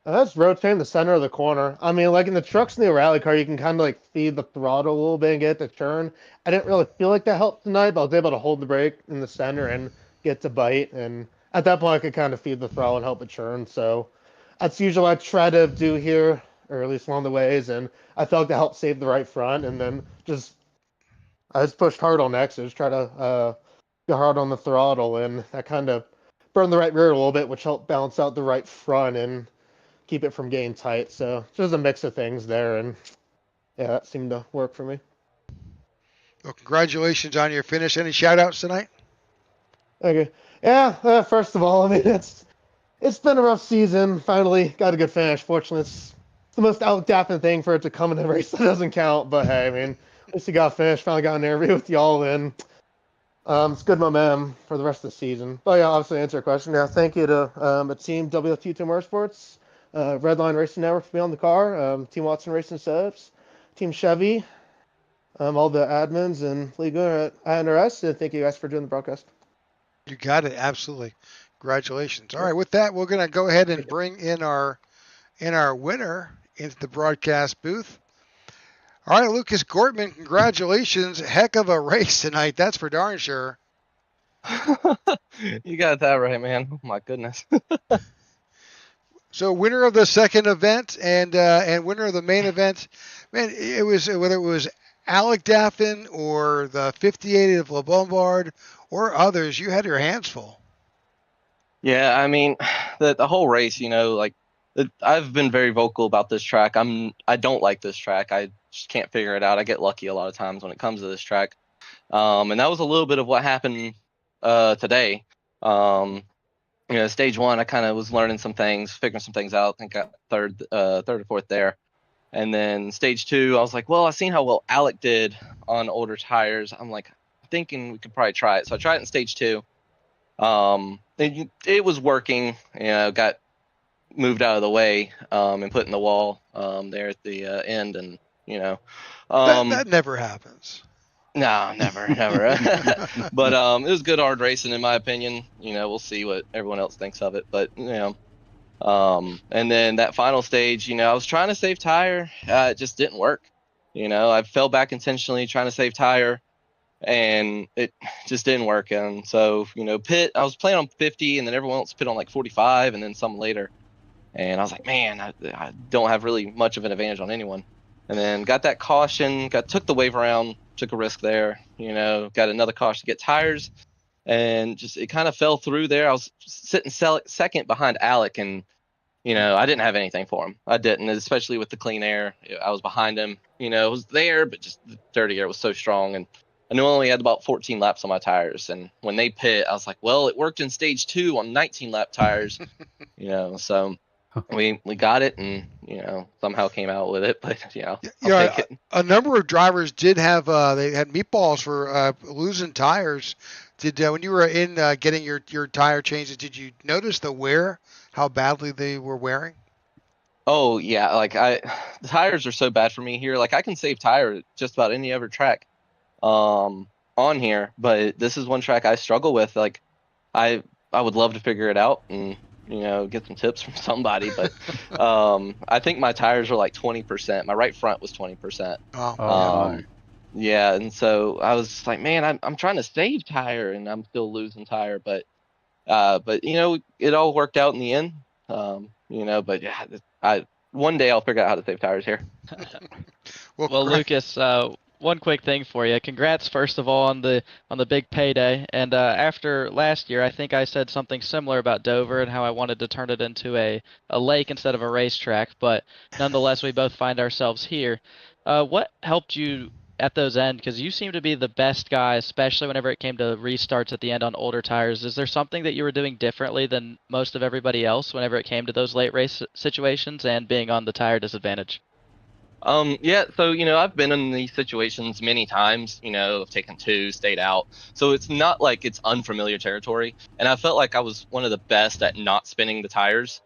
That's rotating the center of the corner. I mean, like in the trucks in the rally car, you can kind of like feed the throttle a little bit and get it to turn. I didn't really feel like that helped tonight, but I was able to hold the brake in the center and get to bite. And at that point, I could kind of feed the throttle and help it turn. So that's usually what I try to do here, or at least one of the ways. And I felt like that helped save the right front. And then I just pushed hard on exits, try to go hard on the throttle, and that kind of burned the right rear a little bit, which helped balance out the right front and keep it from getting tight. So just a mix of things there, and yeah, that seemed to work for me. Well, congratulations on your finish. Any shout outs tonight? Okay. Yeah, first of all, I mean, it's been a rough season. Finally got a good finish. Fortunately, it's the most out-dapping thing for it to come in a race that doesn't count. But hey, I mean, at least you got finished. Finally got an interview with y'all, and it's good momentum for the rest of the season. But yeah, obviously, to answer your question, yeah, thank you to the team WFT2 Motorsports, Redline Racing Network for being on the car, Team Watson Racing Setups, Team Chevy, all the admins and league at iNRS, and thank you guys for doing the broadcast. You got it. Absolutely. Congratulations. All right. With that, we're going to go ahead and bring in our winner into the broadcast booth. All right, Lucas Gortman, congratulations. Heck of a race tonight. That's for darn sure. You got that right, man. Oh my goodness. So winner of the second event and winner of the main event, man, it was whether it was Alec Daffin or the 58 of Le Bombard or others, you had your hands full. Yeah, I mean, the whole race, like I've been very vocal about this track. I don't like this track. I just can't figure it out. I get lucky a lot of times when it comes to this track. And that was a little bit of what happened today. Stage one, I kind of was learning some things, figuring some things out. I think I got third or fourth there. And then stage two, I was like, well, I seen how well Alec did on older tires. I'm like, thinking we could probably try it. So I tried it in stage two. It was working. Got moved out of the way and put in the wall there at the end, and that never happens. No, never. But it was good hard racing in my opinion. We'll see what everyone else thinks of it, but and then that final stage, I was trying to save tire. It just didn't work. I fell back intentionally trying to save tire, and it just didn't work. And so, pit, I was playing on 50, and then everyone else pit on like 45, and then some later. And I was like, man, I don't have really much of an advantage on anyone. And then got that caution, took the wave around, took a risk there, got another caution to get tires, and just it kind of fell through there. I was sitting second behind Alec, and I didn't have anything for him. I didn't, especially with the clean air. I was behind him. It was there, but just the dirty air was so strong, and I knew I only had about 14 laps on my tires. And when they pit, I was like, well, it worked in stage two on 19 lap tires, so we got it, and somehow came out with it. But I'll take it. A number of drivers did have they had meatballs for losing tires. Did when you were in getting your tire changes, did you notice the wear, how badly they were wearing? Oh yeah, the tires are so bad for me here. Like I can save tire at just about any other track on here, but this is one track I struggle with. Like I would love to figure it out and get some tips from somebody, but I think my tires are like 20%. My right front was 20%. Yeah, and so I was like, man, I'm trying to save tire and I'm still losing tire, but it all worked out in the end. But yeah, one day I'll figure out how to save tires here. Well, Lucas, one quick thing for you. Congrats, first of all, on the big payday. And after last year, I think I said something similar about Dover and how I wanted to turn it into a lake instead of a racetrack. But nonetheless, we both find ourselves here. What helped you at those ends? Because you seem to be the best guy, especially whenever it came to restarts at the end on older tires. Is there something that you were doing differently than most of everybody else whenever it came to those late race situations and being on the tire disadvantage? Yeah, so I've been in these situations many times. I've taken two, stayed out. So it's not like it's unfamiliar territory. And I felt like I was one of the best at not spinning the tires.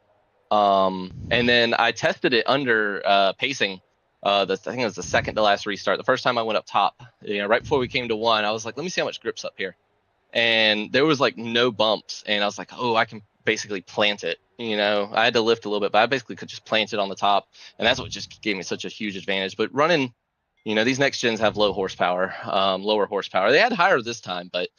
And then I tested it under pacing. I think it was the second to last restart. The first time I went up top, right before we came to one, I was like, let me see how much grip's up here. And there was like no bumps. And I was like, oh, I can basically plant it. I had to lift a little bit, but I basically could just plant it on the top. And that's what just gave me such a huge advantage. But running, these next gens have lower horsepower. They had higher this time, but,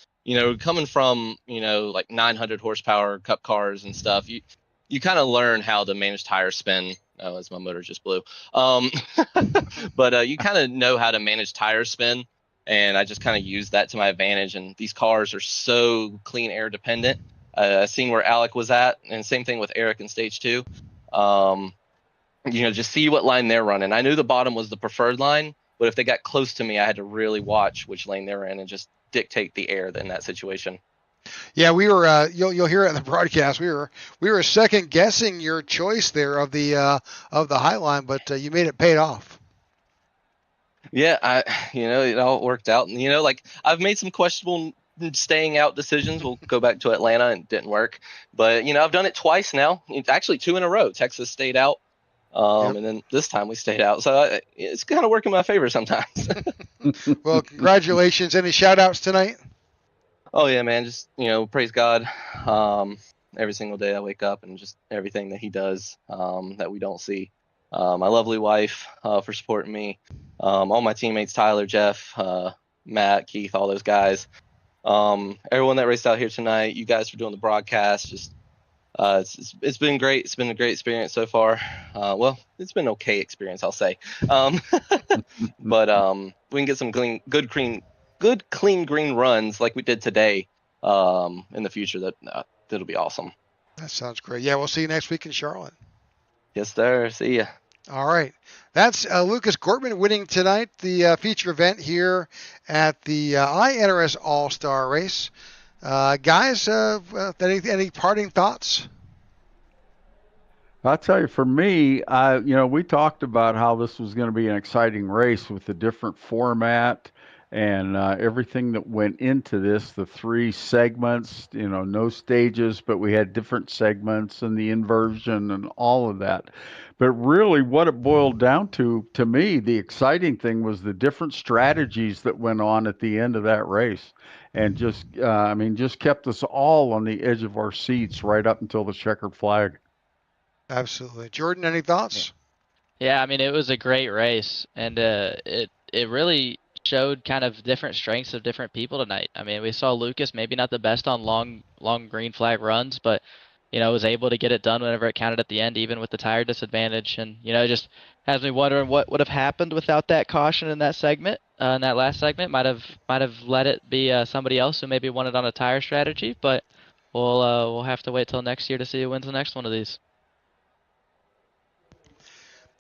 coming from, like 900 horsepower cup cars and stuff, you kind of learn how to manage tire spin. Oh, as my motor just blew. But you kind of know how to manage tire spin. And I just kind of used that to my advantage. And these cars are so clean air dependent. I've seen where Alec was at, and same thing with Eric in stage 2. Just see what line they're running. I knew the bottom was the preferred line, but if they got close to me, I had to really watch which lane they were in and just dictate the air in that situation. Yeah, we were. You'll hear it in the broadcast. We were second guessing your choice there of the high line, but you made it paid off. Yeah, it all worked out, and like I've made some questionable staying out decisions. We'll go back to Atlanta and it didn't work, but I've done it twice now. It's actually 2 in a row. Texas stayed out, and then this time we stayed out. So it's kind of working in my favor sometimes. Well, congratulations. Any shout outs tonight? Oh yeah, man. Just praise God. Every single day I wake up and just everything that He does that we don't see. My lovely wife for supporting me. All my teammates, Tyler, Jeff, Matt, Keith, all those guys. Everyone that raced out here tonight, you guys for doing the broadcast. Just it's been great. It's been a great experience so far. Well, it's been an okay experience, I'll say. But we can get some good clean green runs like we did today in the future. That'll be awesome. That sounds great. Yeah, we'll see you next week in Charlotte. Yes, sir. See ya. All right. That's Lucas Gortman winning tonight, the feature event here at the iNRS All-Star Race. Guys, any parting thoughts? I'll tell you, for me, we talked about how this was going to be an exciting race with the different format and everything that went into this, the 3 segments, no stages, but we had different segments and the inversion and all of that. But really what it boiled down to me, the exciting thing was the different strategies that went on at the end of that race. And just kept us all on the edge of our seats right up until the checkered flag. Absolutely. Jordan, any thoughts? Yeah, it was a great race, and it really showed kind of different strengths of different people tonight. We saw Lucas maybe not the best on long green flag runs, but was able to get it done whenever it counted at the end, even with the tire disadvantage. And it just has me wondering what would have happened without that caution in that segment. In that last segment, might have let it be somebody else who maybe won it on a tire strategy. But we'll have to wait till next year to see who wins the next one of these.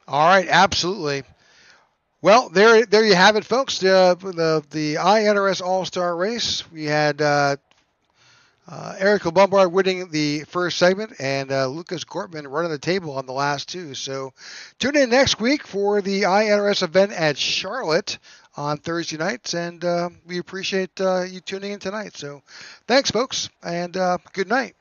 All right, absolutely. Well, there you have it, folks. The iNRS All-Star Race. We had Eric Lombard winning the first segment and Lucas Gortman running the table on the last 2. So tune in next week for the iNRS event at Charlotte on Thursday nights, and we appreciate you tuning in tonight. So thanks, folks, and good night.